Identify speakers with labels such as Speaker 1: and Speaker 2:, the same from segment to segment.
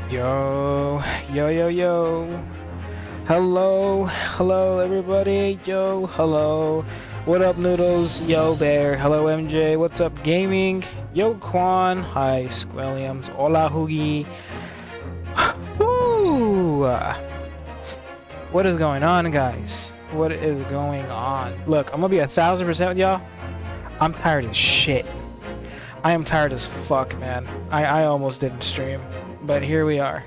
Speaker 1: Yo, yo. Hello, everybody. Yo, hello. What up, Noodles? Yo, Bear. Hello, MJ. What's up, Gaming? Yo, Quan. Hi, Squilliams. Hola, Hoogie. Woo! What is going on, guys? What is going on? Look, I'm gonna be 1,000% with y'all. I'm tired as shit. I am tired as fuck, man. I almost didn't stream, but here we are.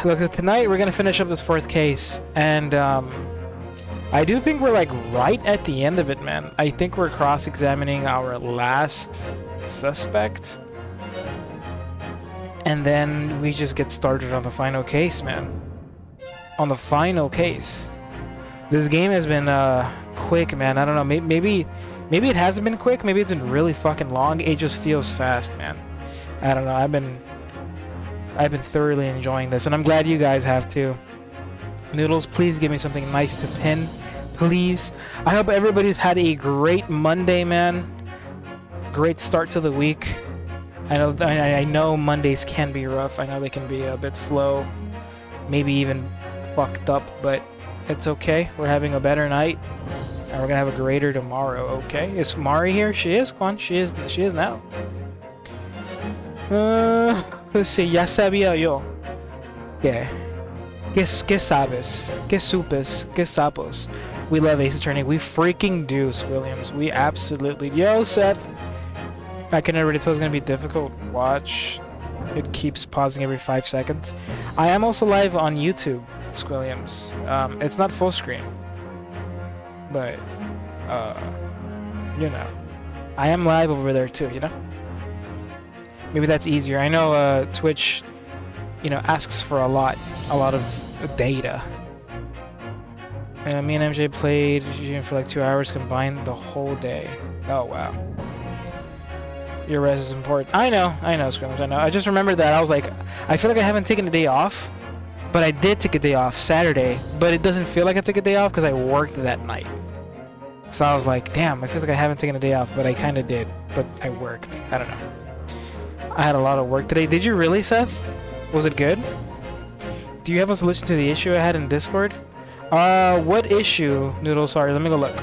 Speaker 1: Look, tonight we're gonna finish up this fourth case, and I do think we're like right at the end of it, man. I think we're cross-examining our last suspect, and then we just get started on the final case, man. On the final case. This game has been quick, man. I don't know. Maybe it hasn't been quick. Maybe it's been really fucking long. It just feels fast, man. I don't know. I've been thoroughly enjoying this, and I'm glad you guys have too. Noodles, please give me something nice to pin, please. I hope everybody's had a great Monday, man. Great start to the week. I know Mondays can be rough. I know they can be a bit slow, maybe even fucked up, but it's okay. We're having a better night, and we're gonna have a greater tomorrow. Okay, is Mari here? She is, Quan. She is now. Let's see. Ya sabía yo. ¿Qué? ¿Qué sabes? ¿Qué supes? ¿Qué sapos? We love Ace Attorney. We freaking do, Williams. We absolutely. Yo, Seth. I can already tell it's gonna be difficult. Watch. It keeps pausing every 5 seconds. I am also live on YouTube, Squilliams. It's not full screen, but you know, I am live over there too. You know, maybe that's easier. I know Twitch, you know, asks for a lot of data. Me and MJ played for like 2 hours combined the whole day. Oh wow. Your res is important. I know, Scrimmage, I know. I just remembered that. I was like, I feel like I haven't taken a day off, but I did take a day off Saturday, but it doesn't feel like I took a day off because I worked that night. So I was like, damn, it feels like I haven't taken a day off, but I kind of did. But I worked. I don't know. I had a lot of work today. Did you really, Seth? Was it good? Do you have a solution to the issue I had in Discord? What issue? Noodle, sorry, let me go look.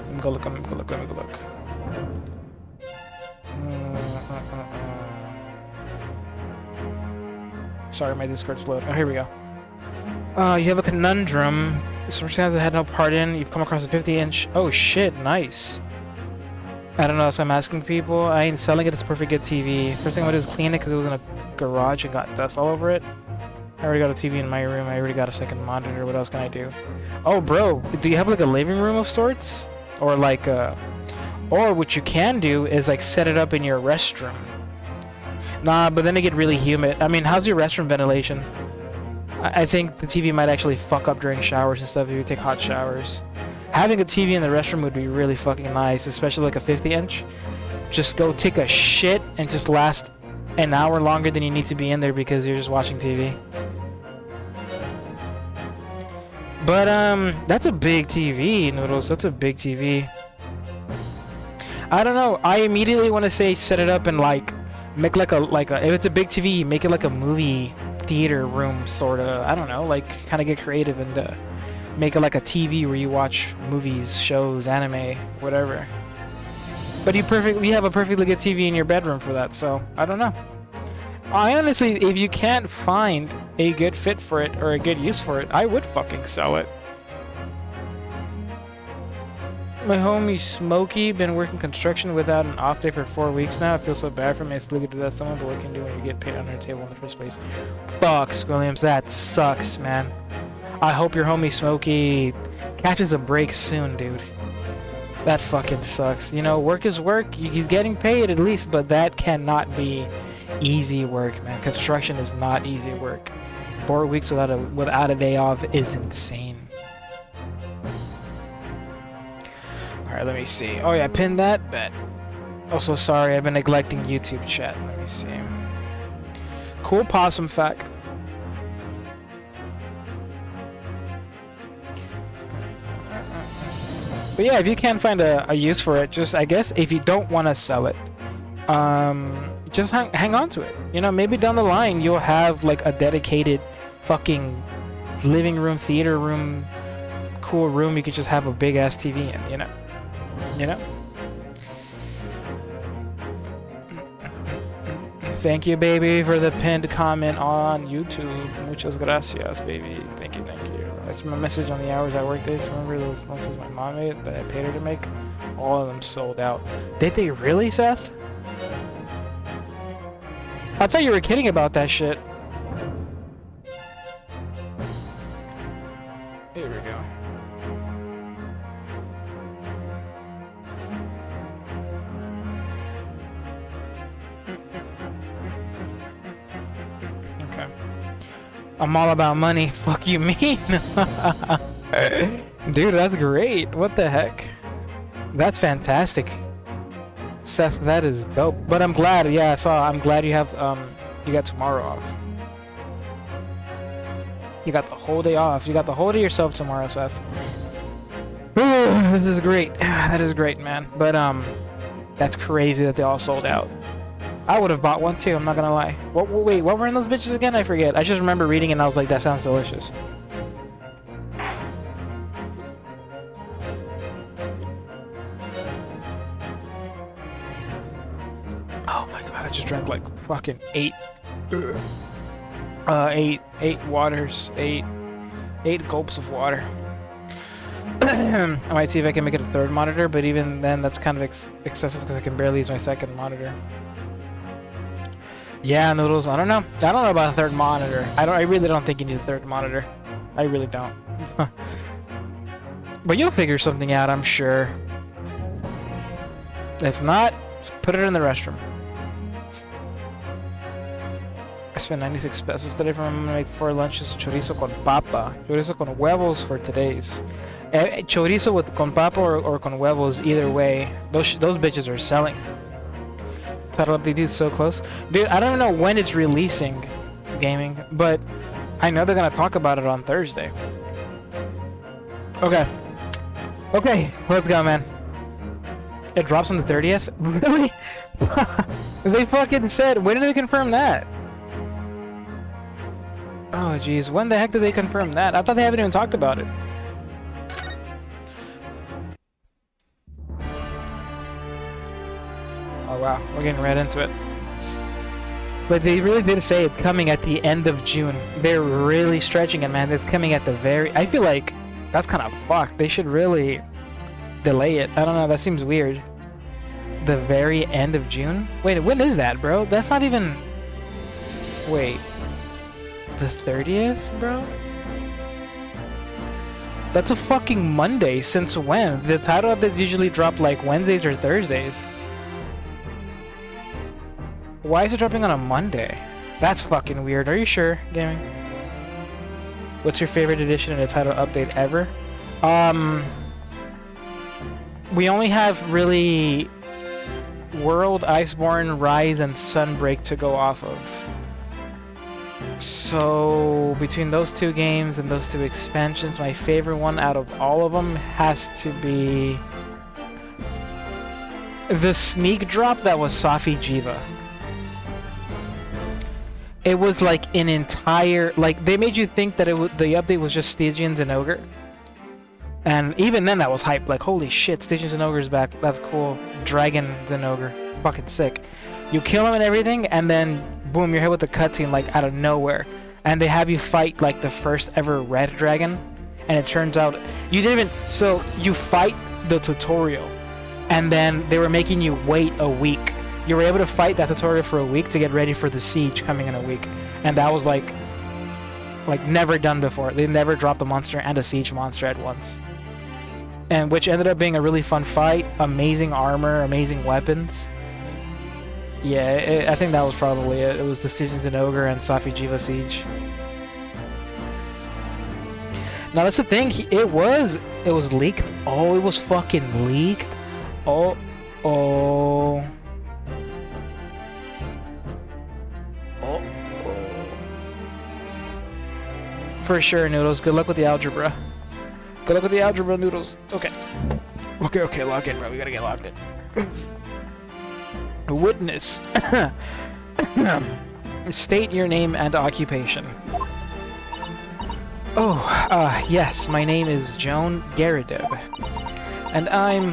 Speaker 1: Let me go look. Sorry, my Discord's loading. Oh, here we go. You have a conundrum. Circumstances I had no part in. You've come across a 50-inch. Oh shit, nice. I don't know, so I'm asking people. I ain't selling it. It's a perfect good TV. First thing I would do is clean it because it was in a garage and got dust all over it. I already got a TV in my room. I already got a second monitor. What else can I do? Oh, bro, do you have like a living room of sorts, or like or what you can do is like set it up in your restroom. Nah, but then it get really humid. I mean, how's your restroom ventilation? I think the TV might actually fuck up during showers and stuff if you take hot showers. Having a TV in the restroom would be really fucking nice, especially like a 50-inch. Just go take a shit and just last an hour longer than you need to be in there because you're just watching TV. But that's a big TV, Noodles. That's a big TV. I don't know. I immediately want to say set it up and like make like a if it's a big TV, make it like a movie theater room sort of. I don't know, like kind of get creative and make it like a TV where you watch movies, shows, anime, whatever. But you have a perfectly good TV in your bedroom for that, so I don't know. I honestly, if you can't find a good fit for it or a good use for it, I would fucking sell it. My homie Smokey been working construction without an off day for 4 weeks now. I feel so bad for me. It's looking to that someone, but what can you do when you get paid under the table in the first place? Fuck, Williams, that sucks, man. I hope your homie Smokey catches a break soon, dude. That fucking sucks. You know, work is work. He's getting paid at least, but that cannot be easy work, man. Construction is not easy work. 4 weeks without a day off is insane. Alright, let me see. Oh yeah, I pinned that. Bet. Also, sorry, I've been neglecting YouTube chat. Let me see. Cool possum fact. But yeah, if you can't find a use for it, just, I guess, if you don't want to sell it, just hang on to it. You know, maybe down the line you'll have like a dedicated fucking living room, theater room, cool room you could just have a big ass TV in, you know? You know? Thank you, baby, for the pinned comment on YouTube. Muchas gracias, baby. Thank you, thank you. That's my message on the hours I work days. Remember those lunches my mom made that I paid her to make? All of them sold out. Did they really, Seth? I thought you were kidding about that shit. Here we go. Okay. I'm all about money. Fuck you mean? Dude, that's great. What the heck? That's fantastic. Seth, that is dope. But I'm glad, yeah, I'm glad you have, you got tomorrow off. You got the whole day off. You got the whole day yourself tomorrow, Seth. This is great. That is great, man. But, that's crazy that they all sold out. I would have bought one too, I'm not gonna lie. Wait, what were in those bitches again? I forget. I just remember reading it and I was like, that sounds delicious. Oh my god, I just drank like fucking eight waters, eight gulps of water. I might see if I can make it a third monitor, but even then that's kind of excessive because I can barely use my second monitor. Yeah, Noodles, I don't know about a third monitor. I really don't think you need a third monitor. I really don't. But you'll figure something out, I'm sure. If not, put it in the restroom. I spent 96 pesos today for my mom to make 4 lunches, chorizo con papa, chorizo con huevos for today's. Chorizo with con papa or con huevos, either way, those bitches are selling. Title update is so close. Dude, I don't know when it's releasing, gaming, but I know they're gonna talk about it on Thursday. Okay. Okay, let's go, man. It drops on the 30th? Really? They fucking said, when did they confirm that? Oh, jeez. When the heck did they confirm that? I thought they haven't even talked about it. Oh, wow. We're getting right into it. But they really did say it's coming at the end of June. They're really stretching it, man. It's coming at the very... I feel like that's kind of fucked. They should really delay it. I don't know. That seems weird. The very end of June? Wait, when is that, bro? That's not even... Wait. The 30th, bro? That's a fucking Monday. Since when? The title updates usually drop like Wednesdays or Thursdays. Why is it dropping on a Monday? That's fucking weird. Are you sure, gaming? What's your favorite edition in a title update ever? We only have really World, Iceborne, Rise, and Sunbreak to go off of. So between those two games and those two expansions, my favorite one out of all of them has to be the sneak drop that was Safi Jiva. It was like an entire, like they made you think that the update was just Stygians and Ogre. And even then that was hype, like holy shit, Stygians and Ogre's back, that's cool. Dragons and Ogre, fucking sick. You kill him and everything, and then boom, you're hit with a cutscene like out of nowhere. And they have you fight like the first ever red dragon. And it turns out, you didn't even, so you fight the tutorial. And then they were making you wait a week. You were able to fight that tutorial for a week to get ready for the siege coming in a week. And that was like never done before. They never dropped a monster and a siege monster at once. And which ended up being a really fun fight. Amazing armor, amazing weapons. Yeah, I think that was probably it. It was the Stygians and Ogre and Safi Jiva Siege. Now that's the thing, it was leaked. Oh, it was fucking leaked. Oh. For sure, Noodles. Good luck with the algebra. Good luck with the algebra, Noodles. Okay. Okay, lock in, bro. We gotta get locked in. Witness. State your name and occupation. Oh, yes, my name is Joan Garadeb. And I'm,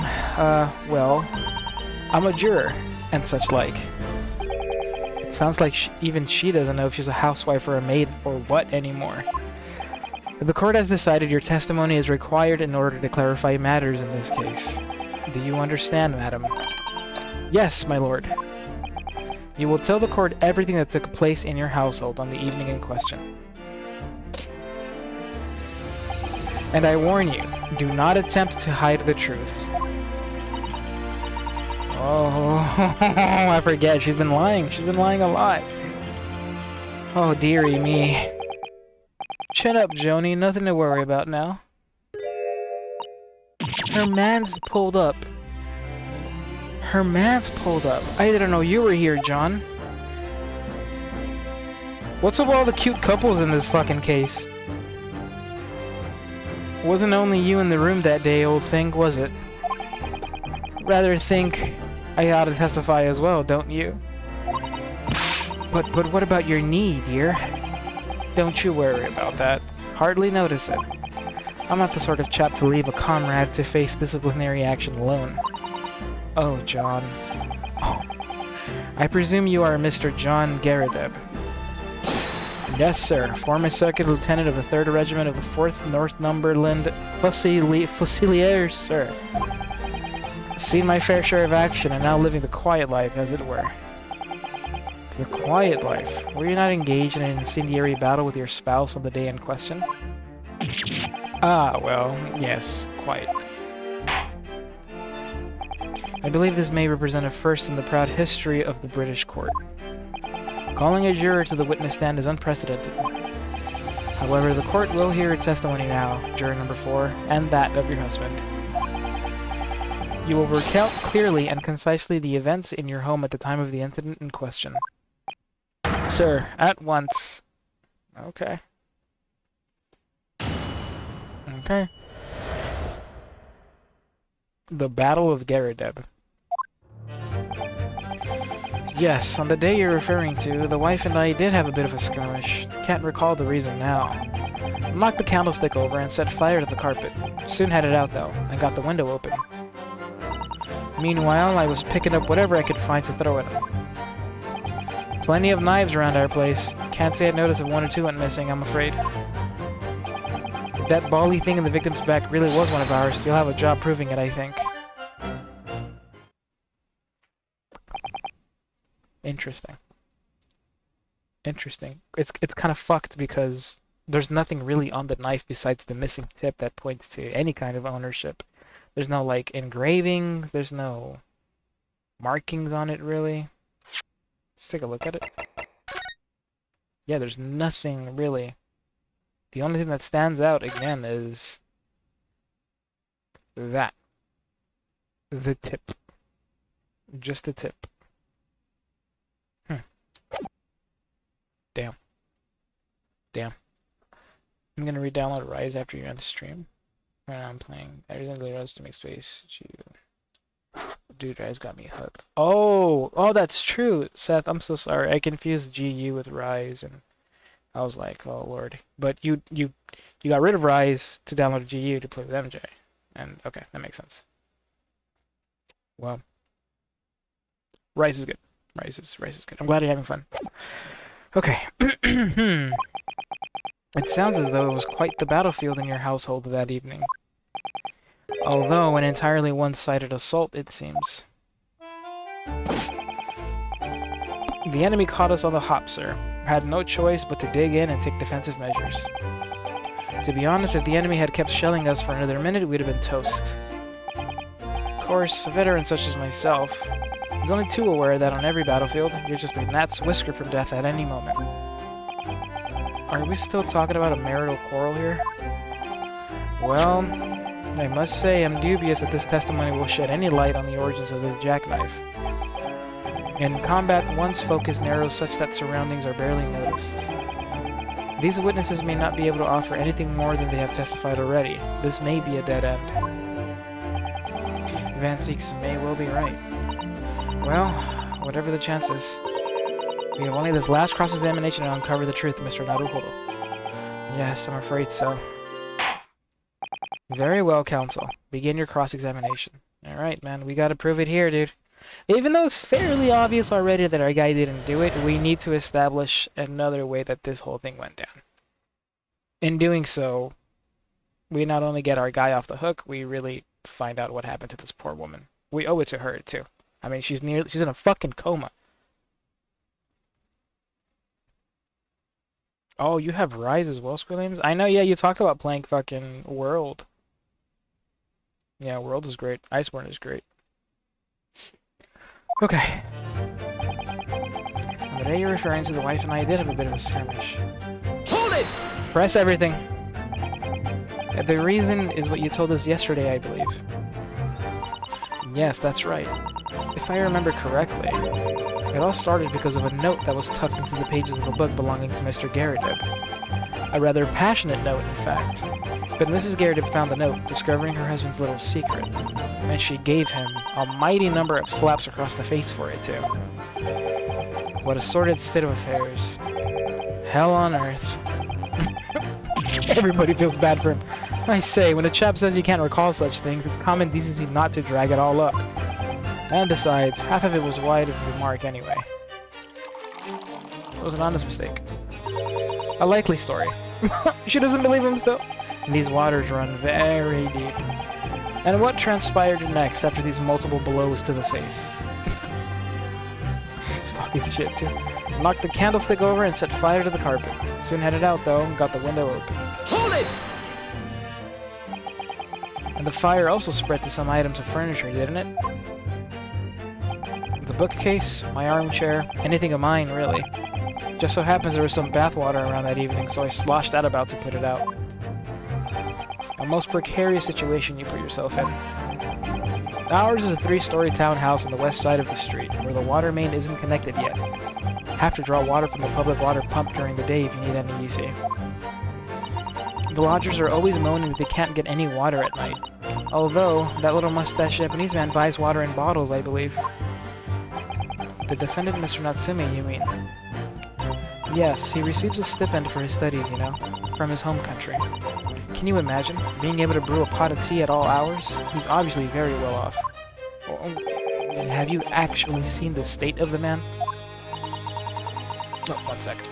Speaker 1: well, I'm a juror, and such like. It sounds like even she doesn't know if she's a housewife or a maid or what anymore. The court has decided your testimony is required in order to clarify matters in this case. Do you understand, madam? Yes, my lord. You will tell the court everything that took place in your household on the evening in question. And I warn you, do not attempt to hide the truth. Oh, I forget, she's been lying. She's been lying a lot. Oh, dearie me. Chin up, Joni. Nothing to worry about now. Her man's pulled up. Her man's pulled up. I didn't know you were here, John. What's up with all the cute couples in this fucking case? Wasn't only you in the room that day, old thing, was it? Rather think I ought to testify as well, don't you? But what about your knee, dear? Don't you worry about that. Hardly notice it. I'm not the sort of chap to leave a comrade to face disciplinary action alone. Oh, John. Oh. I presume you are Mr. John Garadeb. Yes, sir. Former second lieutenant of the 3rd Regiment of the 4th Northumberland Fusiliers, sir. Seen my fair share of action and now living the quiet life, as it were. The quiet life? Were you not engaged in an incendiary battle with your spouse on the day in question? Ah, well, yes, quiet. I believe this may represent a first in the proud history of the British court. Calling a juror to the witness stand is unprecedented. However, the court will hear a testimony now, juror number 4, and that of your husband. You will recount clearly and concisely the events in your home at the time of the incident in question. Sir, at once. Okay. Okay. The Battle of Garadeb. Yes, on the day you're referring to, the wife and I did have a bit of a skirmish. Can't recall the reason now. Knocked the candlestick over and set fire to the carpet. Soon had it out though, and got the window open. Meanwhile, I was picking up whatever I could find to throw at him. Plenty of knives around our place. Can't say I'd noticed if 1 or 2 went missing, I'm afraid. If that bally thing in the victim's back really was one of ours, you'll have a job proving it, I think. Interesting. Interesting. It's kind of fucked because there's nothing really on the knife besides the missing tip that points to any kind of ownership. There's no, like, engravings, there's no markings on it, really. Let's take a look at it. Yeah, there's nothing, really. The only thing that stands out, again, is that. The tip. Just a tip. Damn. Damn. I'm gonna re-download Rise after you're on the stream. Right now I'm playing everything goes to make space. Dude, Rise got me hooked. Oh, that's true, Seth. I'm so sorry. I confused GU with Rise, and I was like, oh lord. But you got rid of Rise to download GU to play with MJ, and okay, that makes sense. Well, Rise is good. Rise is good. I'm glad you're having fun. Okay. It sounds as though it was quite the battlefield in your household that evening. Although an entirely one-sided assault, it seems. The enemy caught us on the hop, sir. Had no choice but to dig in and take defensive measures. To be honest, if the enemy had kept shelling us for another minute, we'd have been toast. Of course, a veteran such as myself is only too aware that on every battlefield, you're just a gnat's whisker from death at any moment. Are we still talking about a marital quarrel here? Well, I must say I'm dubious that this testimony will shed any light on the origins of this jackknife. In combat, one's focus narrows such that surroundings are barely noticed. These witnesses may not be able to offer anything more than they have testified already. This may be a dead end. Van Seeks may well be right. Well, whatever the chances. We have only this last cross-examination to uncover the truth, Mr. Naruhodo. Yes, I'm afraid so. Very well, Counsel. Begin your cross-examination. Alright, man, we gotta prove it here, dude. Even though it's fairly obvious already that our guy didn't do it, we need to establish another way that this whole thing went down. In doing so, we not only get our guy off the hook, we really find out what happened to this poor woman. We owe it to her, too. I mean, she's in a fucking coma. Oh, you have Rise as well, Squilliams? I know, yeah, you talked about playing fucking World. Yeah, World is great. Iceborne is great. Okay. On the day you're referring to, the wife and I did have a bit of a skirmish.
Speaker 2: Hold it!
Speaker 1: Press everything. The reason is what you told us yesterday, I believe. Yes, that's right. If I remember correctly, it all started because of a note that was tucked into the pages of a book belonging to Mr. Garrideb. A rather passionate note, in fact. But Mrs. Garrideb found the note, discovering her husband's little secret, and she gave him a mighty number of slaps across the face for it, too. What a sordid state of affairs. Hell on earth. Everybody feels bad for him. I say, when a chap says he can't recall such things, it's common decency not to drag it all up. And besides, half of it was wide of the mark anyway. It was an honest mistake. A likely story. She doesn't believe him still. These waters run very deep. And what transpired next after these multiple blows to the face? He's talking shit too. Knocked the candlestick over and set fire to the carpet. Soon headed out though and got the window open.
Speaker 2: Hold it!
Speaker 1: And the fire also spread to some items of furniture, didn't it? The bookcase, my armchair, anything of mine, really. Just so happens there was some bathwater around that evening, so I sloshed that about to put it out. A most precarious situation you put yourself in. Ours is a 3-story townhouse on the west side of the street, where the water main isn't connected yet. Have to draw water from the public water pump during the day if you need any, you see. The lodgers are always moaning that they can't get any water at night. Although, that little mustache Japanese man buys water in bottles, I believe. The defendant, Mr. Natsume, you mean? Yes, he receives a stipend for his studies, you know, from his home country. Can you imagine? Being able to brew a pot of tea at all hours? He's obviously very well off. Have you actually seen the state of the man? Oh, 1 second.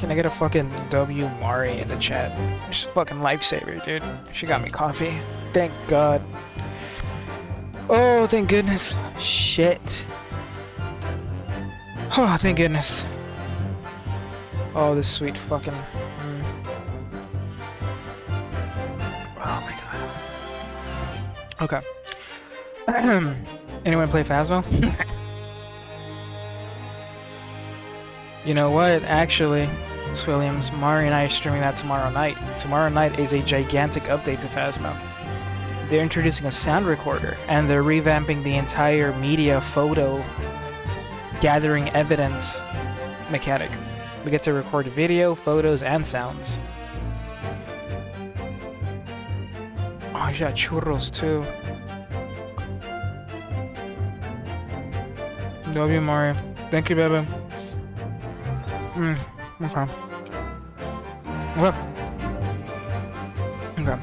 Speaker 1: Can I get a fucking W Mari in the chat? She's a fucking lifesaver, dude. She got me coffee. Thank God. Oh, thank goodness. Shit. Oh, thank goodness. Oh, this sweet fucking... Okay. Anyone play Phasmo? You know what? Actually, Williams, Mari and I are streaming that tomorrow night. Tomorrow night is a gigantic update to Phasmo. They're introducing a sound recorder, and they're revamping the entire media photo gathering evidence mechanic. We get to record video, photos, and sounds. Oh, you got churros too. Love you, Mario. Thank you, baby. Okay. Okay. Okay.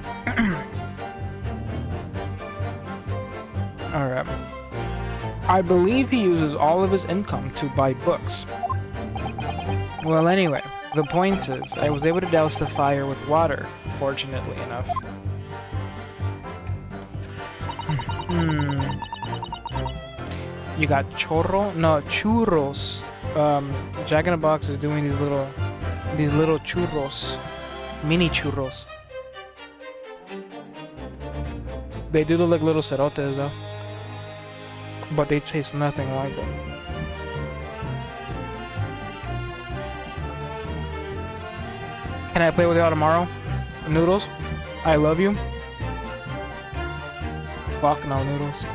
Speaker 1: Alright. I believe he uses all of his income to buy books. Well, anyway, the point is, I was able to douse the fire with water, fortunately enough. You got churro? No, churros. Jack in the Box is doing these little churros. Mini churros. They do look like little cerotes though. But they taste nothing like them. Can I play with y'all tomorrow? Noodles? I love you. Fuck no, Noodles.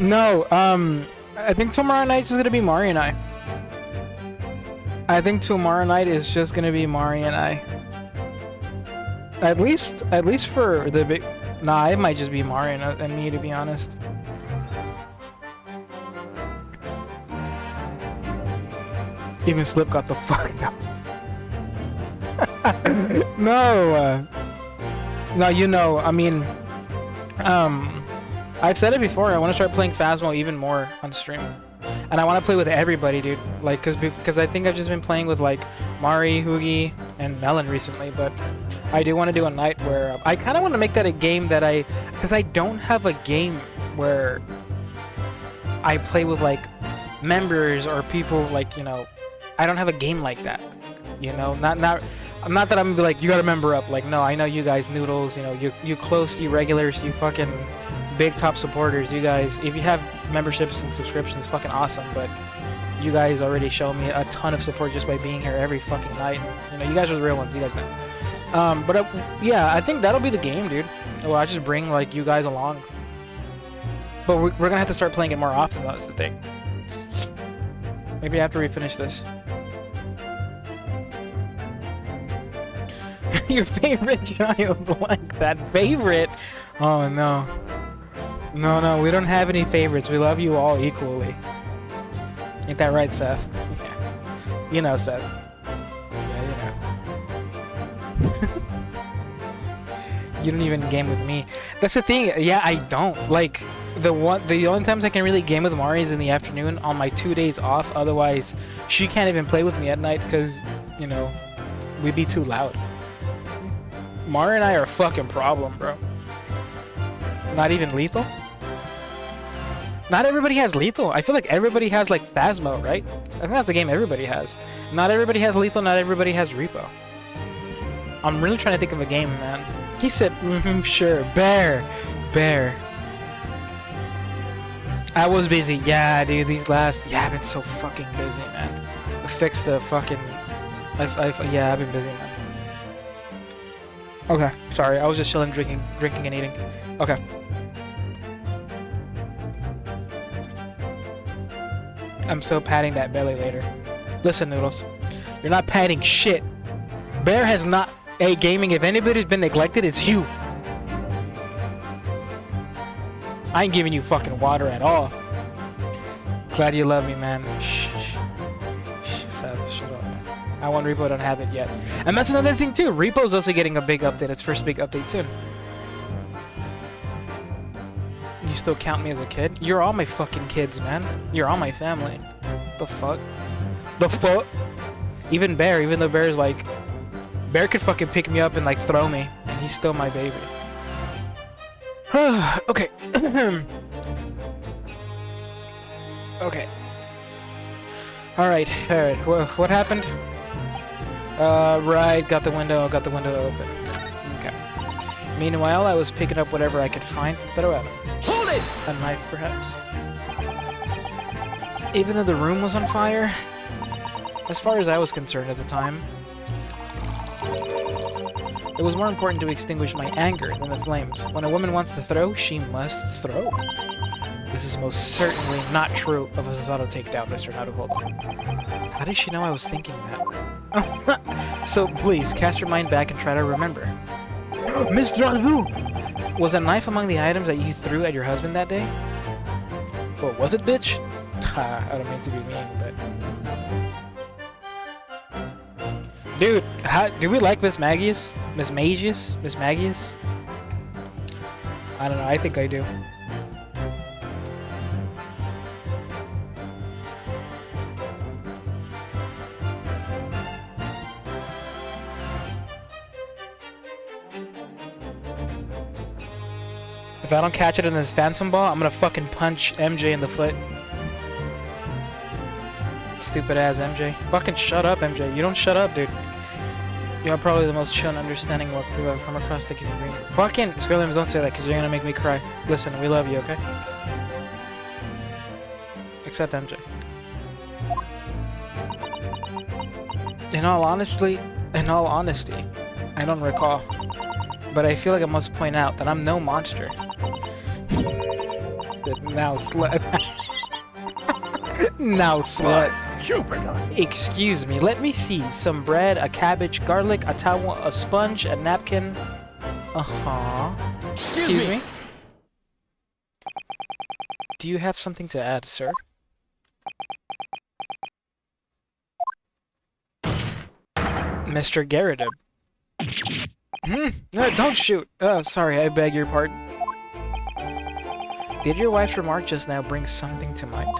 Speaker 1: No, I think tomorrow night is gonna be Mari and I. I think tomorrow night is just gonna be Mari and I. At least for the big. Nah, it might just be Mari and me, to be honest. Even Slip got the fuck out. No, no, you know, I mean, I've said it before. I want to start playing Phasmo even more on stream, and I want to play with everybody, dude. Like, because I think I've just been playing with like Mari, Hoogie, and Melon recently, but I do want to do a night where I kind of want to make that a game that because I don't have a game where I play with like members or people, like, you know, I don't have a game like that, you know. Not that I'm gonna be like, you gotta member up. Like, no, I know you guys, Noodles, you know, you close, you regulars, you fucking big top supporters, you guys, if you have memberships and subscriptions, fucking awesome, but you guys already show me a ton of support just by being here every fucking night. You know, you guys are the real ones, you guys know. But yeah, I think that'll be the game, dude. Well, I just bring like you guys along, but we're gonna have to start playing it more often. That's the thing. Maybe after we finish this. Your favorite child, like that favorite? Oh no. No, we don't have any favorites. We love you all equally. Ain't that right, Seth? Yeah. You know, Seth. Yeah, you know. You don't even game with me. That's the thing. Yeah, I don't. Like, the only times I can really game with Mari is in the afternoon on my 2 days off. Otherwise, she can't even play with me at night because, you know, we'd be too loud. Mari and I are a fucking problem, bro. Not even lethal? Not everybody has lethal. I feel like everybody has like Phasmo, right? I think that's a game everybody has. Not everybody has lethal, not everybody has repo. I'm really trying to think of a game, man. He said, sure. Bear. I was busy. Yeah, dude, I've been so fucking busy, man. I fixed the fucking... yeah, I've been busy, man. Okay, sorry, I was just chilling, drinking and eating. Okay. I'm so patting that belly later. Listen, Noodles, you're not patting shit. Bear has not... Hey, gaming, if anybody's been neglected, it's you. I ain't giving you fucking water at all. Glad you love me, man. Shh, Seth, shut up, man. I want Repo, don't have it yet. And that's another thing, too. Repo's also getting a big update. Its first big update soon. You still count me as a kid? You're all my fucking kids, man. You're all my family. The fuck? The fuck? Even Bear, even though Bear's like... Bear could fucking pick me up and like throw me, and he's still my baby. Okay. Okay. Alright. What happened? Right, got the window open. Okay. Meanwhile, I was picking up whatever I could find to throw at him.
Speaker 2: Hold it!
Speaker 1: A knife, perhaps. Even though the room was on fire, as far as I was concerned at the time, it was more important to extinguish my anger than the flames. When a woman wants to throw, she must throw. This is most certainly not true of a Susato takedown, Mr. Naruhodo. How did she know I was thinking that? So please, cast your mind back and try to remember. Mr. Abu! Was a knife among the items that you threw at your husband that day? What was it, bitch? I don't mean to be mean, but... Dude, do we like Miss Magius? Miss Magius? Miss Magius? I don't know, I think I do. If I don't catch it in this Phantom Ball, I'm gonna fucking punch MJ in the foot. Stupid ass MJ. Fucking shut up, MJ. You don't shut up, dude. You're probably the most chill and understanding what people I've come across that can bring. Fucking Squirrelims, don't say that because you're gonna make me cry. Listen, we love you, okay? Except MJ. In all honesty, I don't recall. But I feel like I must point out that I'm no monster. Now slut. Now slut.
Speaker 2: Jupiter.
Speaker 1: Excuse me, let me see. Some bread, a cabbage, garlic, a towel, a sponge, a napkin. Uh-huh. Excuse me? Do you have something to add, sir? Mr. Garrideb. No, don't shoot. Oh, sorry, I beg your pardon. Did your wife's remark just now bring something to mind?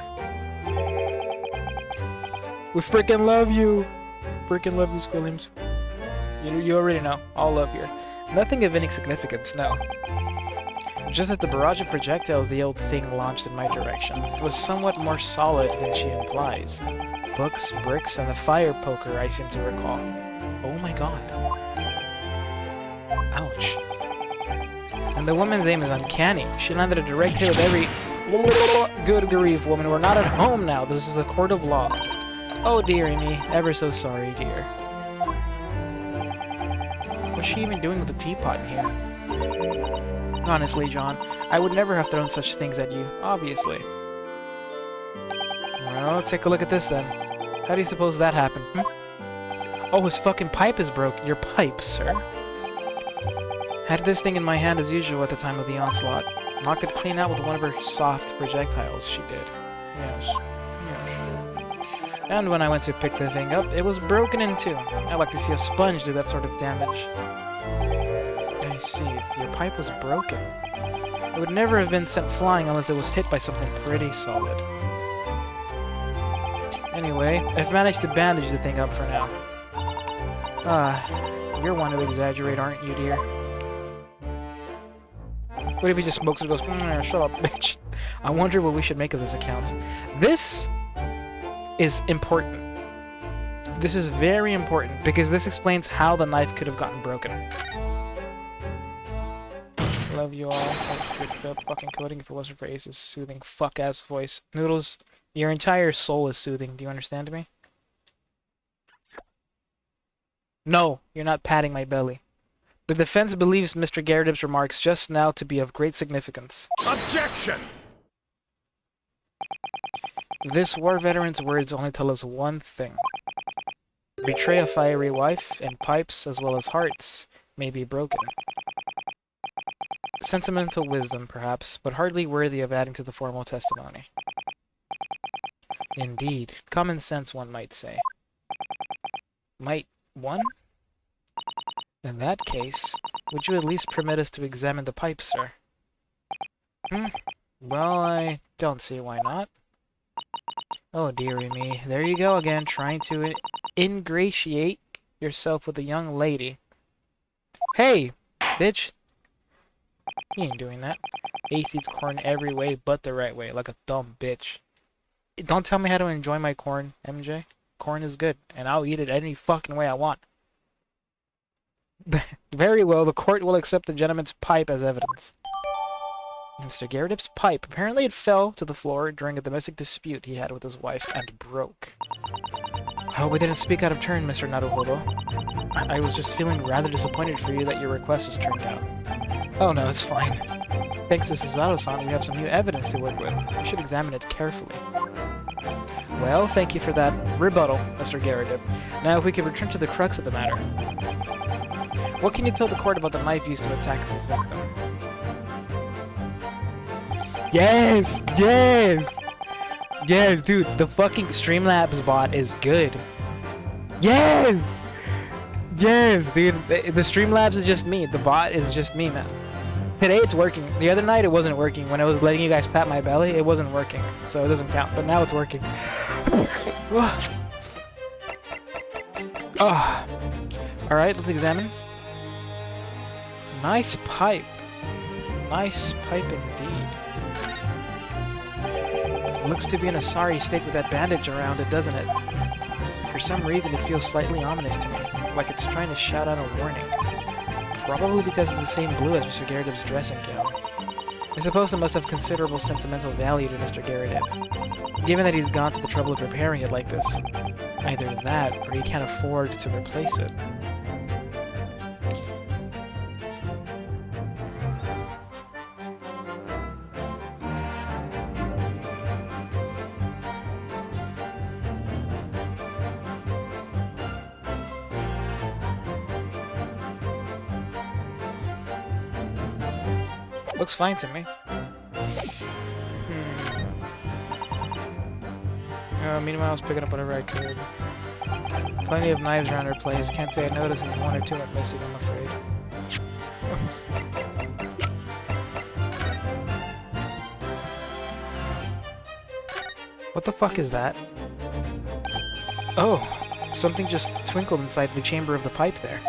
Speaker 1: We freaking love you! Freaking love you, Squilliams. You already know. All love here. Nothing of any significance, no. Just that the barrage of projectiles the old thing launched in my direction was somewhat more solid than she implies. Books, bricks, and the fire poker I seem to recall. Oh my god. Ouch. And the woman's aim is uncanny. She landed a direct hit with every... Good grief, woman, we're not at home now. This is a court of law. Oh dearie me, ever so sorry, dear. What's she even doing with the teapot in here? Honestly, John, I would never have thrown such things at you, obviously. Well, take a look at this then. How do you suppose that happened, Oh, his fucking pipe is broke. Your pipe, sir. Had this thing in my hand as usual at the time of the onslaught. Knocked it clean out with one of her soft projectiles, she did. Yes. Yes. And when I went to pick the thing up, it was broken in two. I like to see a sponge do that sort of damage. I see. Your pipe was broken. It would never have been sent flying unless it was hit by something pretty solid. Anyway, I've managed to bandage the thing up for now. You're one to exaggerate, aren't you, dear? What if he just smokes and goes, shut up, bitch. I wonder what we should make of this account. This is important. This is very important, because this explains how the knife could have gotten broken. Love you all. Oh shit, felt fucking coding if it wasn't for Ace's soothing fuck-ass voice. Noodles, your entire soul is soothing. Do you understand me? No, you're not patting my belly. The defense believes Mr. Garrideb's remarks just now to be of great significance.
Speaker 2: Objection!
Speaker 1: This war veteran's words only tell us one thing. Betray a fiery wife, and pipes, as well as hearts, may be broken. Sentimental wisdom, perhaps, but hardly worthy of adding to the formal testimony. Indeed, common sense, one might say. Might one? In that case, would you at least permit us to examine the pipe, sir? Well, I don't see why not. Oh, dearie me. There you go again, trying to ingratiate yourself with a young lady. Hey, bitch! He ain't doing that. Ace eats corn every way but the right way, like a dumb bitch. Don't tell me how to enjoy my corn, MJ. Corn is good, and I'll eat it any fucking way I want. Very well, the court will accept the gentleman's pipe as evidence. Mr. Garridip's pipe. Apparently it fell to the floor during a domestic dispute he had with his wife and broke. I hope I didn't speak out of turn, Mr. Naruhodo. I was just feeling rather disappointed for you that your request was turned down. Oh no, it's fine. Thanks to Suzato-san, we have some new evidence to work with. We should examine it carefully. Well, thank you for that rebuttal, Mr. Garridip. Now if we could return to the crux of the matter. What can you tell the court about the knife used to attack the victim? Yes! Yes! Yes, dude, the fucking Streamlabs bot is good. Yes! Yes, dude, the Streamlabs is just me. The bot is just me, man. Today it's working. The other night it wasn't working. When I was letting you guys pat my belly, it wasn't working. So it doesn't count, but now it's working. Oh. Alright, let's examine. Nice pipe. Nice pipe indeed. Looks to be in a sorry state with that bandage around it, doesn't it? For some reason it feels slightly ominous to me, like it's trying to shout out a warning. Probably because it's the same blue as Mr. Garridip's dressing gown. I suppose it must have considerable sentimental value to Mr. Garridip, given that he's gone to the trouble of repairing it like this. Either that, or he can't afford to replace it. Looks fine to me. Meanwhile, I was picking up whatever I could. Plenty of knives around her place. Can't say I noticed if one or two went missing, I'm afraid. What the fuck is that? Oh, something just twinkled inside the chamber of the pipe there.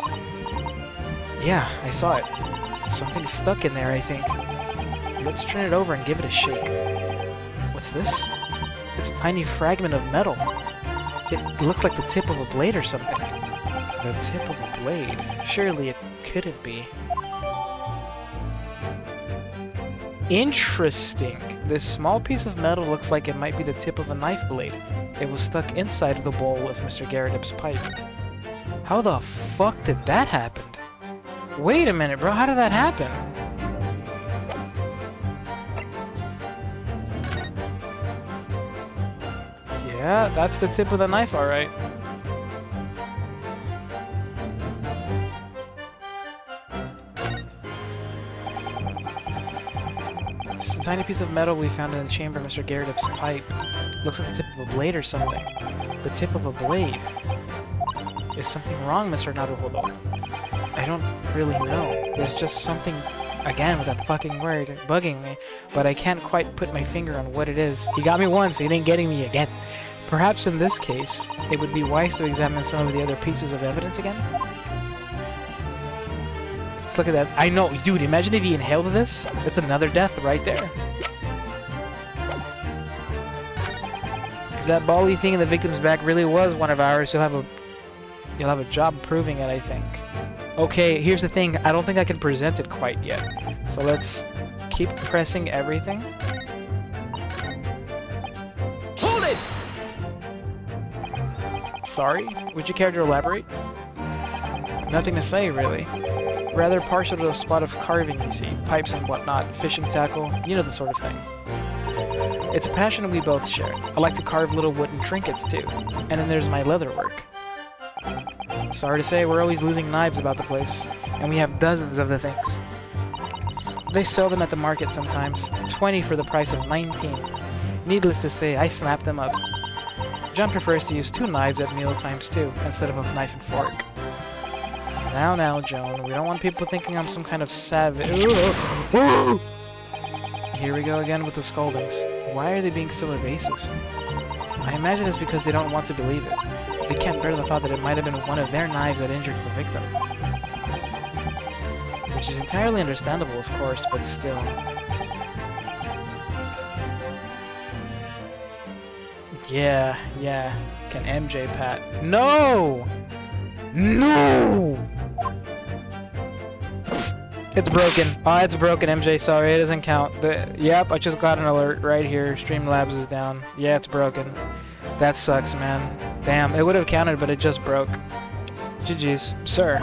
Speaker 1: Yeah, I saw it. Something's stuck in there, I think. Let's turn it over and give it a shake. What's this? It's a tiny fragment of metal. It looks like the tip of a blade or something. The tip of a blade? Surely it couldn't be. Interesting. This small piece of metal looks like it might be the tip of a knife blade. It was stuck inside the bowl of Mr. Garridip's pipe. How the fuck did that happen? Wait a minute, bro. How did that happen? Yeah, that's the tip of the knife, alright. This is a tiny piece of metal we found in the chamber of Mr. Garridip's pipe. Looks like the tip of a blade or something. The tip of a blade. Is something wrong, Mr. Naruhodo? I don't really know. There's just something, again with that fucking word, bugging me, but I can't quite put my finger on what it is. He got me once, he ain't getting me again. Perhaps in this case, it would be wise to examine some of the other pieces of evidence again? Let's look at that. I know, dude, imagine if he inhaled this. That's another death right there. If that bally thing in the victim's back really was one of ours, you'll have a job proving it, I think. Okay, here's the thing. I don't think I can present it quite yet. So let's keep pressing everything. Hold it! Sorry? Would you care to elaborate? Nothing to say, really. Rather partial to a spot of carving, you see. Pipes and whatnot, fishing tackle, you know the sort of thing. It's a passion we both share. I like to carve little wooden trinkets, too. And then there's my leather work. Sorry to say, we're always losing knives about the place, and we have dozens of the things. They sell them at the market sometimes, 20 for the price of 19. Needless to say, I snap them up. John prefers to use 2 knives at meal times too, instead of a knife and fork. Now, Joan, we don't want people thinking I'm some kind of savage. Ooh. Here we go again with the scoldings. Why are they being so evasive? I imagine it's because they don't want to believe it. They can't bear the thought that it might have been one of their knives that injured the victim. Which is entirely understandable, of course, but still. Yeah. Can MJ pat? No! No! It's broken. Oh, it's broken, MJ. Sorry, it doesn't count. Yep, I just got an alert right here. Streamlabs is down. Yeah, it's broken. That sucks, man. Damn, it would have counted, but it just broke. GG's. Sir.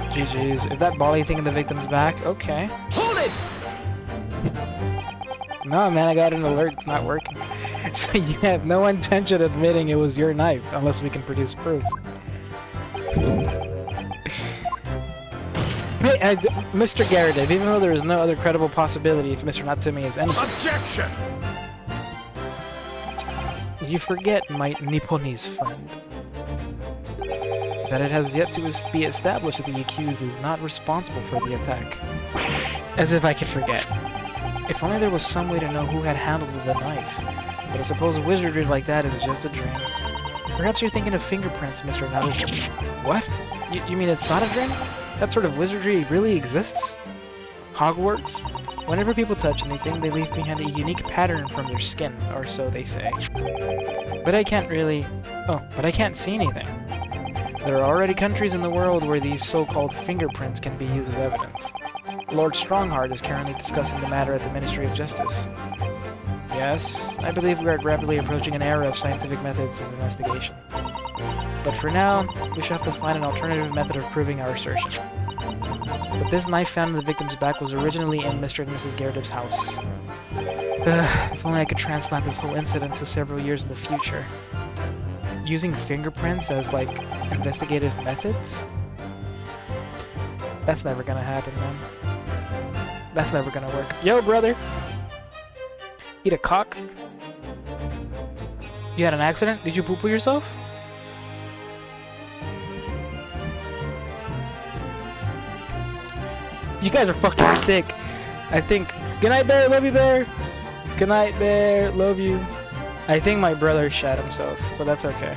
Speaker 1: GG's. If that volley thing in the victim's back, okay.
Speaker 2: Hold it!
Speaker 1: No, man, I got an alert. It's not working. So you have no intention of admitting it was your knife, unless we can produce proof. Hey, Mr. Garrett, even though there is no other credible possibility if Mr. Natsumi is innocent.
Speaker 2: Objection!
Speaker 1: You forget, my Nipponese friend, that it has yet to be established that the accused is not responsible for the attack. As if I could forget. If only there was some way to know who had handled the knife. But I suppose wizardry like that is just a dream. Perhaps you're thinking of fingerprints, Mr. Naruto. What? You mean it's not a dream? That sort of wizardry really exists? Hogwarts? Whenever people touch anything, they leave behind a unique pattern from their skin, or so they say. But I can't really... Oh, but I can't see anything. There are already countries in the world where these so-called fingerprints can be used as evidence. Lord Strongheart is currently discussing the matter at the Ministry of Justice. Yes, I believe we are rapidly approaching an era of scientific methods of investigation. But for now, we shall have to find an alternative method of proving our assertion. But this knife found in the victim's back was originally in Mr. and Mrs. Garrett's house. If only I could transplant this whole incident to several years in the future. Using fingerprints as, like, investigative methods? That's never gonna happen, man. That's never gonna work. Yo, brother! Eat a cock? You had an accident? Did you poo-poo yourself? You guys are fucking sick. I think... Good night, Bear. Love you, Bear. Good night, Bear. Love you. I think my brother shot himself, but that's okay.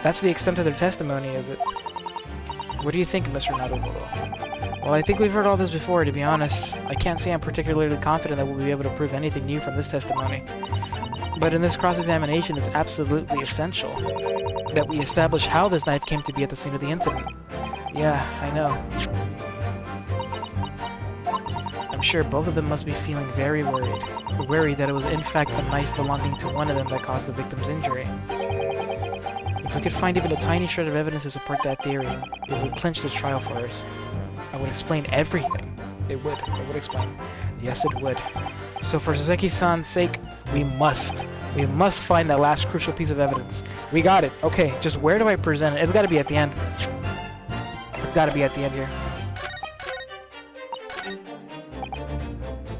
Speaker 1: That's the extent of their testimony, is it? What do you think, Mr. Naruto? Well, I think we've heard all this before, to be honest. I can't say I'm particularly confident that we'll be able to prove anything new from this testimony. But in this cross-examination, it's absolutely essential that we establish how this knife came to be at the scene of the incident. Yeah, I know. I'm sure both of them must be feeling very worried. Worried that it was in fact a knife belonging to one of them that caused the victim's injury. If we could find even a tiny shred of evidence to support that theory, it would clinch the trial for us. I would explain everything. It would. It would explain. Yes, it would. So for Saseki-san's sake, we must find that last crucial piece of evidence. We got it. Okay, just where do I present it? It's gotta be at the end. It's gotta be at the end here.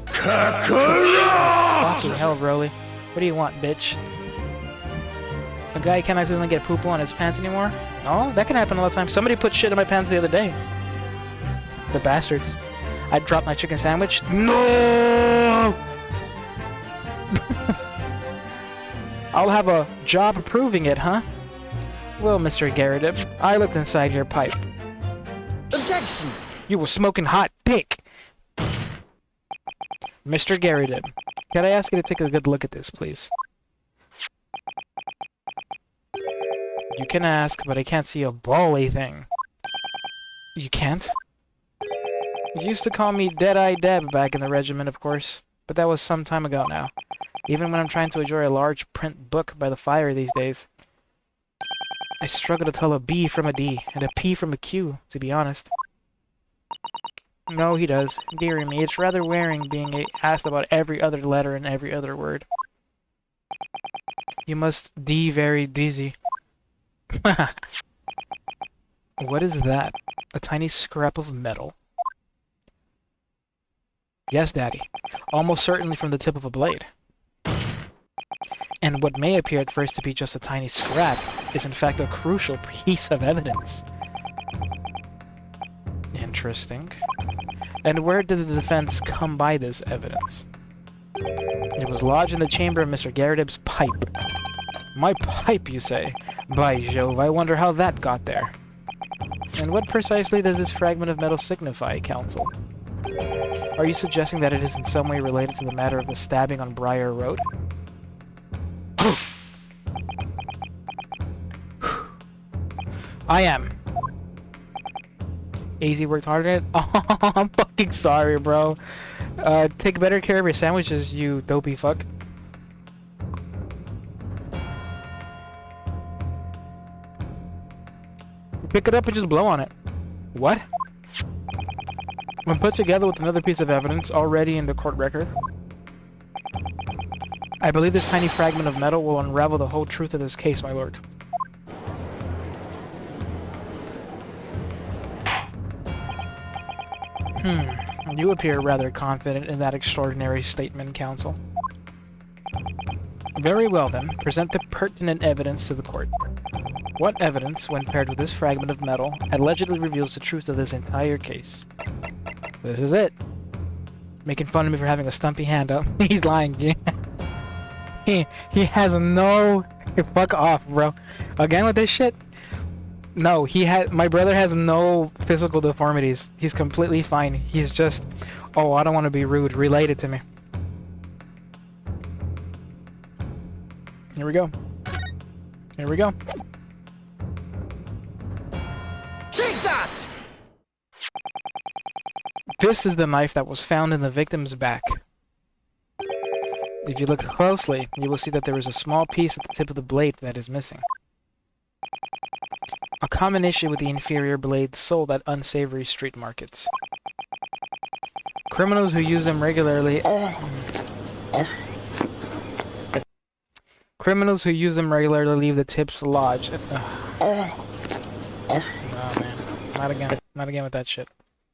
Speaker 2: Kakarot!
Speaker 1: Fucking hell, Broly. What do you want, bitch? A guy can't accidentally get poo-poo on his pants anymore? No, that can happen all the time. Somebody put shit in my pants the other day. The bastards. I dropped my chicken sandwich. No! I'll have a job proving it, huh? Well, Mr. Garrett, I looked inside your pipe.
Speaker 2: Objection!
Speaker 1: You were smoking hot dick! Mr. Garrett, can I ask you to take a good look at this, please? You can ask, but I can't see a bally thing. You can't? You used to call me Dead-Eye Deb back in the regiment, of course, but that was some time ago now. Even when I'm trying to enjoy a large print book by the fire these days. I struggle to tell a B from a D, and a P from a Q, to be honest. No, he does. Dearie me, it's rather wearing being asked about every other letter and every other word. You must be very dizzy. What is that? A tiny scrap of metal. Yes, Daddy. Almost certainly from the tip of a blade. And what may appear at first to be just a tiny scrap is in fact a crucial piece of evidence. Interesting. And where did the defense come by this evidence? It was lodged in the chamber of Mr. Garrett's pipe. My pipe, you say? By Jove, I wonder how that got there. And what precisely does this fragment of metal signify, Counsel? Are you suggesting that it is in some way related to the matter of the stabbing on Briar Road? I am. AZ worked hard on it. Oh, I'm fucking sorry, bro. Take better care of your sandwiches, you dopey fuck. Pick it up and just blow on it. What? When put together with another piece of evidence already in the court record, I believe this tiny fragment of metal will unravel the whole truth of this case, my lord. You appear rather confident in that extraordinary statement, counsel. Very well then, present the pertinent evidence to the court. What evidence, when paired with this fragment of metal, allegedly reveals the truth of this entire case? This is it. Making fun of me for having a stumpy hand up. He's lying. he has no... Fuck off, bro. Again with this shit? No, my brother has no physical deformities. He's completely fine. He's just... Oh, I don't want to be rude. Relate it to me. Here we go. Here we go.
Speaker 2: Take that!
Speaker 1: This is the knife that was found in the victim's back. If you look closely, you will see that there is a small piece at the tip of the blade that is missing. A common issue with the inferior blades sold at unsavory street markets. Criminals who use them regularly... Criminals who use them regularly leave the tips lodged. Oh man, not again. Not again with that shit.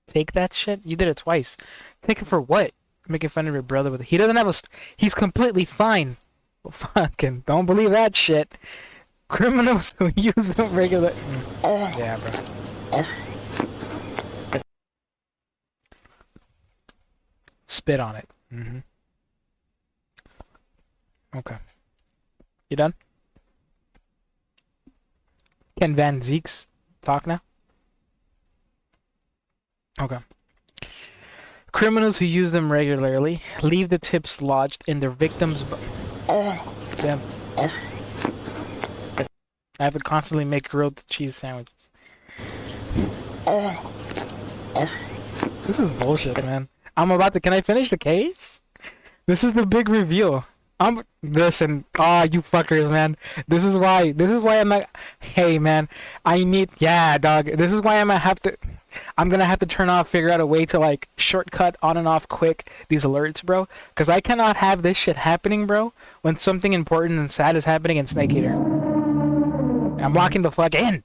Speaker 1: Take that shit? You did it twice. Take it for what? Making fun of your brother with it. He doesn't have a... He's completely fine. Well, fucking don't believe that shit. Criminals who use them regular... Yeah, bro. Spit on it. Okay. You done? Can Van Zeeks talk now? Okay. Criminals who use them regularly leave the tips lodged in their victims' Damn. I have to constantly make grilled cheese sandwiches. This is bullshit, man. I'm about to... Can I finish the case? This is the big reveal. Listen, you fuckers, man. This is why I'm not... Hey, man. I need... Yeah, dog. This is why I'm gonna have to turn off, figure out a way to, like, shortcut on and off quick these alerts, bro. Because I cannot have this shit happening, bro, when something important and sad is happening in Snake Eater. I'm locking the fuck in!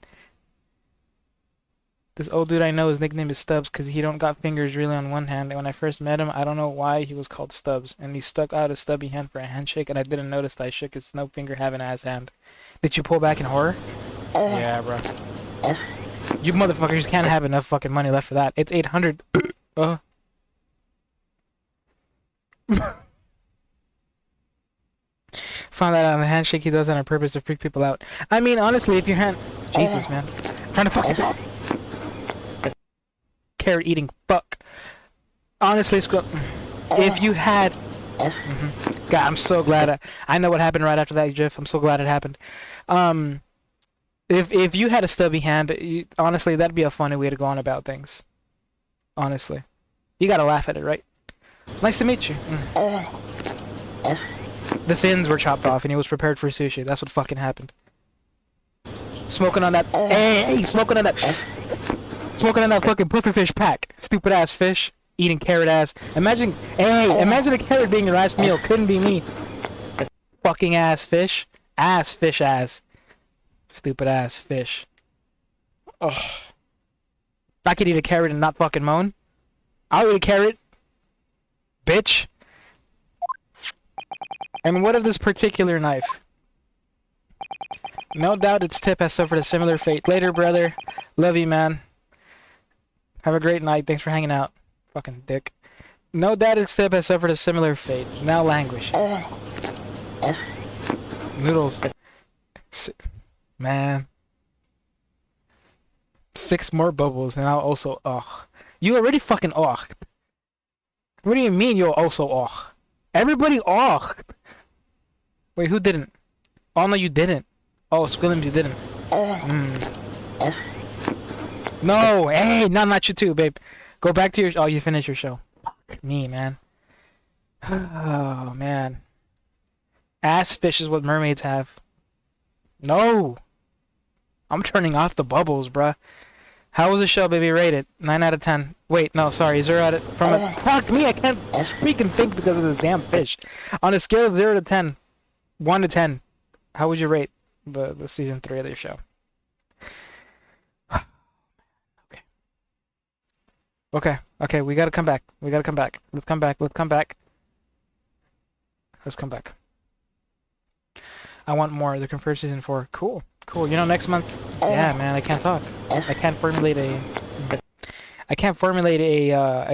Speaker 1: This old dude I know, his nickname is Stubbs because he don't got fingers really on one hand. And when I first met him, I don't know why he was called Stubbs. And he stuck out a stubby hand for a handshake, and I didn't notice that I shook his no finger having ass hand. Did you pull back in horror? Yeah, bro. You motherfuckers can't have enough fucking money left for that. It's 800. Found that on the handshake he does that on purpose to freak people out. I mean, honestly, if your hand... Jesus, man. I'm trying to fucking talk. Carrot eating fuck. Honestly, if you had... God, I'm so glad I know what happened right after that, Jeff. I'm so glad it happened. If you had a stubby hand, honestly, that'd be a funny way to go on about things. Honestly. You gotta laugh at it, right? Nice to meet you. The fins were chopped off and he was prepared for sushi. That's what fucking happened. Smoking on that... Hey, smoking on that... Smoking on that fucking pufferfish pack. Stupid ass fish. Eating carrot ass. Imagine a carrot being your last meal. Couldn't be me. Fucking ass fish. Ass fish ass. Stupid ass fish. Ugh. I could eat a carrot and not fucking moan. I'll eat a carrot. Bitch. And what of this particular knife? No doubt its tip has suffered a similar fate. Later, brother. Love you, man. Have a great night. Thanks for hanging out. Fucking dick. No doubt its tip has suffered a similar fate. Now languish. Noodles. Man. 6 more bubbles and I'll also You already fucking What do you mean you'll also Everybody Wait, who didn't? Oh no, you didn't. Oh, Squilliams, you didn't. No, hey, no, not you too, babe. Go back to your. Oh, you finished your show. Fuck me, man. Oh man. Ass fish is what mermaids have. No. I'm turning off the bubbles, bruh. How was the show, baby? Rate it. 9 out of 10. Wait, no, sorry. 0 out of... From a... Fuck me, I can't speak and think because of this damn fish. On a scale of 0 to 10, 1 to 10, how would you rate the season 3 of your show? Okay, we gotta come back. Let's come back. Let's come back. I want more. They're confirmed season 4. Cool. You know, next month... Yeah, man, I can't talk. I can't formulate a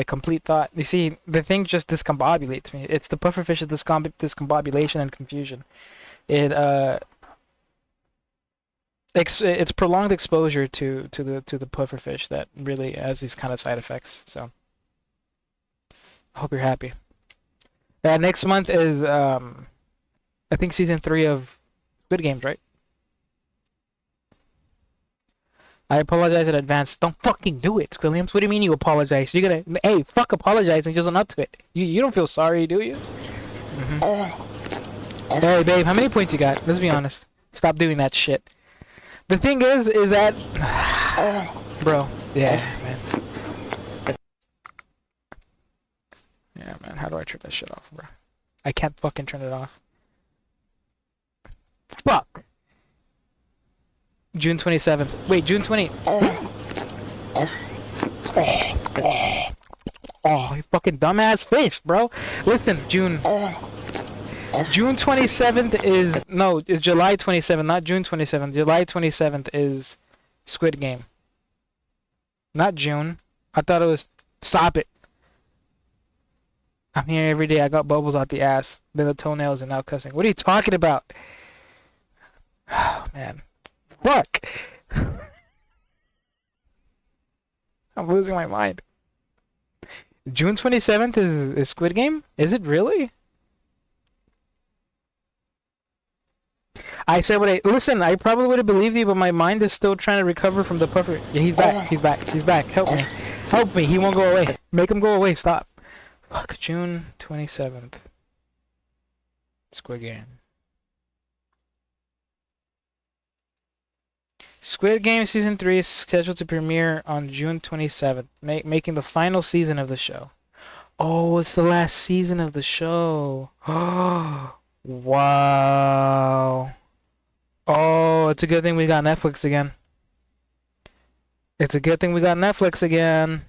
Speaker 1: complete thought. You see, the thing just discombobulates me. It's the pufferfish's discombobulation and confusion. It's prolonged exposure to the pufferfish that really has these kind of side effects. So, I hope you're happy. Next month is I think season 3 of Squid Games, right? I apologize in advance. Don't fucking do it, Squilliams. What do you mean you apologize? You're gonna... Hey, fuck apologizing. Just own up to it. You don't feel sorry, do you? Hey, babe, how many points you got? Let's be honest. Stop doing that shit. The thing is that... Bro. Yeah, man. Yeah, man. How do I turn that shit off, bro? I can't fucking turn it off. Fuck! June 27th. Wait, June 20... Oh, you fucking dumbass fish, bro. Listen, June 27th is... No, it's July 27th, not June 27th. July 27th is Squid Game. Not June. I thought it was... Stop it. I'm here every day. I got bubbles out the ass. Then the toenails and now cussing. What are you talking about? Oh, man. Fuck! I'm losing my mind. June 27th is Squid Game? Is it really? I said what I... Listen, I probably would have believed you, but my mind is still trying to recover from the puffer. Yeah, he's back. He's back. Help me. Help me. He won't go away. Make him go away. Stop. Fuck. June 27th. Squid Game. Squid Game Season 3 is scheduled to premiere on June 27th, making the final season of the show. Oh, it's the last season of the show. Oh, wow. Oh, it's a good thing we got Netflix again. It's a good thing we got Netflix again.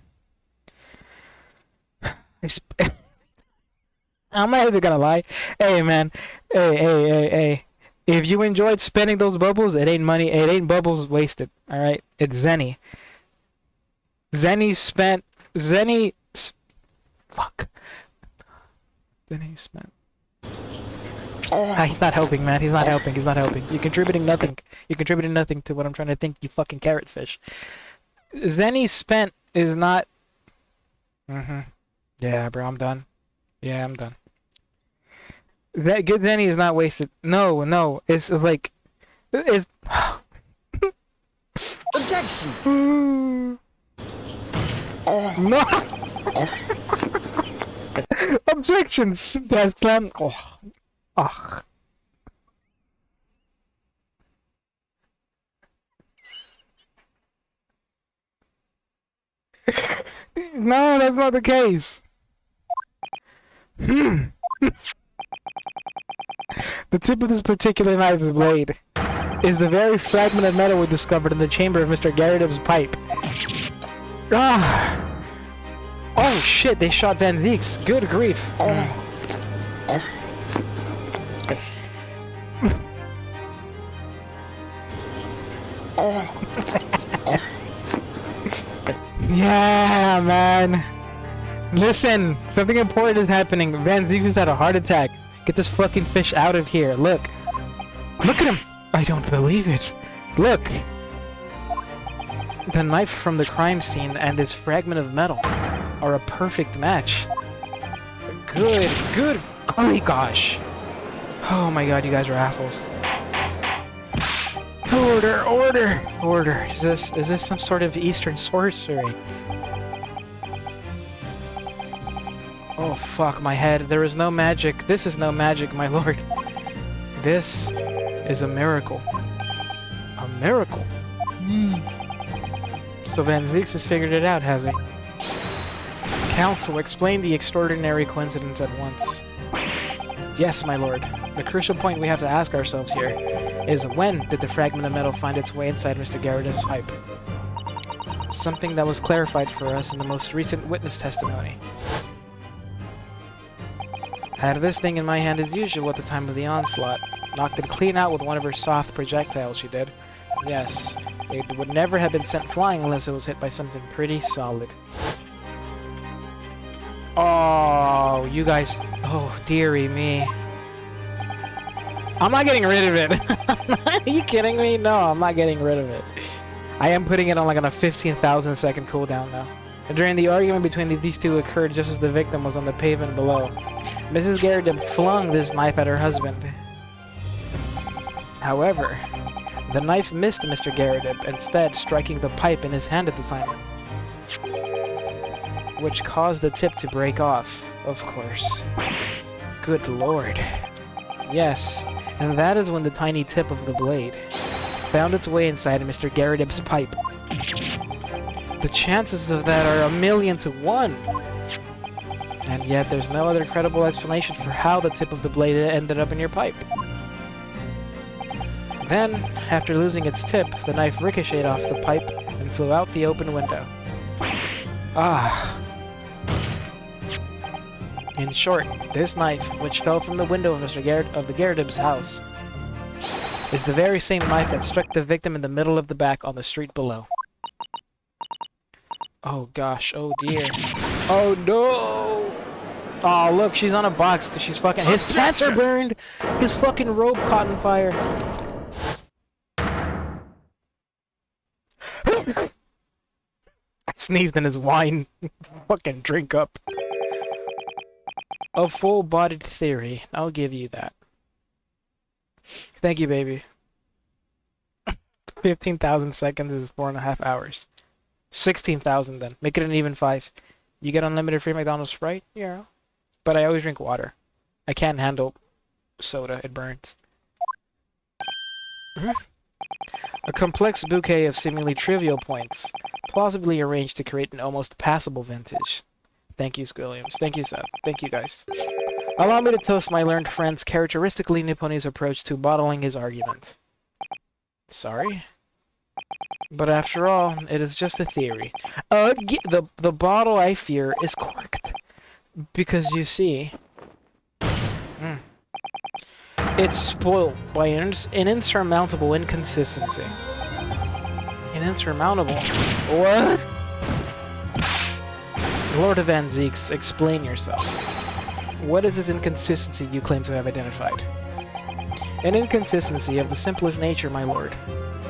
Speaker 1: I'm not even gonna lie. Hey, man. Hey. If you enjoyed spending those bubbles, it ain't money. It ain't bubbles wasted. All right, it's Zenny. Fuck. Zenny spent. He's not helping, man. He's not helping. You're contributing nothing. To what I'm trying to think. You fucking carrot fish. Zenny spent is not. Yeah, bro. I'm done. Yeah, I'm done. That good Zenny is not wasted. No, it's like, it's.
Speaker 2: Objection.
Speaker 1: No. Objections. That's slam. Oh. No, that's not the case. The tip of this particular knife's blade is the very fragment of metal we discovered in the chamber of Mr. Garrett's pipe. Ah! Oh shit, they shot Van Zeek's. Good grief. Yeah, man. Listen, something important is happening. Van Zeek just had a heart attack. Get this fucking fish out of here. Look. Look at him. I don't believe it. Look. The knife from the crime scene and this fragment of metal are a perfect match. Good. Oh my gosh. Oh my god, you guys are assholes. Order, order, order. Is this some sort of Eastern sorcery? Oh fuck my head. There is no magic. This is no magic, my lord. This is a miracle. A miracle? So Van Zieks has figured it out, has he? Council, explain the extraordinary coincidence at once. Yes, my lord. The crucial point we have to ask ourselves here is when did the fragment of metal find its way inside Mr. Garrett's pipe? Something that was clarified for us in the most recent witness testimony. I had this thing in my hand as usual at the time of the onslaught. Knocked it clean out with one of her soft projectiles, she did. Yes, it would never have been sent flying unless it was hit by something pretty solid. Oh, you guys... Oh, dearie me. I'm not getting rid of it. Are you kidding me? No, I'm not getting rid of it. I am putting it on like on a 15,000 second cooldown now. And during the argument between these two occurred just as the victim was on the pavement below. Mrs. Garrett flung this knife at her husband. However, the knife missed Mr. Garrett, instead striking the pipe in his hand at the time, which caused the tip to break off, of course. Good lord. Yes, and that is when the tiny tip of the blade found its way inside Mr. Garrett's pipe. The chances of that are 1,000,000 to 1. And yet there's no other credible explanation for how the tip of the blade ended up in your pipe. Then, after losing its tip, the knife ricocheted off the pipe and flew out the open window. Ah. In short, this knife, which fell from the window of the Garrett's house, is the very same knife that struck the victim in the middle of the back on the street below. Oh gosh, oh dear. Oh no! Oh look, she's on a box because she's fucking— his pants are burned! His fucking robe caught on fire. I sneezed in his wine. Fucking drink up. A full-bodied theory. I'll give you that. Thank you, baby. 15,000 seconds is 4.5 hours. 16,000 then. Make it an even 5. You get unlimited free McDonald's Sprite? Yeah. But I always drink water. I can't handle soda. It burns. A complex bouquet of seemingly trivial points, plausibly arranged to create an almost passable vintage. Thank you, Williams. Thank you, Seb. Thank you, guys. Allow me to toast my learned friend's characteristically Nipponi's approach to bottling his argument. Sorry? But after all, it is just a theory. The bottle, I fear, is corked. Because, you see... it's spoiled by an insurmountable inconsistency. An insurmountable? What? Lord of Van Zieks, explain yourself. What is this inconsistency you claim to have identified? An inconsistency of the simplest nature, my lord.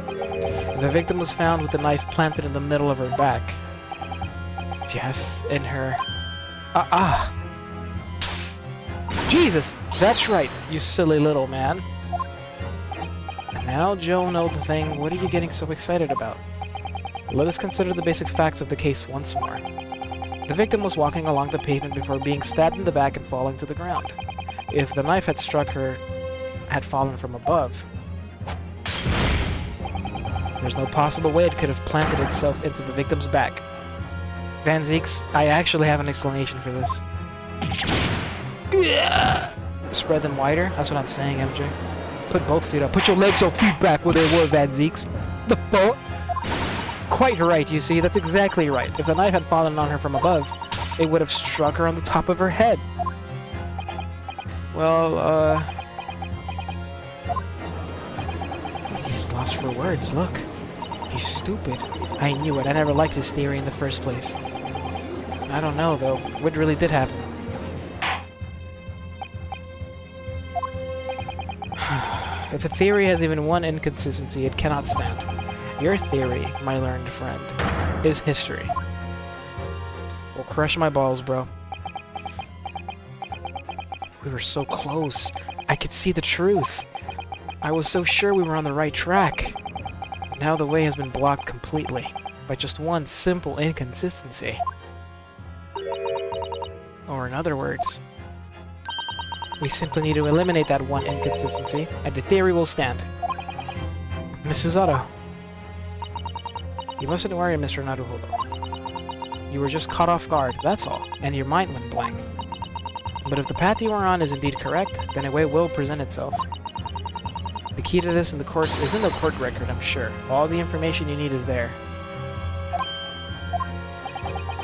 Speaker 1: The victim was found with the knife planted in the middle of her back. Yes, in her... Jesus! That's right, you silly little man. And now, Joe knows the thing. What are you getting so excited about? Let us consider the basic facts of the case once more. The victim was walking along the pavement before being stabbed in the back and falling to the ground. If the knife had struck her, had fallen from above, there's no possible way it could have planted itself into the victim's back. Van Zieks, I actually have an explanation for this. Spread them wider? That's what I'm saying, MJ. Put both feet up. Put your legs or feet back where they were, Van Zieks. The fuck? Quite right, you see. That's exactly right. If the knife had fallen on her from above, it would have struck her on the top of her head. Well, he's lost for words, look. He's stupid. I knew it. I never liked his theory in the first place. I don't know, though. What really did happen? If a theory has even one inconsistency, it cannot stand. Your theory, my learned friend, is history. Well, crush my balls, bro. We were so close. I could see the truth. I was so sure we were on the right track. Now the way has been blocked completely by just one simple inconsistency. Or in other words, we simply need to eliminate that one inconsistency, and the theory will stand. Miss Susato, you mustn't worry, Mr. Naruhodo. You were just caught off guard, that's all, and your mind went blank. But if the path you are on is indeed correct, then a way will present itself. The key to this in the court is in the court record, I'm sure. All the information you need is there.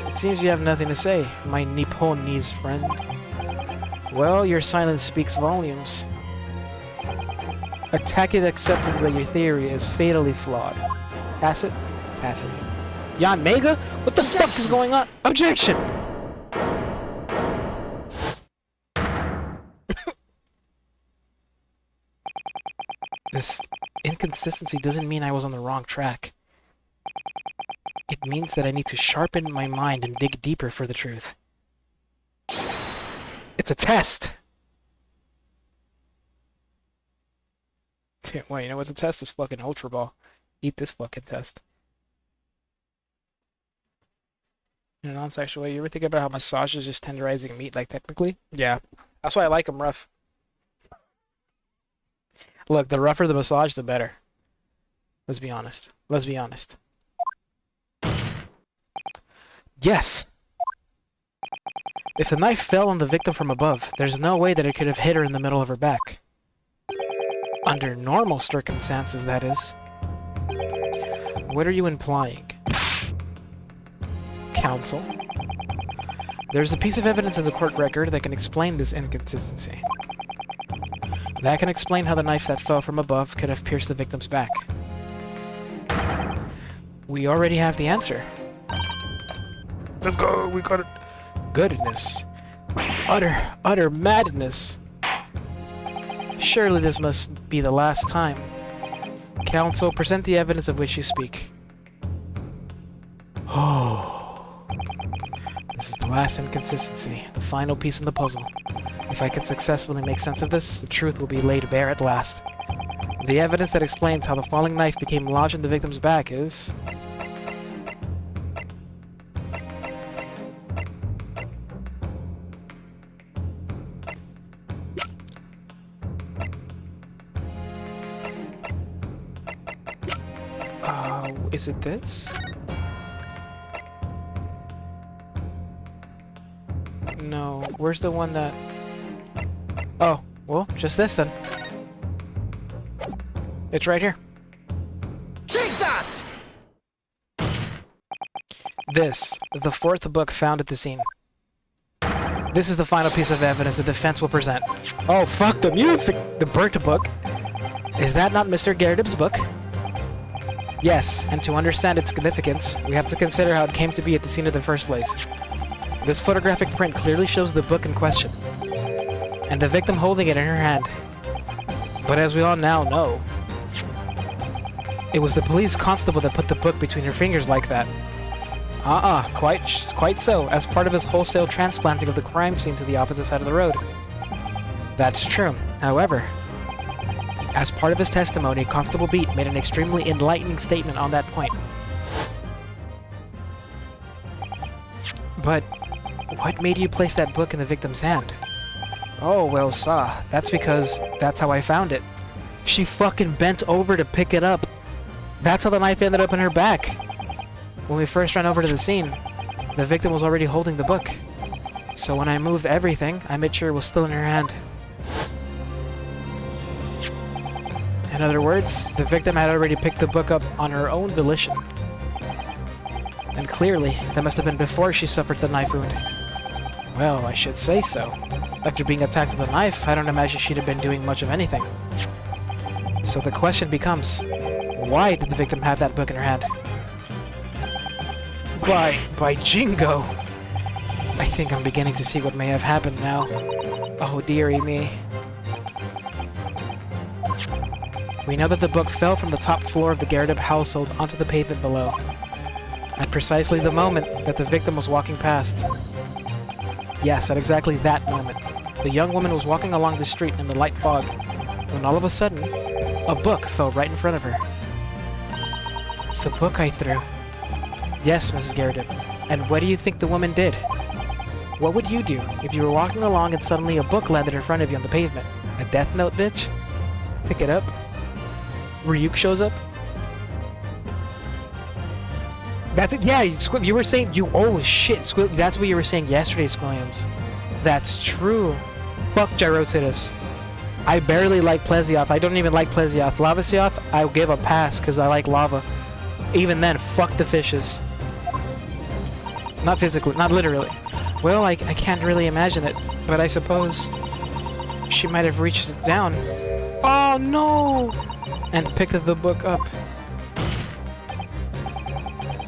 Speaker 1: It seems you have nothing to say, my Nipponese friend. Well, your silence speaks volumes. A tacit acceptance that your theory is fatally flawed. Tacit? Tacit. Yan Mega? What the fuck is going on? Objection! This inconsistency doesn't mean I was on the wrong track. It means that I need to sharpen my mind and dig deeper for the truth. It's a test! Wait, you know what's a test? This fucking Ultra Ball. Eat this fucking test. In a non-sexual way, you ever think about how massage is just tenderizing meat, like, technically? Yeah. That's why I like them rough. Look, the rougher the massage, the better. Let's be honest. Let's be honest. Yes! If the knife fell on the victim from above, there's no way that it could have hit her in the middle of her back. Under normal circumstances, that is. What are you implying? Counsel? There's a piece of evidence in the court record that can explain this inconsistency. That can explain how the knife that fell from above could have pierced the victim's back. We already have the answer. Let's go, we got it. Goodness. Utter madness. Surely this must be the last time. Counsel, present the evidence of which you speak. Oh. This is the last inconsistency, the final piece in the puzzle. If I can successfully make sense of this, the truth will be laid bare at last. The evidence that explains how the falling knife became lodged in the victim's back is... is it this? No, where's the one that... Oh, well, just this then. It's right here.
Speaker 2: Take that!
Speaker 1: This, the fourth book found at the scene. This is the final piece of evidence the defense will present. Oh, fuck the music! The burnt book. Is that not Mr. Gerdib's book? Yes, and to understand its significance, we have to consider how it came to be at the scene in the first place. This photographic print clearly shows the book in question, and the victim holding it in her hand. But as we all now know, it was the police constable that put the book between her fingers like that. Quite so, as part of his wholesale transplanting of the crime scene to the opposite side of the road. That's true. However, as part of his testimony, Constable Beat made an extremely enlightening statement on that point. But what made you place that book in the victim's hand? Oh, well, sir, that's because that's how I found it. She fucking bent over to pick it up. That's how the knife ended up in her back. When we first ran over to the scene, the victim was already holding the book. So when I moved everything, I made sure it was still in her hand. In other words, the victim had already picked the book up on her own volition. And clearly, that must have been before she suffered the knife wound. Well, I should say so. After being attacked with a knife, I don't imagine she'd have been doing much of anything. So the question becomes, why did the victim have that book in her hand? By Jingo! I think I'm beginning to see what may have happened now. Oh, dearie me. We know that the book fell from the top floor of the Gerdib household onto the pavement below, at precisely the moment that the victim was walking past. Yes, at exactly that moment. The young woman was walking along the street in the light fog, when all of a sudden, a book fell right in front of her. The book I threw. Yes, Mrs. Garrett. And what do you think the woman did? What would you do if you were walking along and suddenly a book landed in front of you on the pavement? A death note, bitch? Pick it up? Ryuk shows up? That's it. Yeah, you were saying oh shit, that's what you were saying yesterday, Squilliams. That's true. Fuck Gyrotitus. I barely like Plesioth. I don't even like Plesioth. Lavasioth, I give a pass because I like lava. Even then, fuck the fishes. Not physically, not literally. Well, I can't really imagine it, but I suppose she might have reached it down. Oh no! And picked the book up.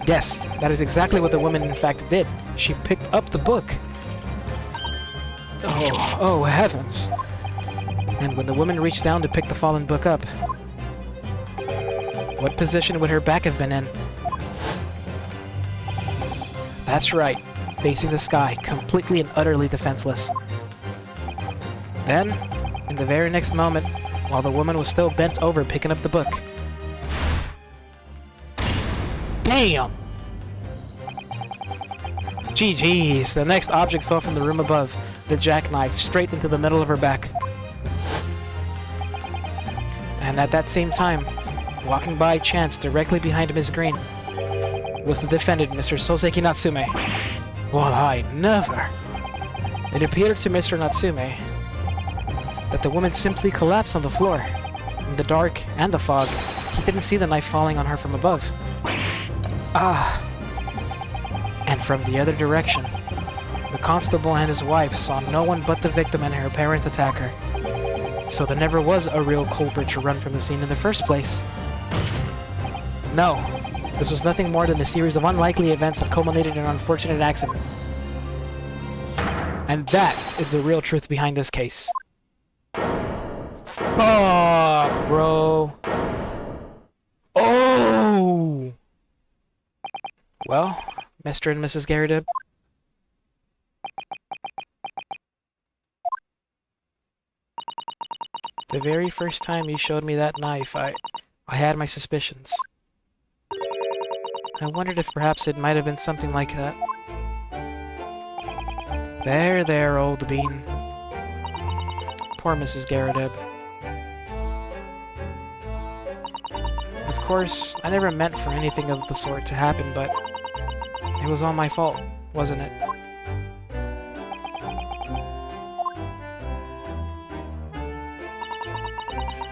Speaker 1: Yes, that is exactly what the woman in fact did. She picked up the book. Oh heavens. And when the woman reached down to pick the fallen book up, what position would her back have been in? That's right, facing the sky, completely and utterly defenseless. Then, in the very next moment, while the woman was still bent over picking up the book. Damn! GG's, the next object fell from the room above, the jackknife, straight into the middle of her back. And at that same time, walking by chance directly behind Miss Green, was the defendant, Mr. Soseki Natsume. Well, I never! It appeared to Mr. Natsume that the woman simply collapsed on the floor. In the dark and the fog, he didn't see the knife falling on her from above. Ah! And from the other direction, the constable and his wife saw no one but the victim and her apparent attacker. So there never was a real culprit to run from the scene in the first place. No, this was nothing more than a series of unlikely events that culminated in an unfortunate accident. And that is the real truth behind this case. Fuck, bro. Oh! Well, Mr. and Mrs. Garrett. The very first time you showed me that knife, I had my suspicions. I wondered if perhaps it might have been something like that. There, old bean. Poor Mrs. Garrett. Of course, I never meant for anything of the sort to happen, but it was all my fault, wasn't it?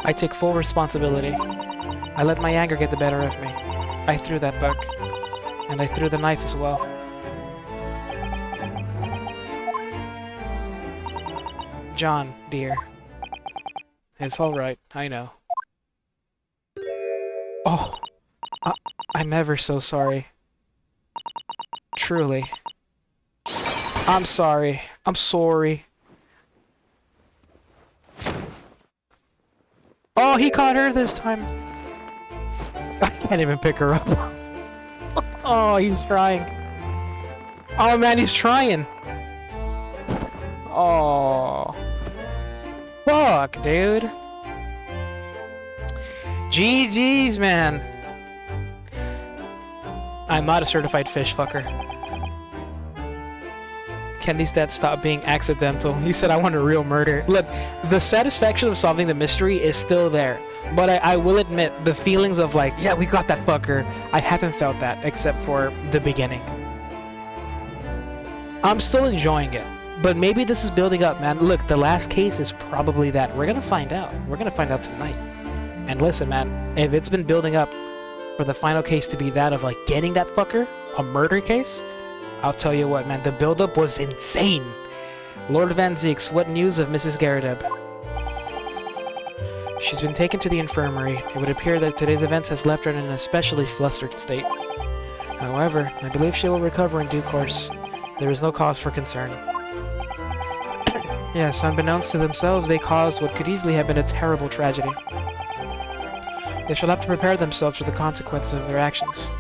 Speaker 1: I take full responsibility. I let my anger get the better of me. I threw that book. And I threw the knife as well. John, dear. It's alright, I know. Oh, I'm ever so sorry. Truly. I'm sorry. I'm sorry. Oh, he caught her this time. I can't even pick her up. Oh, he's trying. Oh man, he's trying. Oh. Fuck, dude. GG's, man. I'm not a certified fish fucker. Can these deaths stop being accidental? He said, I want a real murder. Look, the satisfaction of solving the mystery is still there. But I will admit, the feelings of like, yeah, we got that fucker, I haven't felt that, except for the beginning. I'm still enjoying it. But maybe this is building up, man. Look, the last case is probably that. We're gonna find out. We're gonna find out tonight. And listen, man, if it's been building up for the final case to be that of like getting that fucker, a murder case, I'll tell you what, man, the build-up was insane. Lord Van Zeeks, what news of Mrs. Garrett? She's been taken to the infirmary. It would appear that today's events has left her in an especially flustered state. However, I believe she will recover in due course. There is no cause for concern. Yes, unbeknownst to themselves, they caused what could easily have been a terrible tragedy. They shall have to prepare themselves for the consequences of their actions.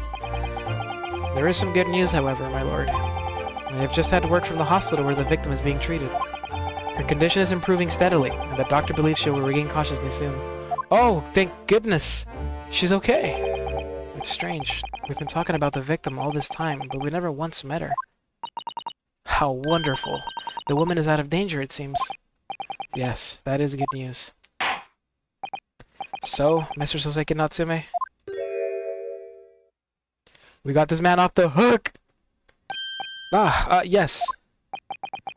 Speaker 1: There is some good news, however, my lord. They have just had word from the hospital where the victim is being treated. Her condition is improving steadily, and the doctor believes she will regain consciousness soon. Oh, thank goodness! She's okay! It's strange. We've been talking about the victim all this time, but we never once met her. How wonderful. The woman is out of danger, it seems. Yes, that is good news. So, Mr. Soseki Natsume? We got this man off the hook! Yes.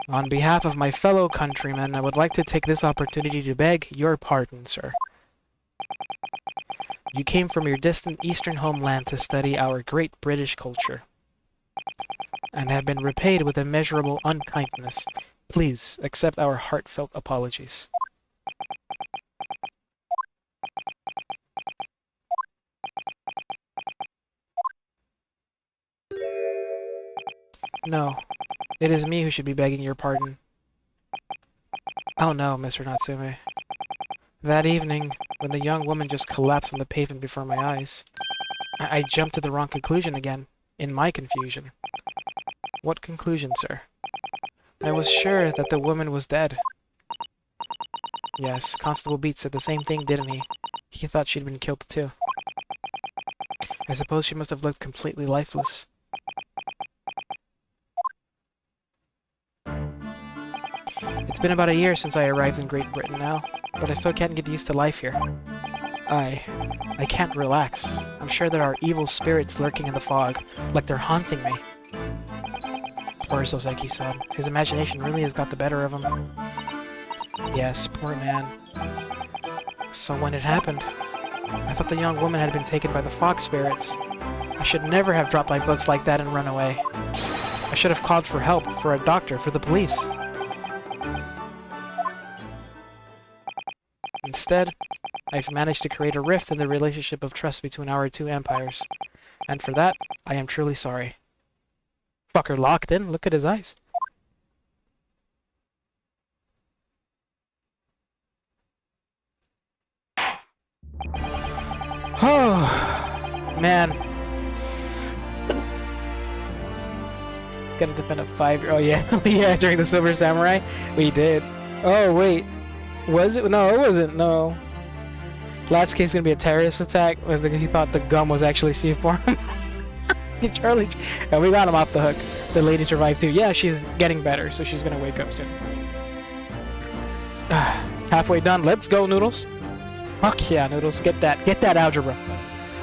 Speaker 1: On behalf of my fellow countrymen, I would like to take this opportunity to beg your pardon, sir. You came from your distant eastern homeland to study our great British culture, and have been repaid with immeasurable unkindness. Please accept our heartfelt apologies. No, it is me who should be begging your pardon. Oh no, Mr. Natsume. That evening, when the young woman just collapsed on the pavement before my eyes, I jumped to the wrong conclusion again, in my confusion. What conclusion, sir? I was sure that the woman was dead. Yes, Constable Beats said the same thing, didn't he? He thought she'd been killed too. I suppose she must have looked completely lifeless. It's been about a year since I arrived in Great Britain now, but I still can't get used to life here. I can't relax. I'm sure there are evil spirits lurking in the fog, like they're haunting me. Poor Soseki-san. His imagination really has got the better of him. Yes, poor man. So when it happened, I thought the young woman had been taken by the fog spirits. I should never have dropped my books like that and run away. I should have called for help, for a doctor, for the police. Instead, I've managed to create a rift in the relationship of trust between our two empires. And for that, I am truly sorry. Fucker locked in? Look at his eyes. Oh, man. Gonna defend a 5-year. Oh, yeah. Yeah, during the Silver Samurai. We did. Oh, wait. Was it? No, it wasn't. No. Last case is gonna be a terrorist attack. He thought the gum was actually C4. Charlie. And we got him off the hook. The lady survived too. Yeah, she's getting better, so she's gonna wake up soon. Halfway done. Let's go, Noodles. Fuck yeah, Noodles. Get that algebra.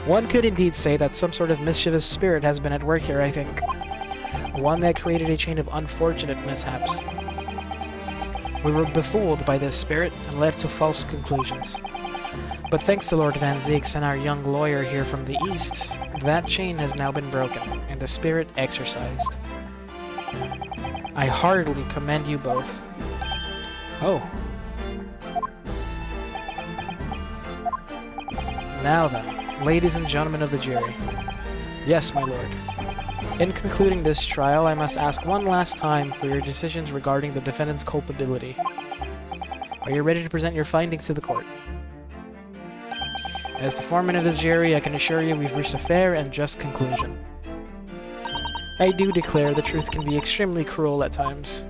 Speaker 1: One could indeed say that some sort of mischievous spirit has been at work here, I think. One that created a chain of unfortunate mishaps. We were befooled by this spirit and led to false conclusions. But thanks to Lord Van Zieks and our young lawyer here from the east, that chain has now been broken, and the spirit exorcised. I heartily commend you both. Oh. Now then, ladies and gentlemen of the jury. Yes, my lord. In concluding this trial, I must ask one last time for your decisions regarding the defendant's culpability. Are you ready to present your findings to the court? As the foreman of this jury, I can assure you we've reached a fair and just conclusion. I do declare the truth can be extremely cruel at times.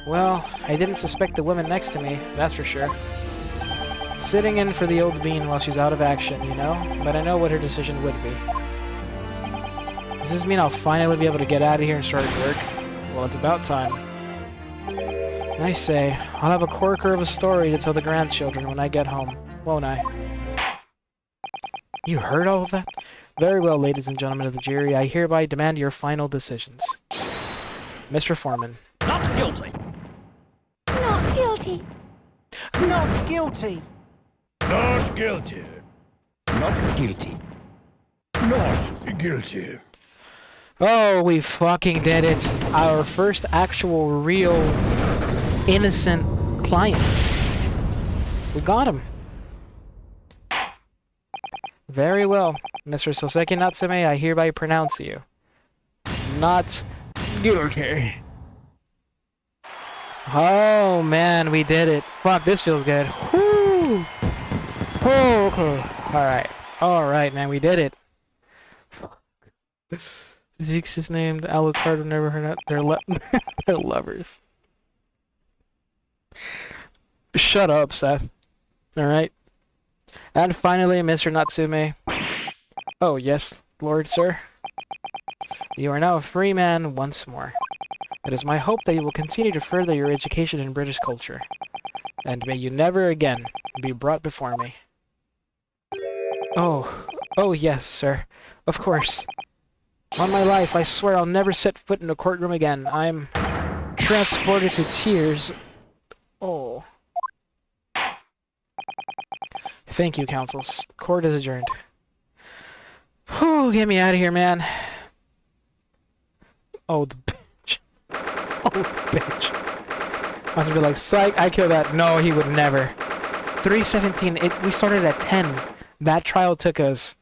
Speaker 1: Well, I didn't suspect the woman next to me, that's for sure. Sitting in for the old bean while she's out of action, you know? But I know what her decision would be. Does this mean I'll finally be able to get out of here and start work? Well, it's about time. I say, I'll have a corker of a story to tell the grandchildren when I get home, won't I? You heard all of that? Very well, ladies and gentlemen of the jury, I hereby demand your final decisions. Mr. Foreman.
Speaker 2: Not guilty.
Speaker 3: Not guilty.
Speaker 2: Not guilty.
Speaker 4: Not guilty.
Speaker 2: Not guilty.
Speaker 4: Not guilty.
Speaker 1: Oh, we fucking did it. Our first actual, real, innocent client. We got him. Very well. Mr. Soseki Natsume, I hereby pronounce you not guilty. Oh, man, we did it. Fuck, this feels good. Woo! Oh, okay. Alright. Alright, man, we did it. Zeke's is named Alucard. I've never heard that. They're lovers. Shut up, Seth. Alright. And finally, Mr. Natsume. Oh, yes, Lord, sir. You are now a free man once more. It is my hope that you will continue to further your education in British culture. And may you never again be brought before me. Oh yes, sir. Of course. On my life, I swear I'll never set foot in a courtroom again. I'm transported to tears. Oh. Thank you, counsels. Court is adjourned. Whew, get me out of here, man. Oh, the bitch. Oh, bitch. I'm gonna be like, psych, I killed that. No, he would never. 317, we started at 10. That trial took us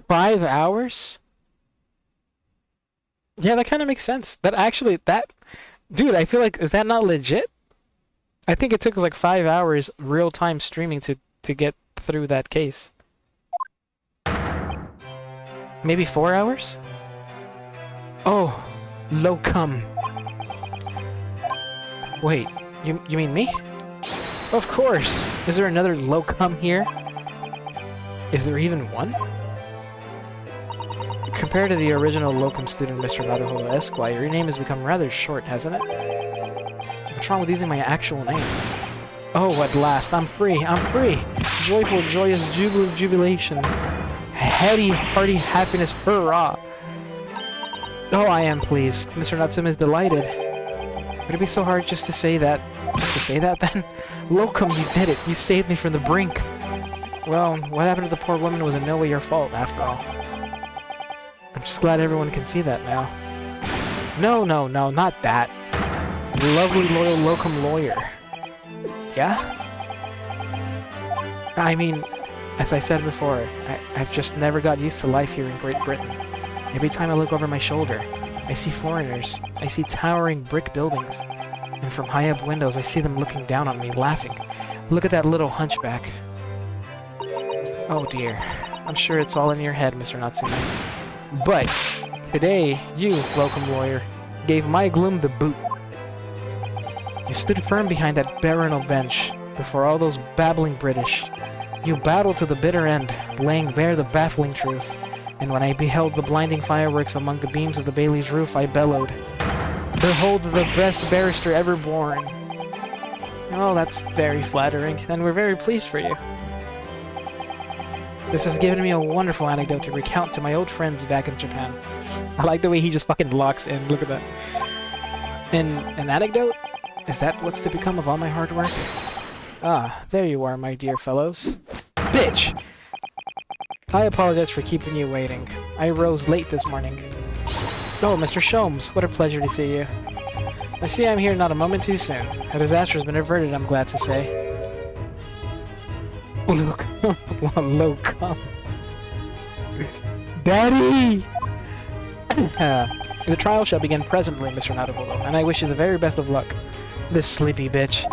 Speaker 1: 5 hours? Yeah, that kind of makes sense. Dude, I feel like, is that not legit? I think it took us like 5 hours real-time streaming to get through that case. Maybe 4 hours? Oh, locum. Wait, you mean me? Of course! Is there another locum here? Is there even one? Compared to the original locum student, Mr. Naruhodo Esquire, your name has become rather short, hasn't it? What's wrong with using my actual name? Oh, at last, I'm free, I'm free! Joyful, joyous, jubilant jubilation. Heady, hearty happiness, hurrah! Oh, I am pleased. Mr. Natsume is delighted. Would it be so hard just to say that? Just to say that, then? Locum, you did it! You saved me from the brink! Well, what happened to the poor woman was in no way your fault, after all. I'm just glad everyone can see that now. No, not that. Lovely, loyal locum lawyer. Yeah? I mean, as I said before, I've just never got used to life here in Great Britain. Every time I look over my shoulder, I see foreigners. I see towering brick buildings. And from high up windows, I see them looking down on me, laughing. Look at that little hunchback. Oh dear. I'm sure it's all in your head, Mr. Natsume. But today, you, locum lawyer, gave my gloom the boot. You stood firm behind that baronial bench before all those babbling British. You battled to the bitter end, laying bare the baffling truth. And when I beheld the blinding fireworks among the beams of the Bailey's roof, I bellowed, "Behold the best barrister ever born." Oh, that's very flattering, and we're very pleased for you. This has given me a wonderful anecdote to recount to my old friends back in Japan. I like the way he just fucking locks in. Look at that. An anecdote? Is that what's to become of all my hard work? Ah, there you are, my dear fellows. Bitch! I apologize for keeping you waiting. I rose late this morning. Oh, Mr. Sholmes, what a pleasure to see you. I see I'm here not a moment too soon. A disaster has been averted, I'm glad to say. Look, come. Daddy! The trial shall begin presently, Mr. Naruhodo, and I wish you the very best of luck. This sleepy bitch.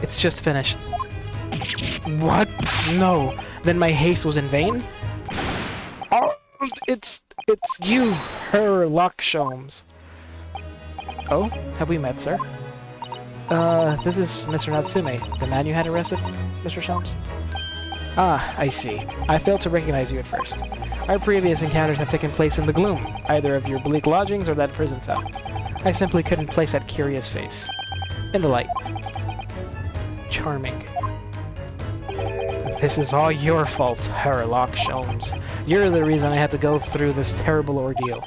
Speaker 1: It's just finished. What? No. Then my haste was in vain? Oh, it's you, Sherlock Sholmes. Oh, have we met, sir? This is Mr. Natsume, the man you had arrested, Mr. Sholmes? Ah, I see. I failed to recognize you at first. Our previous encounters have taken place in the gloom, either of your bleak lodgings or that prison cell. I simply couldn't place that curious face. In the light. Charming. This is all your fault, Sherlock Sholmes. You're the reason I had to go through this terrible ordeal.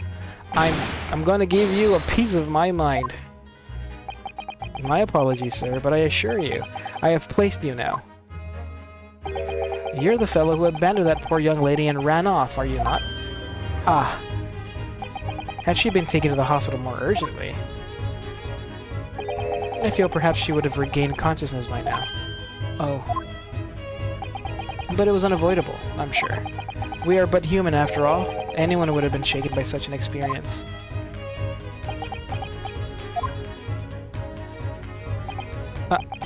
Speaker 1: I'm gonna give you a piece of my mind. My apologies, sir, but I assure you, I have placed you now. You're the fellow who abandoned that poor young lady and ran off, are you not? Ah. Had she been taken to the hospital more urgently, I feel perhaps she would have regained consciousness by now. Oh. But it was unavoidable, I'm sure. We are but human after all. Anyone would have been shaken by such an experience.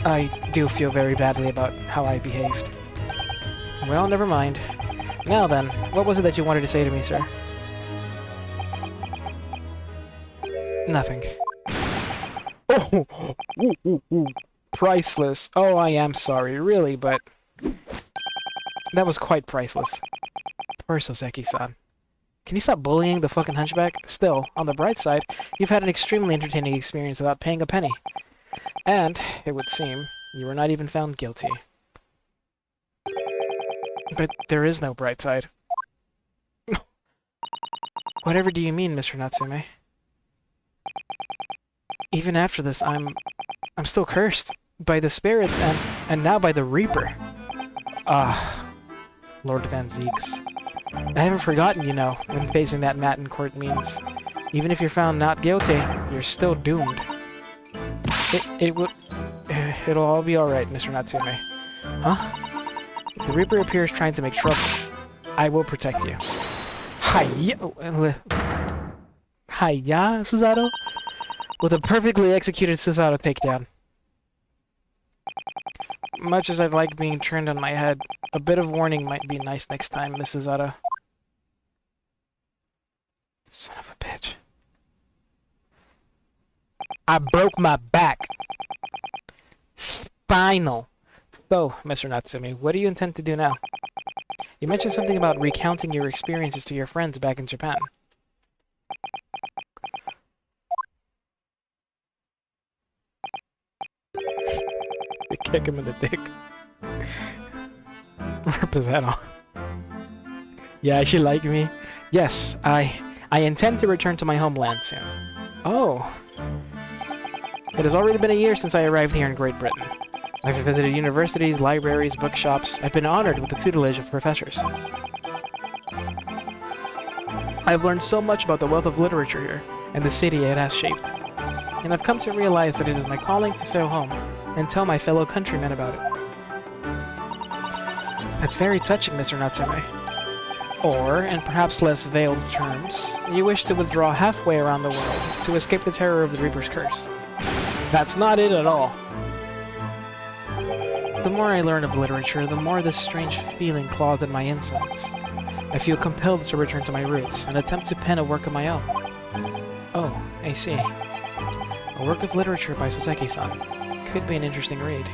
Speaker 1: I do feel very badly about how I behaved. Well, never mind. Now then, what was it that you wanted to say to me, sir? Nothing. Oh! Ooh, ooh, ooh. Priceless. Oh, I am sorry, really, but that was quite priceless. Poor Soseki-san. Can you stop bullying the fucking hunchback? Still, on the bright side, you've had an extremely entertaining experience without paying a penny. And, it would seem, you were not even found guilty. But there is no bright side. Whatever do you mean, Mr. Natsume? Even after this, I'm still cursed by the spirits and now by the Reaper. Ah, Lord Van Zeeks. I haven't forgotten, you know, when facing that Matin court means. Even if you're found not guilty, you're still doomed. It'll all be alright, Mr. Natsume. Huh? If the Reaper appears trying to make trouble, I will protect you. Hiya, Susato? With a perfectly executed Susato takedown. Much as I'd like being turned on my head, a bit of warning might be nice next time, Miss Susato. Son of a bitch. I broke my back. Spinal. So, Mr. Natsume, what do you intend to do now? You mentioned something about recounting your experiences to your friends back in Japan. You kick him in the dick. Rip his head off. Yeah, she like me. Yes, I intend to return to my homeland soon. Oh. It has already been a year since I arrived here in Great Britain. I've visited universities, libraries, bookshops. I've been honored with the tutelage of professors. I've learned so much about the wealth of literature here, and the city it has shaped. And I've come to realize that it is my calling to sail home and tell my fellow countrymen about it. That's very touching, Mr. Natsume. Or, in perhaps less veiled terms, you wish to withdraw halfway around the world to escape the terror of the Reaper's curse. That's not it at all. The more I learn of literature, the more this strange feeling claws at my insides. I feel compelled to return to my roots and attempt to pen a work of my own. Oh, I see. A work of literature by Soseki-san. Could be an interesting read.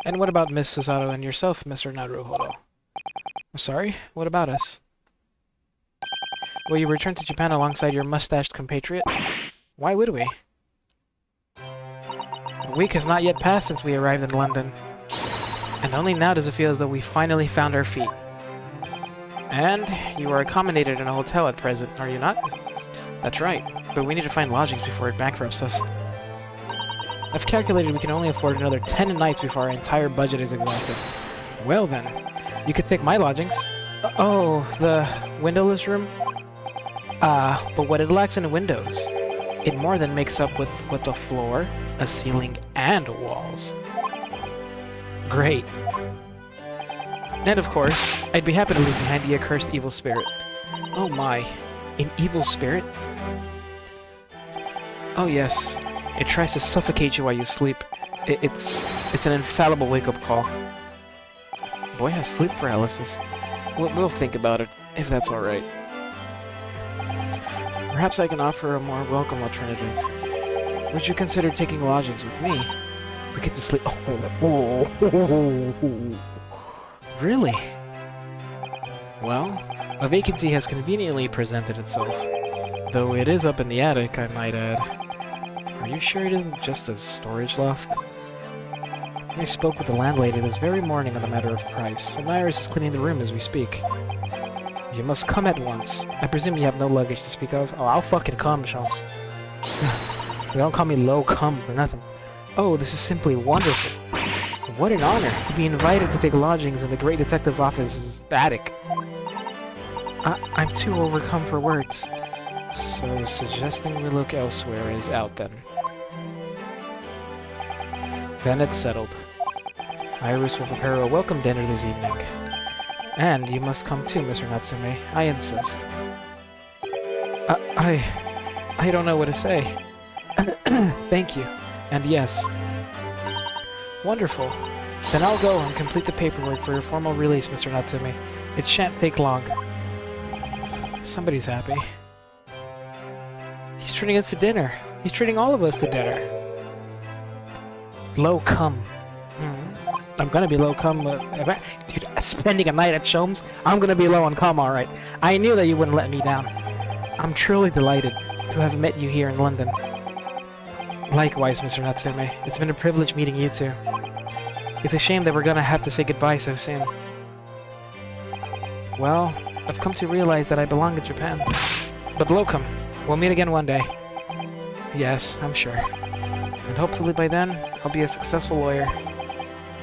Speaker 1: And what about Miss Susato and yourself, Mr. Naruhodo? Sorry, what about us? Will you return to Japan alongside your mustached compatriot? Why would we? A week has not yet passed since we arrived in London. And only now does it feel as though we finally found our feet. And you are accommodated in a hotel at present, are you not? That's right, but we need to find lodgings before it bankrupts us. I've calculated we can only afford another 10 nights before our entire budget is exhausted. Well then, you could take my lodgings. Oh, the windowless room? But what it lacks in windows, it more than makes up with a floor, a ceiling, and walls. Great. And of course, I'd be happy to leave behind the accursed evil spirit. Oh my, an evil spirit? Oh yes, it tries to suffocate you while you sleep. It's an infallible wake-up call. Boy has sleep paralysis. We'll think about it, if that's alright. Perhaps I can offer a more welcome alternative. Would you consider taking lodgings with me? We get to sleep. Really? Well, a vacancy has conveniently presented itself. Though it is up in the attic, I might add. Are you sure it isn't just a storage loft? I spoke with the landlady this very morning on the matter of price, and Iris is cleaning the room as we speak. You must come at once. I presume you have no luggage to speak of? Oh, I'll fucking come, chumps. They don't call me low cum for nothing. Oh, this is simply wonderful. What an honor to be invited to take lodgings in the great detective's office's attic. I'm too overcome for words. So, suggesting we look elsewhere is out then. Then it's settled. Iris will prepare a welcome dinner this evening. And you must come too, Mr. Natsume. I insist. I don't know what to say. Thank you. And yes. Wonderful. Then I'll go and complete the paperwork for your formal release, Mr. Natsume. It shan't take long. Somebody's happy. He's treating us to dinner. He's treating all of us to dinner. Low cum. I'm gonna be low cum. Dude, spending a night at Sholmes, I'm gonna be low on cum, alright. I knew that you wouldn't let me down. I'm truly delighted to have met you here in London. Likewise, Mr. Natsume. It's been a privilege meeting you two. It's a shame that we're gonna have to say goodbye so soon. Well, I've come to realize that I belong in Japan. But Locum, we'll meet again one day. Yes, I'm sure. And hopefully by then, I'll be a successful lawyer.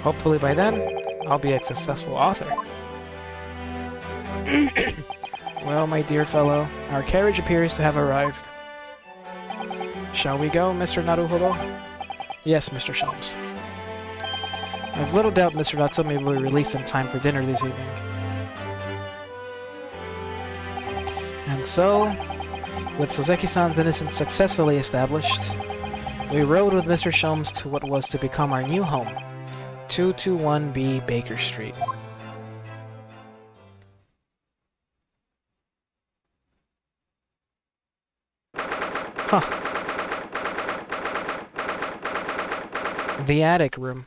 Speaker 1: Hopefully by then, I'll be a successful author. Well, my dear fellow, our carriage appears to have arrived. Shall we go, Mr. Naruhodo? Yes, Mr. Sholmes. I've little doubt Mr. Natsume will be released in time for dinner this evening. And so, with Soseki-san's innocence successfully established, we rode with Mr. Sholmes to what was to become our new home, 221B Baker Street. Huh. The attic room.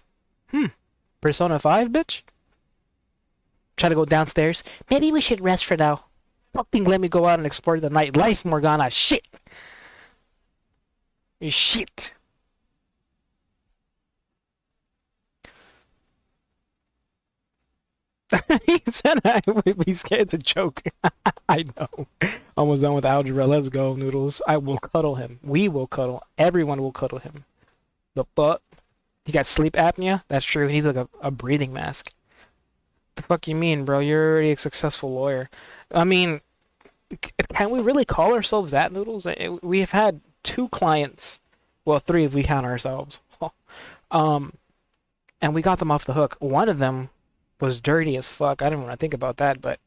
Speaker 1: Persona 5, bitch? Try to go downstairs? Maybe we should rest for now. Fucking let me go out and explore the nightlife, Morgana. Shit! Shit! He said it's a joke. I know. Almost done with algebra. Let's go, Noodles. I will cuddle him. We will cuddle. Everyone will cuddle him. The fuck? He got sleep apnea? That's true. He needs like a breathing mask. The fuck you mean, bro? You're already a successful lawyer. I mean, can we really call ourselves that, Noodles? We have had 2 clients. Well, 3 if we count ourselves. And we got them off the hook. One of them was dirty as fuck. I didn't want to think about that, but...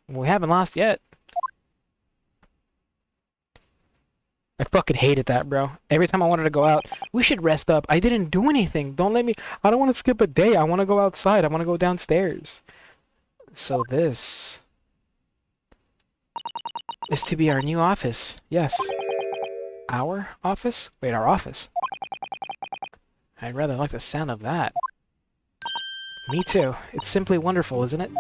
Speaker 1: we haven't lost yet. I fucking hated that, bro. Every time I wanted to go out, we should rest up. I didn't do anything. Don't let me... I don't want to skip a day. I want to go outside. I want to go downstairs. So this... is to be our new office. Yes. Our office? Wait, our office. I'd rather like the sound of that. Me too. It's simply wonderful, isn't it?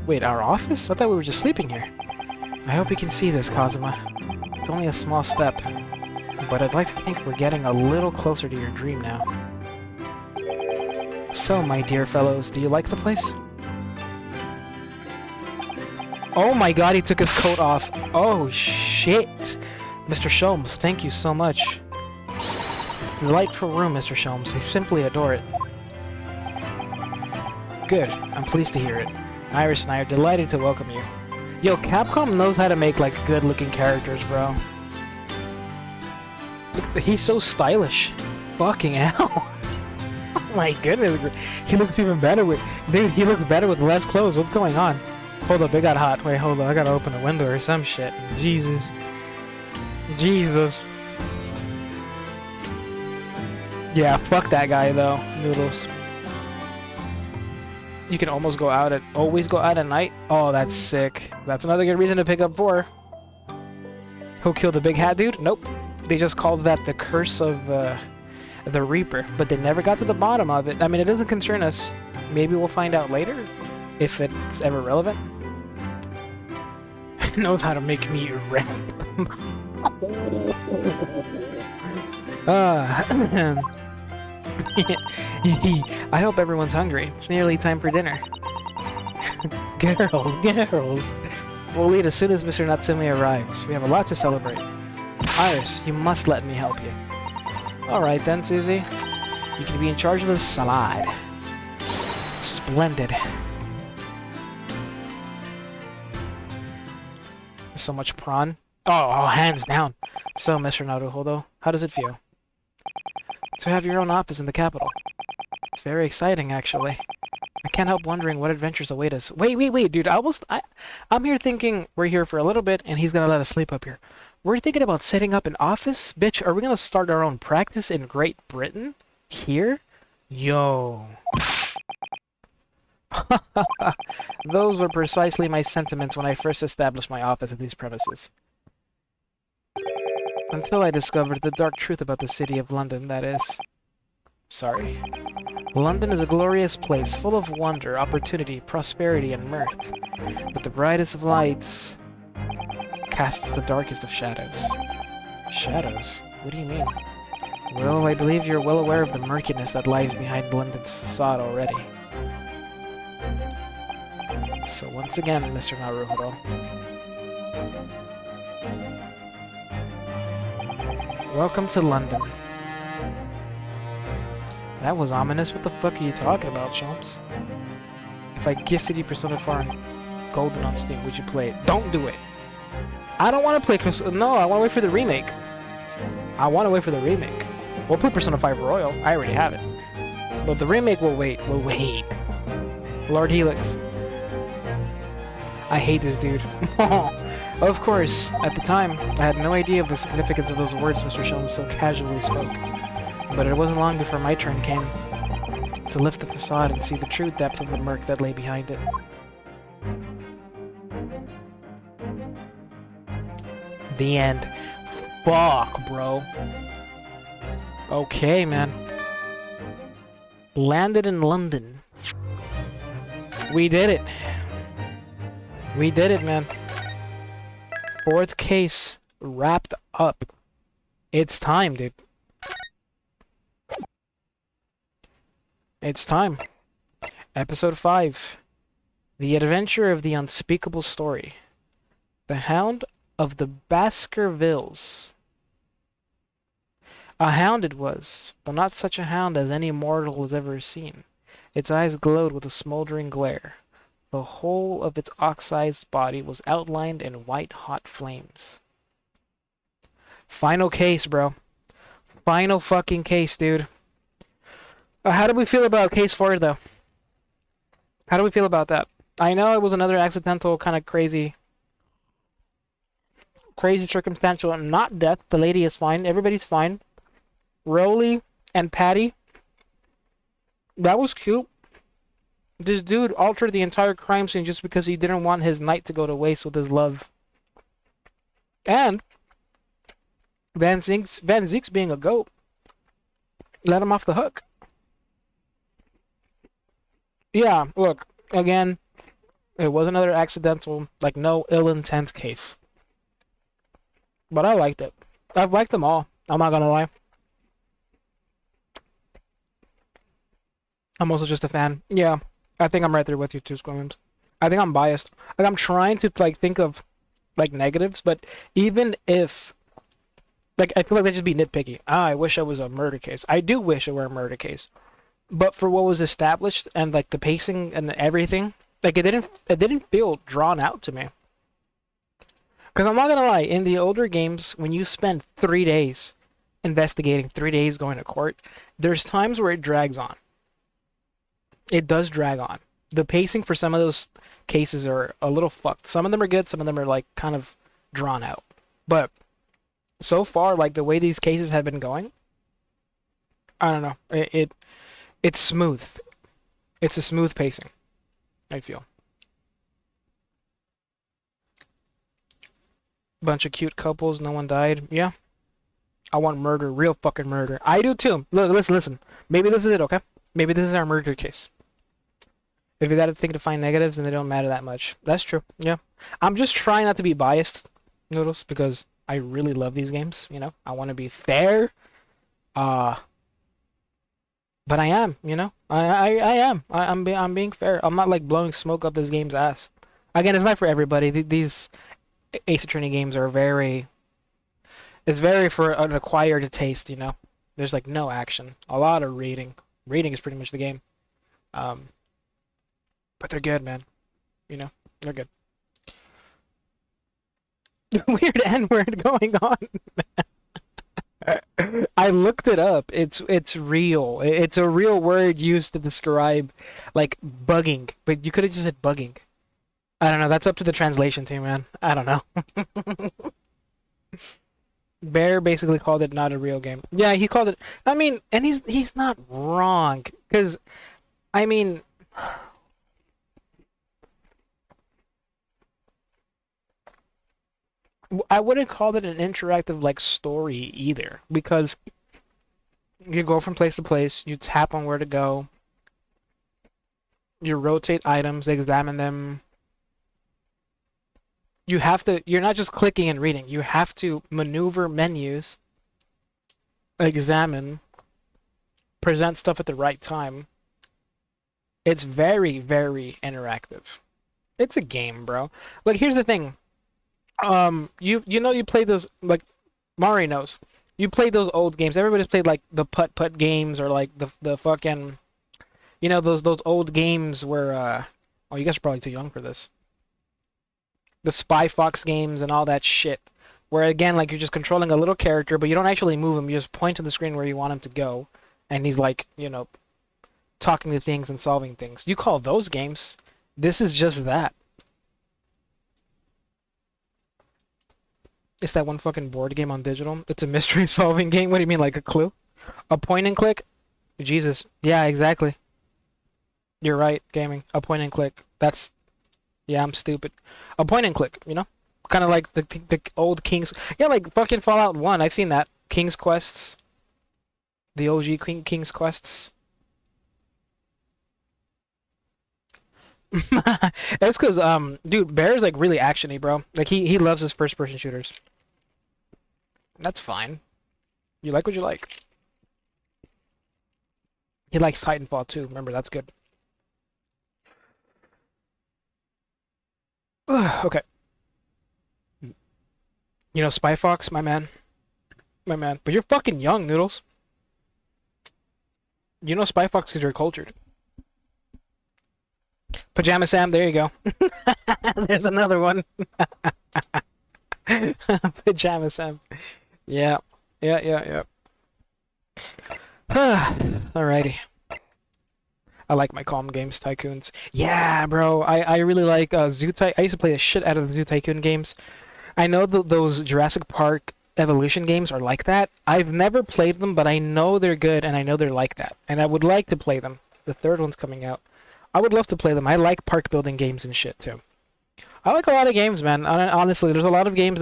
Speaker 1: Wait, our office? I thought we were just sleeping here. I hope you can see this, Kazuma. It's only a small step, but I'd like to think we're getting a little closer to your dream now. So, my dear fellows, do you like the place? Oh my god, he took his coat off. Oh, shit. Mr. Sholmes, thank you so much. It's a delightful room, Mr. Sholmes. I simply adore it. Good. I'm pleased to hear it. Iris and I are delighted to welcome you. Yo, Capcom knows how to make, like, good-looking characters, bro. Look, he's so stylish. Fucking hell. Oh my goodness. He looks even better with... Dude, he looks better with less clothes. What's going on? Hold up, it got hot. Wait, hold up. I gotta open a window or some shit. Jesus. Jesus. Yeah, fuck that guy, though. Noodles. You can always go out at night. Oh, that's sick. That's another good reason to pick up 4. Who killed the big hat dude? Nope. They just called that the curse of the Reaper, but they never got to the bottom of it. I mean, it doesn't concern us. Maybe we'll find out later, if it's ever relevant. Knows how to make me rap. I hope everyone's hungry. It's nearly time for dinner. Girls. We'll eat as soon as Mr. Natsume arrives. We have a lot to celebrate. Iris, you must let me help you. Alright then, Susie. You can be in charge of the salad. Splendid. So much prawn. Oh, hands down. So, Mr. Naruhodo, how does it feel to have your own office in the capital? It's very exciting, actually. I can't help wondering what adventures await us. Wait, dude. I'm here thinking we're here for a little bit, and he's gonna let us sleep up here. We're thinking about setting up an office? Bitch, are we gonna start our own practice in Great Britain? Here? Yo. Those were precisely my sentiments when I first established my office at these premises. Until I discovered the dark truth about the city of London, that is. Sorry. London is a glorious place, full of wonder, opportunity, prosperity, and mirth. But the brightest of lights casts the darkest of shadows. Shadows? What do you mean? Well, I believe you're well aware of the murkiness that lies behind London's facade already. So once again, Mr. Naruhodo. Welcome to London. That was ominous. What the fuck are you talking about, chumps? If I gifted you Persona 4 Golden on Steam, would you play it? Don't do it! I don't want to play No, I want to wait for the remake. I want to wait for the remake. We'll play Persona 5 Royal. I already have it. But the remake will wait. Will wait. Lord Helix. I hate this dude. Of course, at the time, I had no idea of the significance of those words Mr. Shelton so casually spoke. But it wasn't long before my turn came to lift the facade and see the true depth of the murk that lay behind it. The end. Fuck, bro. Okay, man. Landed in London. We did it. We did it, man. 4th case wrapped up. It's time, dude. It's time. Episode 5. The Adventure of the Unspeakable Story. The Hound of the Baskervilles. A hound it was, but not such a hound as any mortal has ever seen. Its eyes glowed with a smoldering glare. The whole of its ox-sized body was outlined in white-hot flames. Final case, bro. Final fucking case, dude. How do we feel about case 4, though? How do we feel about that? I know it was another accidental, kind of crazy circumstantial, not death. The lady is fine. Everybody's fine. Rolly and Patty. That was cute. This dude altered the entire crime scene just because he didn't want his night to go to waste with his love. And Van Ziek's being a goat let him off the hook. Yeah, look, again, it was another accidental, like, no ill intent case. But I liked it. I've liked them all. I'm not gonna lie. I'm also just a fan. Yeah, I think I'm right there with you too, Squilliams. I think I'm biased. Like, I'm trying to, like, think of, like, negatives, but even if, like, I feel like they just be nitpicky. I wish it was a murder case. I do wish it were a murder case. But for what was established and, like, the pacing and everything, like, it didn't feel drawn out to me. Because I'm not gonna lie, in the older games, when you spend 3 days investigating, 3 days going to court, there's times where it drags on. It does drag on. The pacing for some of those cases are a little fucked. Some of them are good, some of them are, like, kind of drawn out. But so far, like, the way these cases have been going, I don't know. It's smooth. It's a smooth pacing, I feel. Bunch of cute couples, no one died. Yeah. I want murder, real fucking murder. I do too. Look, listen. Maybe this is it, okay? Maybe this is our murder case. If you gotta think to find negatives, then they don't matter that much. That's true, yeah. I'm just trying not to be biased, Noodles, because I really love these games, you know? I want to be fair. But I am, you know? I am. I'm being fair. I'm not, like, blowing smoke up this game's ass. Again, it's not for everybody. These Ace Attorney games are very... It's very for an acquired taste, you know? There's, like, no action. A lot of reading. Reading is pretty much the game. But they're good, man. You know? They're good. Weird N-word going on. I looked it up. It's real. It's a real word used to describe, like, bugging. But you could have just said bugging. I don't know. That's up to the translation team, man. I don't know. Bear basically called it not a real game. Yeah, he called it. I mean, and he's not wrong. Because, I mean, I wouldn't call it an interactive like story either, because you go from place to place, you tap on where to go, you rotate items, examine them. You're not just clicking and reading. You have to maneuver menus, examine, present stuff at the right time. It's very, very interactive. It's a game, bro. Like, here's the thing. You played those, like, Mari knows. You played those old games. Everybody's played like the putt games, or like the fucking, those old games where oh, you guys are probably too young for this. The Spy Fox games and all that shit. Where again, like, you're just controlling a little character, but you don't actually move him. You just point to the screen where you want him to go, and he's like, talking to things and solving things. You call those games. This is just that. It's that one fucking board game on digital. It's a mystery solving game. What do you mean, like a Clue? A point and click? Jesus. Yeah, exactly. You're right, gaming. A point and click. Yeah, I'm stupid. A point and click, Kind of like the old King's... Yeah, like fucking Fallout 1. I've seen that. King's Quests. The OG King's Quests. It's because, dude, Bear's like really actiony, bro. Like, he loves his first-person shooters. That's fine. You like what you like. He likes Titanfall too. Remember, that's good. Okay. Spy Fox, my man. My man. But you're fucking young, Noodles. You know Spy Fox because you're cultured. Pajama Sam, there you go. There's another one. Pajama Sam. Yeah. Alrighty. I like my calm games, Tycoons. Yeah, bro. I really like Zoo Tycoon. I used to play the shit out of the Zoo Tycoon games. I know those Jurassic Park Evolution games are like that. I've never played them, but I know they're good, and I know they're like that. And I would like to play them. The third one's coming out. I would love to play them. I like park building games and shit, too. I like a lot of games, man. Honestly, there's a lot of games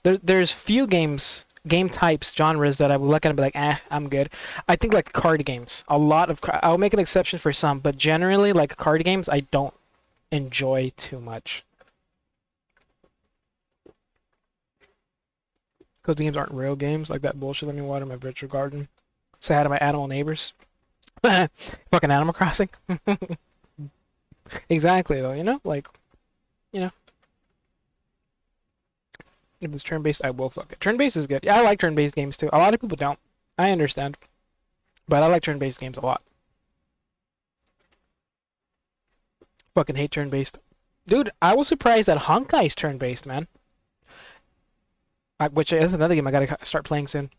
Speaker 1: there's few games, game types, genres that I would look at and be like, I'm good. I think like card games. I'll make an exception for some, but generally, like card games, I don't enjoy too much. Because the games aren't real games, like that bullshit. Let me water my virtual garden. Say hi to my animal neighbors. Fucking Animal Crossing. Exactly, though, like, if it's turn-based, I will fuck it. Turn-based is good. Yeah, I like turn-based games, too. A lot of people don't. I understand. But I like turn-based games a lot. Fucking hate turn-based. Dude, I was surprised that Honkai's turn-based, man. Which is another game I gotta start playing soon.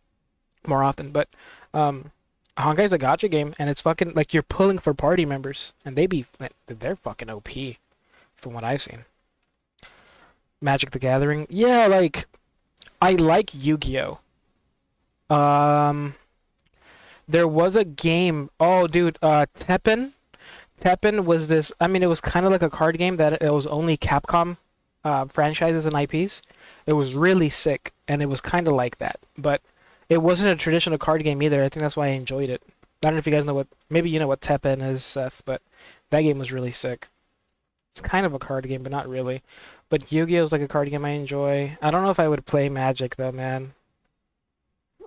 Speaker 1: More often, but, Honkai's a gacha game, and it's fucking, like, you're pulling for party members, and they're fucking OP, from what I've seen. Magic the Gathering. Yeah, like, I like Yu-Gi-Oh! There was a game, oh, dude, Teppen. Teppen was this, it was kind of like a card game that it was only Capcom, franchises and IPs. It was really sick, and it was kind of like that, but it wasn't a traditional card game either. I think that's why I enjoyed it. I don't know if you guys know maybe you know what Teppen is, Seth, but that game was really sick. It's kind of a card game, but not really. But Yu-Gi-Oh! Is like a card game I enjoy. I don't know if I would play Magic, though, man.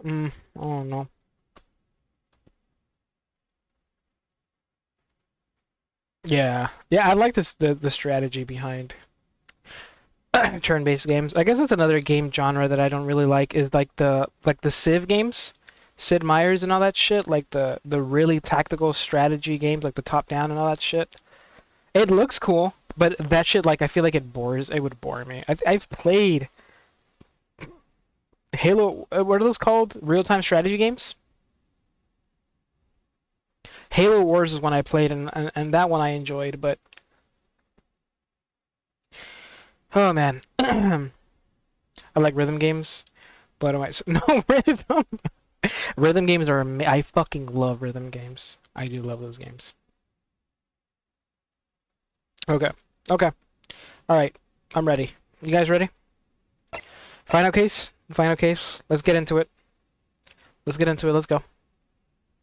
Speaker 1: I don't know. Yeah. Yeah, I like the strategy behind turn-based games. I guess that's another game genre that I don't really like, is like the Civ games, Sid Meier's and all that shit, like the really tactical strategy games, like the top-down and all that shit. It looks cool, but that shit, like, I feel like it would bore me. I've played Halo, what are those called? Real-time strategy games? Halo Wars is one I played, and that one I enjoyed, but oh man. I like rhythm games, but no rhythm. Rhythm games are I fucking love rhythm games. I do love those games. Okay. All right. I'm ready. You guys ready? Final case. Final case. Let's get into it. Let's get into it. Let's go.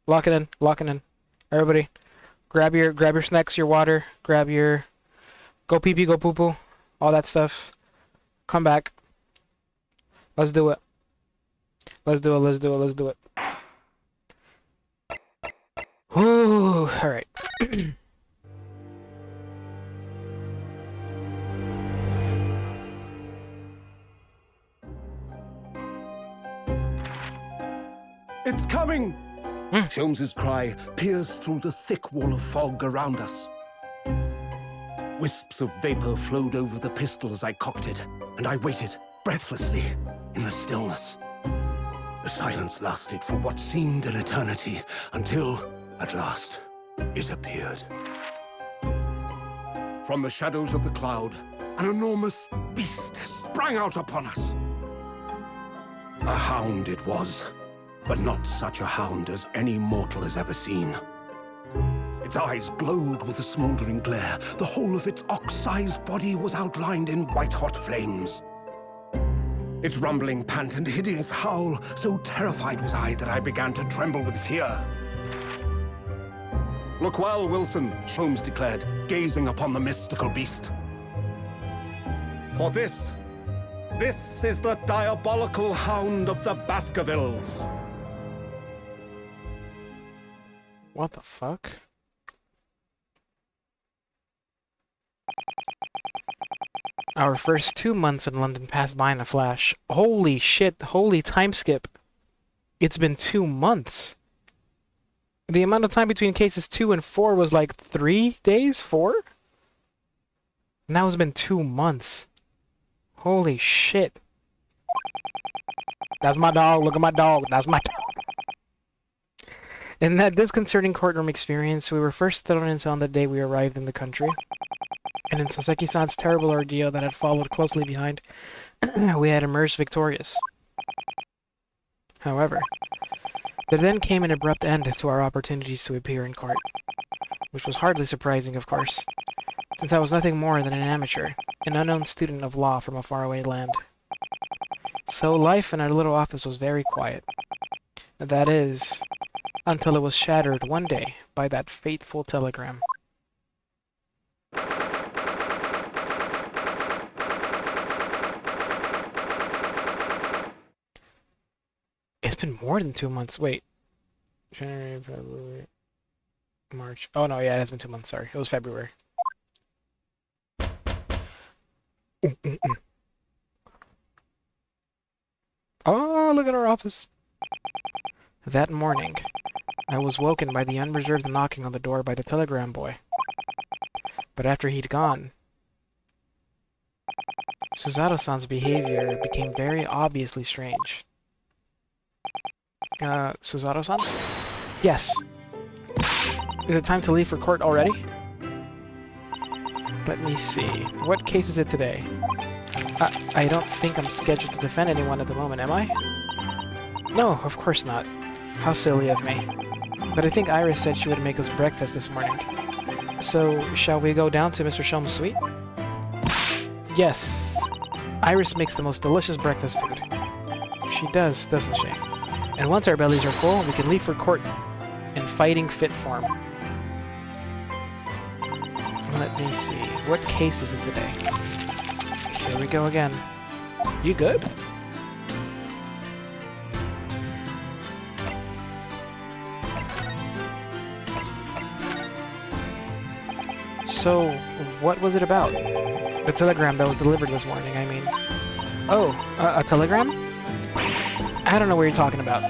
Speaker 1: Lock it in. Lock it in. Everybody, grab your snacks, your water. Grab your. Go pee pee. Go poo poo. All that stuff. Come back. Let's do it. Let's do it. Let's do it. Let's do it. Ooh. All right.
Speaker 2: It's coming! Sholmes's cry pierced through the thick wall of fog around us. Wisps of vapor flowed over the pistol as I cocked it, and I waited, breathlessly, in the stillness. The silence lasted for what seemed an eternity, until, at last, it appeared. From the shadows of the cloud, an enormous beast sprang out upon us. A hound it was, but not such a hound as any mortal has ever seen. Its eyes glowed with a smoldering glare. The whole of its ox-sized body was outlined in white-hot flames. Its rumbling pant and hideous howl, so terrified was I that I began to tremble with fear. "Look well, Wilson," Sholmes declared, gazing upon the mystical beast. "For this is the diabolical hound of the Baskervilles."
Speaker 1: What the fuck? Our first 2 months in London passed by in a flash. Holy shit, holy time skip. It's been 2 months. The amount of time between cases 2 and 4 was like 3 days? 4? Now it's been 2 months. Holy shit. That's my dog. Look at my dog. That's my dog. In that disconcerting courtroom experience, we were first thrown into on the day we arrived in the country. And in Soseki-san's terrible ordeal that had followed closely behind, we had emerged victorious. However, there then came an abrupt end to our opportunities to appear in court, which was hardly surprising, of course, since I was nothing more than an amateur, an unknown student of law from a faraway land. So life in our little office was very quiet. That is, until it was shattered one day by that fateful telegram. It's been more than 2 months. Wait. January, February, March. Oh no, yeah, it has been 2 months. Sorry. It was February. Oh, look at our office. That morning, I was woken by the unreserved knocking on the door by the telegram boy. But after he'd gone, Suzato-san's behavior became very obviously strange. Suzato-san? Yes. Is it time to leave for court already? Let me see. What case is it today? I don't think I'm scheduled to defend anyone at the moment, am I? No, of course not. How silly of me. But I think Iris said she would make us breakfast this morning. So, shall we go down to Mr. Sholmes' suite? Yes. Iris makes the most delicious breakfast food. She does, doesn't she? And once our bellies are full, we can leave for court in fighting fit form. Let me see. What case is it today? Here we go again. You good? So, what was it about? The telegram that was delivered this morning, I mean. Oh, a telegram? I don't know what you're talking about.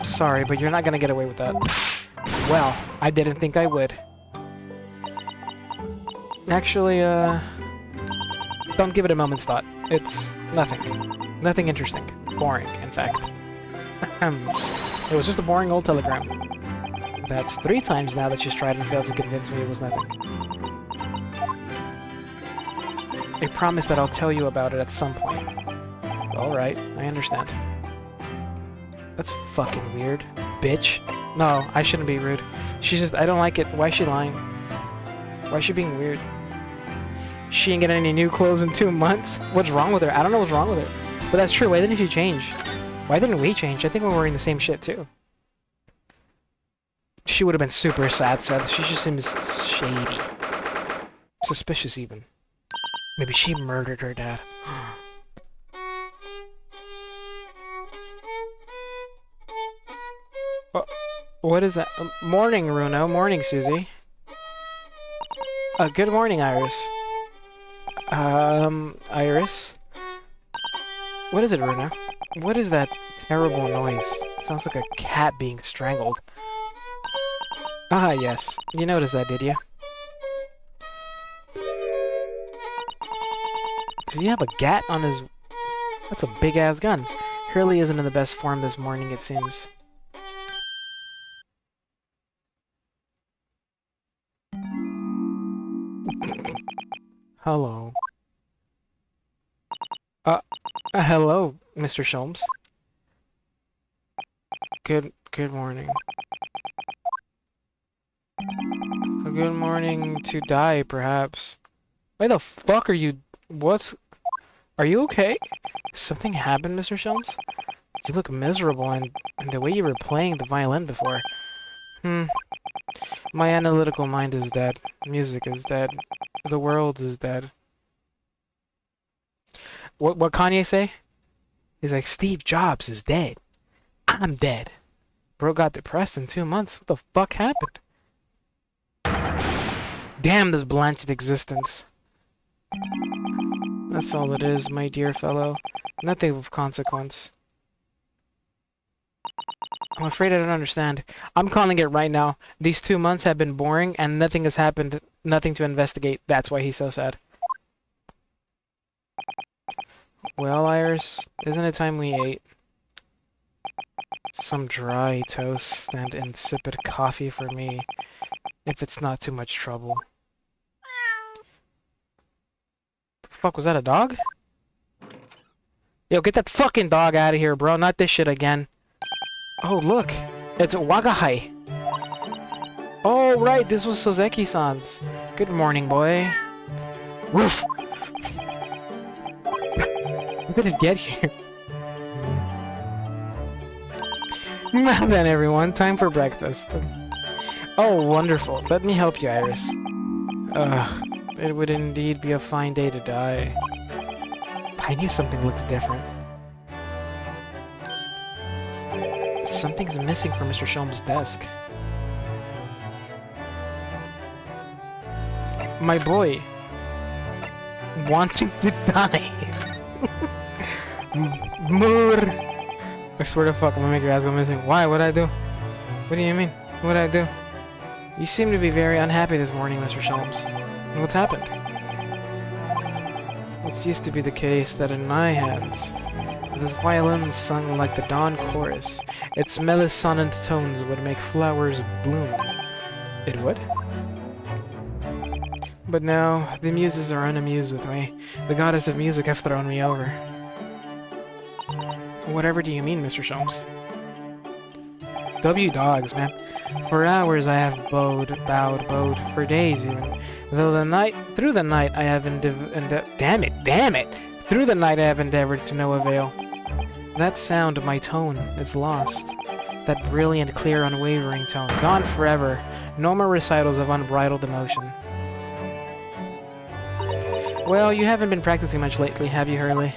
Speaker 1: Sorry, but you're not gonna get away with that. Well, I didn't think I would. Actually, don't give it a moment's thought. It's nothing. Nothing interesting. Boring, in fact. It was just a boring old telegram. That's 3 times now that she's tried and failed to convince me it was nothing. I promise that I'll tell you about it at some point. Alright, I understand. That's fucking weird. Bitch. No, I shouldn't be rude. She's just, I don't like it. Why is she lying? Why is she being weird? She ain't getting any new clothes in 2 months. What's wrong with her? I don't know what's wrong with her. But that's true. Why didn't she change? Why didn't we change? I think we're wearing the same shit too. She would have been super sad. She just seems shady. Suspicious even. Maybe she murdered her dad. Oh, what is that? Morning, Runo. Morning, Susie. Good morning, Iris. Iris? What is it, Runo? What is that terrible noise? It sounds like a cat being strangled. Ah, yes. You noticed that, did you? Does he have a gat on his... That's a big-ass gun. Hurley isn't in the best form this morning, it seems. Hello. Hello, Mr. Sholmes. Good morning. A good morning to die, perhaps. Why the fuck are you... Are you okay? Something happened, Mr. Sholmes? You look miserable, and the way you were playing the violin before. My analytical mind is dead. Music is dead. The world is dead. What Kanye say? He's like, Steve Jobs is dead. I'm dead. Bro got depressed in 2 months. What the fuck happened? Damn this blanched existence. That's all it is, my dear fellow. Nothing of consequence. I'm afraid I don't understand. I'm calling it right now. These 2 months have been boring and nothing has happened. Nothing to investigate. That's why he's so sad. Well, Iris, isn't it time we ate? Some dry toast and insipid coffee for me, if it's not too much trouble. The fuck, was that a dog? Yo, get that fucking dog out of here, bro. Not this shit again. Oh, look. It's Wagahai. Oh, right. This was Sozeki-san's. Good morning, boy. Woof. How did it get here? Now then, everyone. Time for breakfast. Oh, wonderful. Let me help you, Iris. Ugh. It would indeed be a fine day to die. I knew something looked different. Something's missing from Mr. Sholmes' desk. My boy. Wanting to die. Mood. I swear to fuck, I'm gonna make your ass go missing. Why? What'd I do? What do you mean? What'd I do? You seem to be very unhappy this morning, Mr. Sholmes. What's happened? It used to be the case that in my hands, this violin sung like the dawn chorus. Its melisonant tones would make flowers bloom. It would? But now, the muses are unamused with me. The goddess of music have thrown me over. Whatever do you mean, Mr. Sholmes? W dogs, man. For hours I have bowed, for days even. Through the night I have damn it! Through the night I have endeavored to no avail. That sound, my tone, is lost. That brilliant, clear, unwavering tone, gone forever. No more recitals of unbridled emotion. Well, you haven't been practicing much lately, have you, Hurley?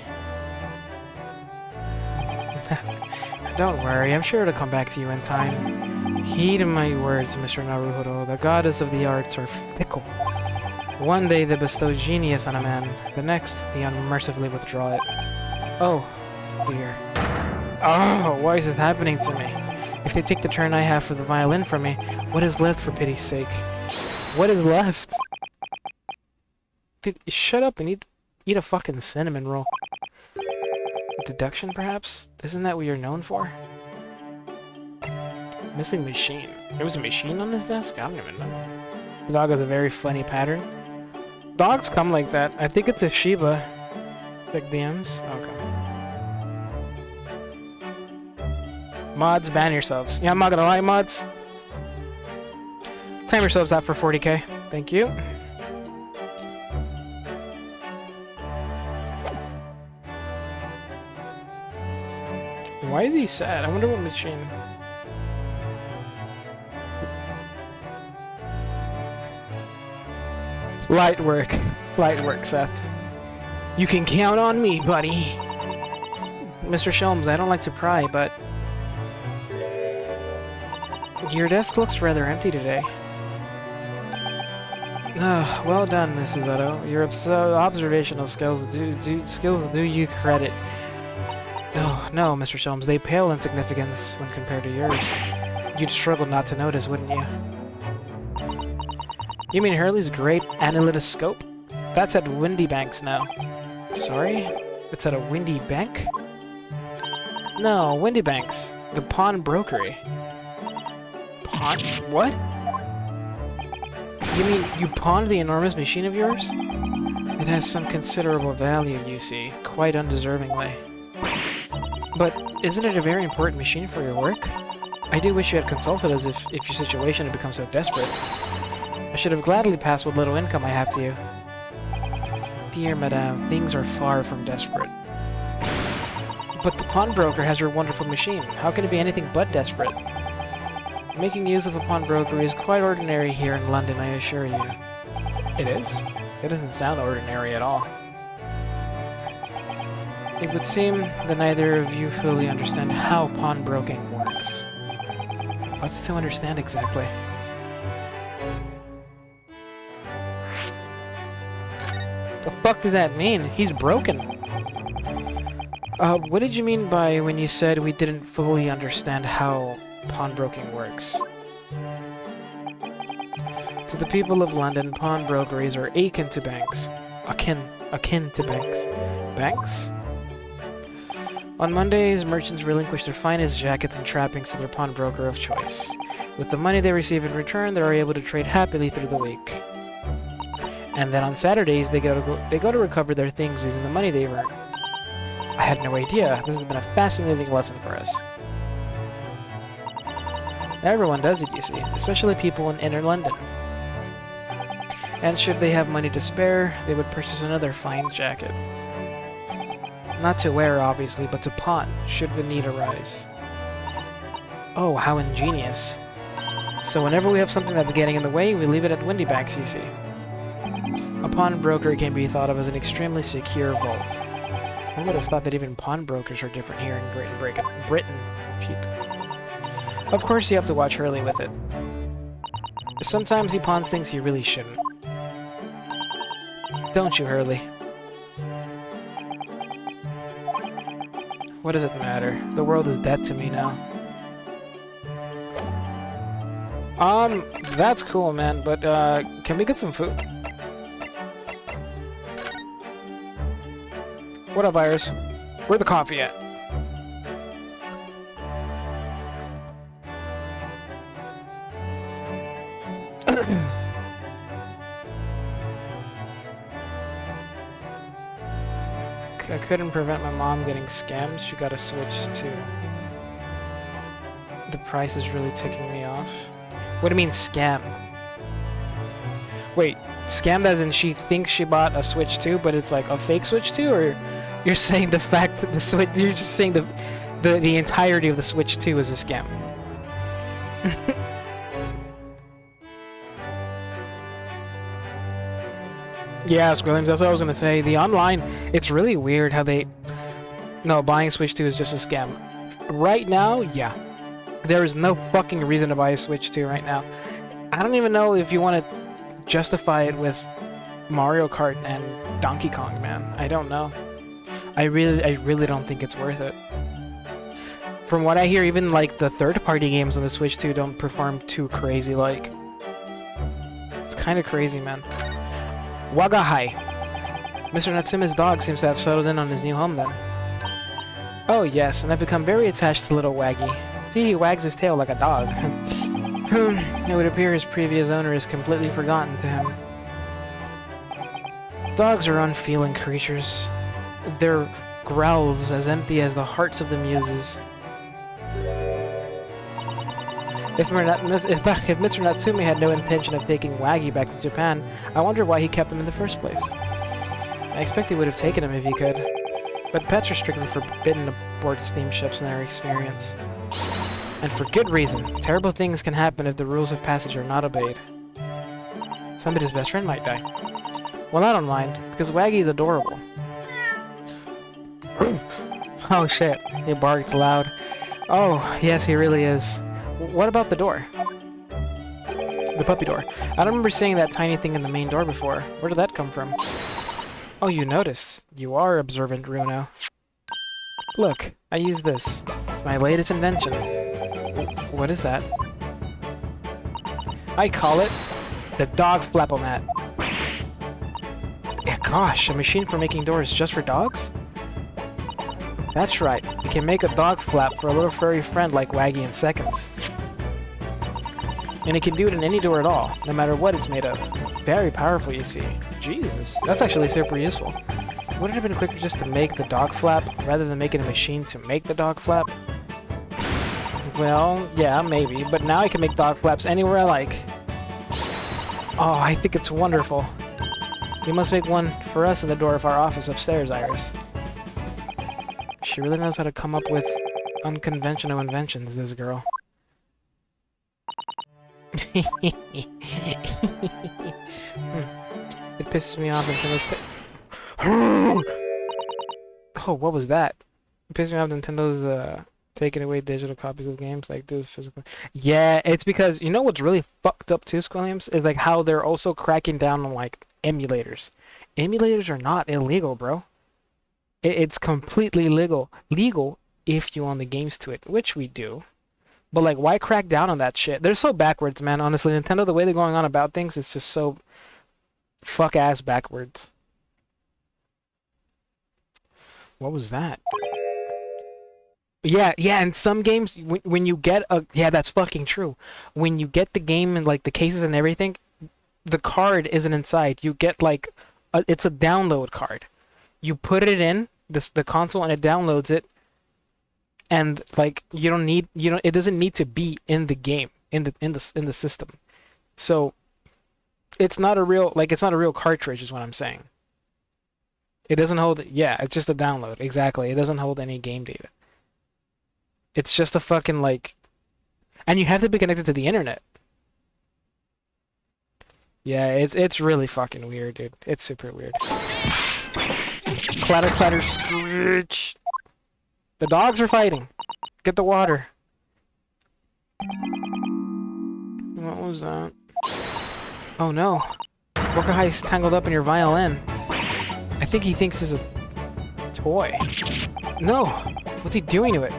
Speaker 1: Don't worry, I'm sure it'll come back to you in time. Heed my words, Mr. Naruhodo. The goddess of the arts are fickle. One day they bestow genius on a man, the next they unmercifully withdraw it. Oh, dear. Oh, why is this happening to me? If they take the turn I have for the violin from me, what is left for pity's sake? What is left? Dude, shut up and eat a fucking cinnamon roll. Deduction, perhaps? Isn't that what you're known for? Missing machine. There was a machine on this desk? I don't even know. The dog has a very funny pattern. Dogs come like that. I think it's a Shiba. Like DMs? Okay. Mods, ban yourselves. Yeah, I'm not gonna lie, mods. Time yourselves out for 40k. Thank you. Why is he sad? I wonder what machine. Light work. Light work, Seth. You can count on me, buddy. Mr. Shelms, I don't like to pry, but... your desk looks rather empty today. Well done, Mrs. Otto. Your observational skills do you credit. Oh, no, Mr. Shelms, they pale in significance when compared to yours. You'd struggle not to notice, wouldn't you? You mean Hurley's great analytoscope? That's at Windy Banks now. Sorry? It's at a Windy Bank? No, Windy Banks. The pawnbrokery. Pawn? What? You mean you pawned the enormous machine of yours? It has some considerable value, you see, quite undeservingly. But isn't it a very important machine for your work? I do wish you had consulted us if your situation had become so desperate. I should have gladly passed what little income I have to you. Dear Madame, things are far from desperate. But the pawnbroker has your wonderful machine. How can it be anything but desperate? Making use of a pawnbrokery is quite ordinary here in London, I assure you. It is? It doesn't sound ordinary at all. It would seem that neither of you fully understand how pawnbroking works. What's to understand exactly? The fuck does that mean? He's broken. What did you mean by when you said we didn't fully understand how pawnbroking works? To the people of London, pawnbrokeries are akin to banks. Akin to banks. Banks? On Mondays, merchants relinquish their finest jackets and trappings to their pawnbroker of choice. With the money they receive in return, they are able to trade happily through the week. And then on Saturdays, they go to recover their things using the money they've earned. I had no idea. This has been a fascinating lesson for us. Everyone does it, you see, especially people in inner London. And should they have money to spare, they would purchase another fine jacket. Not to wear, obviously, but to pawn, should the need arise. Oh, how ingenious. So whenever we have something that's getting in the way, we leave it at Windy Banks, you see. A pawnbroker can be thought of as an extremely secure vault. I would have thought that even pawnbrokers are different here in Britain. Cheap. Of course you have to watch Hurley with it. Sometimes he pawns things he really shouldn't. Don't you, Hurley? What does it matter? The world is dead to me now. That's cool, man, but, can we get some food? What up, Iris? Where the coffee at? I couldn't prevent my mom getting scammed. She got to switch to... The price is really ticking me off. What do you mean, scammed? Wait, scammed as in she thinks she bought a Switch 2, but it's like a fake Switch 2, or you're saying the fact that the Switch... You're just saying the entirety of the Switch 2 is a scam. Yeah, Squilliams, that's what I was gonna say. The online, it's really weird how they... No, buying Switch 2 is just a scam. Right now, yeah. There is no fucking reason to buy a Switch 2 right now. I don't even know if you want to justify it with Mario Kart and Donkey Kong, man. I don't know. I really don't think it's worth it. From what I hear, even like the third-party games on the Switch 2 don't perform too crazy, like. It's kind of crazy, man. Wagahai. Mr. Natsume's dog seems to have settled in on his new home then. Oh yes, and I've become very attached to little Waggy. See, he wags his tail like a dog. It would appear his previous owner is completely forgotten to him. Dogs are unfeeling creatures. Their growls as empty as the hearts of the muses. If Mr. Natsume had no intention of taking Waggy back to Japan, I wonder why he kept him in the first place. I expect he would have taken him if he could. But pets are strictly forbidden aboard steamships in their experience. And for good reason. Terrible things can happen if the rules of passage are not obeyed. Somebody's best friend might die. Well, I don't mind, because Waggy is adorable. Oh shit, he barked loud. Oh, yes, he really is. What about the door? The puppy door. I don't remember seeing that tiny thing in the main door before. Where did that come from? Oh, you noticed. You are observant, Runo. Look, I use this. It's my latest invention. What is that? I call it the dog flapomat. Yeah, gosh, a machine for making doors just for dogs? That's right. You can make a dog flap for a little furry friend like Waggy in seconds. And it can do it in any door at all, no matter what it's made of. It's very powerful, you see. Jesus, that's actually super useful. Would it have been quicker just to make the dog flap, rather than making a machine to make the dog flap? Well, yeah, maybe, but now I can make dog flaps anywhere I like. Oh, I think it's wonderful. You must make one for us in the door of our office upstairs, Iris. She really knows how to come up with unconventional inventions, this girl. It pisses me off Nintendo's Oh, what was that? It pisses me off Nintendo's taking away digital copies of games, like do physical. Yeah, it's because you know what's really fucked up too, Squilliams, is like how they're also cracking down on like emulators. Emulators are not illegal, bro. It's completely legal if you own the games to it, which we do. But like, why crack down on that shit? They're so backwards, man. Honestly, Nintendo, the way they're going on about things is just so fuck-ass backwards. What was that? Yeah, and some games, when you get a... Yeah, that's fucking true. When you get the game and like the cases and everything, the card isn't inside. You get like... it's a download card. You put it in the console and it downloads it. And like it doesn't need to be in the game in the system, so it's not a real cartridge is what I'm saying. It doesn't hold. Yeah, it's just a download. Exactly, it doesn't hold any game data. It's just a fucking like, and you have to be connected to the internet. Yeah, it's really fucking weird, dude. It's super weird. Clatter, clatter, screech. The dogs are fighting. Get the water. What was that? Oh no. Wakahai's tangled up in your violin. I think he thinks it's a toy. No! What's he doing to it?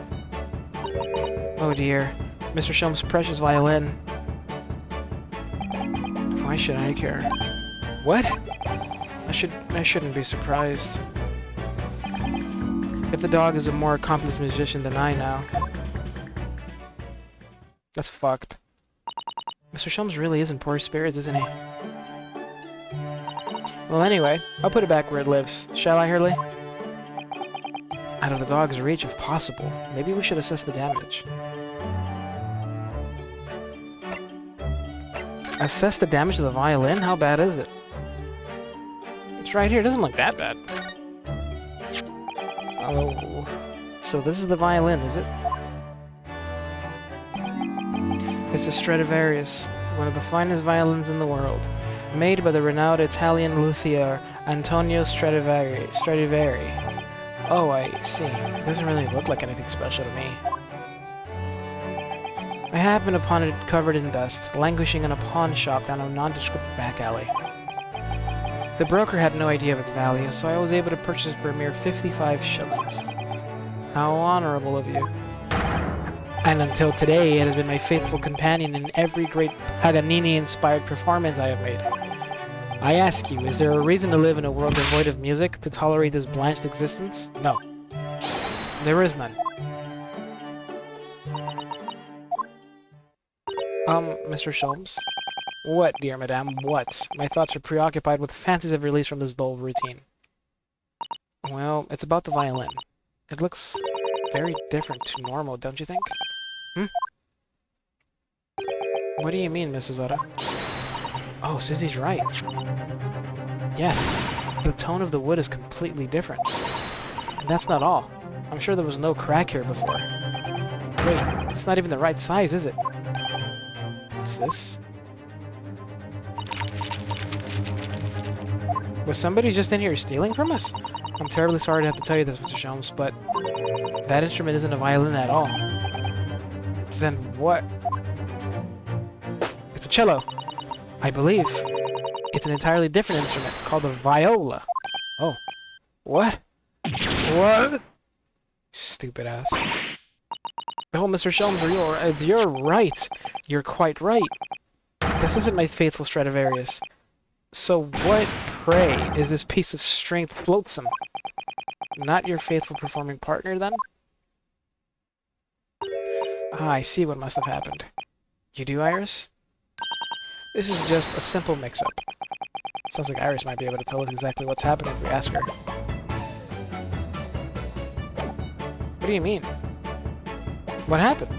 Speaker 1: Oh dear. Mr. Shum's precious violin. Why should I care? What? I shouldn't be surprised. If the dog is a more accomplished musician than I now. That's fucked. Mr. Shums really is in poor spirits, isn't he? Well, anyway, I'll put it back where it lives. Shall I, Hurley? Out of the dog's reach, if possible. Maybe we should assess the damage. Assess the damage to the violin? How bad is it? It's right here. It doesn't look that bad. Oh, so this is the violin, is it? It's a Stradivarius, one of the finest violins in the world, made by the renowned Italian luthier Antonio Stradivari. Oh, I see. It doesn't really look like anything special to me. I happened upon it covered in dust, languishing in a pawn shop down a nondescript back alley. The broker had no idea of its value, so I was able to purchase it for a mere 55 shillings. How honorable of you. And until today, it has been my faithful companion in every great Paganini-inspired performance I have made. I ask you, is there a reason to live in a world devoid of music, to tolerate this blanched existence? No. There is none. Mr. Sholmes? What, dear madame, what? My thoughts are preoccupied with fantasies of release from this dull routine. Well, it's about the violin. It looks very different to normal, don't you think? What do you mean, Mrs. Oda? Oh, Sissy's right. Yes, the tone of the wood is completely different. And that's not all. I'm sure there was no crack here before. Wait, it's not even the right size, is it? What's this? Was somebody just in here stealing from us? I'm terribly sorry to have to tell you this, Mr. Sholmes, but that instrument isn't a violin at all. Then what? It's a cello. I believe it's an entirely different instrument called a viola. Oh. What? What? Stupid ass. Oh, Mr. Sholmes, you're right. You're quite right. This isn't my faithful Stradivarius. So what, pray, is this piece of strength flotsam? Not your faithful performing partner, then? Ah, I see what must have happened. You do, Iris? This is just a simple mix-up. Sounds like Iris might be able to tell us exactly what's happening if we ask her. What do you mean? What happened?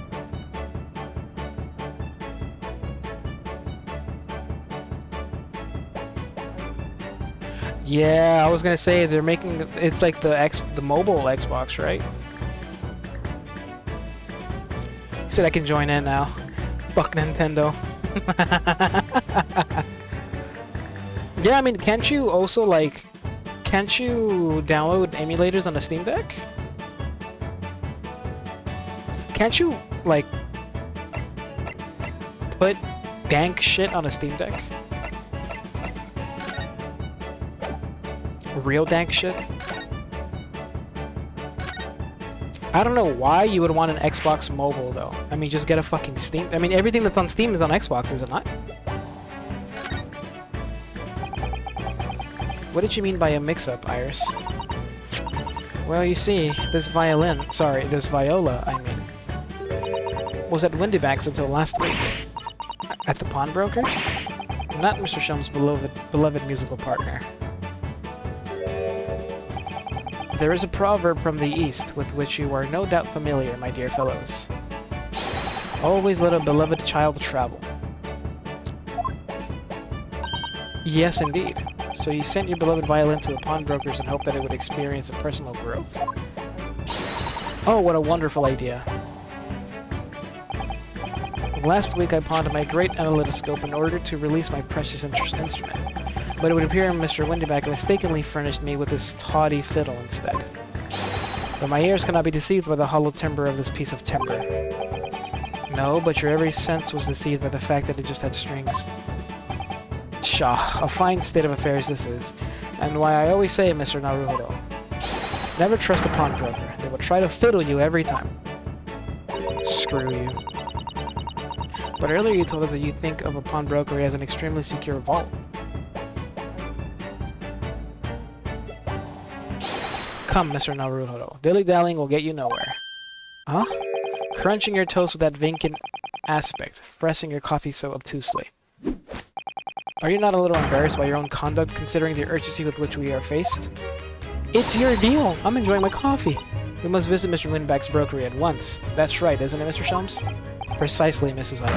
Speaker 1: Yeah, I was gonna say they're making it's like the mobile Xbox, right? He said I can join in now. Fuck Nintendo. Yeah, I mean, can't you download emulators on the Steam Deck? Can't you, like, put dank shit on a Steam Deck? Real dank shit? I don't know why you would want an Xbox mobile, though. I mean, just get a fucking Steam... I mean, everything that's on Steam is on Xbox, is it not? What did you mean by a mix-up, Iris? Well, you see, this viola, I mean, was at Windybank's until last week. At the pawnbrokers? Not Mr. Shum's beloved musical partner. There is a proverb from the East with which you are no doubt familiar, my dear fellows. Always let a beloved child travel. Yes, indeed. So you sent your beloved violin to a pawnbroker's and hoped that it would experience a personal growth. Oh, what a wonderful idea. Last week I pawned my great analytoscope in order to release my precious instrument. But it would appear Mr. Windyback mistakenly furnished me with this tawdry fiddle instead. But my ears cannot be deceived by the hollow timbre of this piece of timber. No, but your every sense was deceived by the fact that it just had strings. Pshaw, a fine state of affairs this is, and why I always say, Mr. Naruhodo, never trust a pawnbroker. They will try to fiddle you every time. Screw you. But earlier you told us that you think of a pawnbroker as an extremely secure vault. Come, Mr. Naruhodo. Dilly-dallying will get you nowhere. Huh? Crunching your toast with that vacant aspect, pressing your coffee so obtusely. Are you not a little embarrassed by your own conduct, considering the urgency with which we are faced? It's your deal! I'm enjoying my coffee! We must visit Mr. Winback's brokery at once. That's right, isn't it, Mr. Sholmes? Precisely, Mrs. Hutt.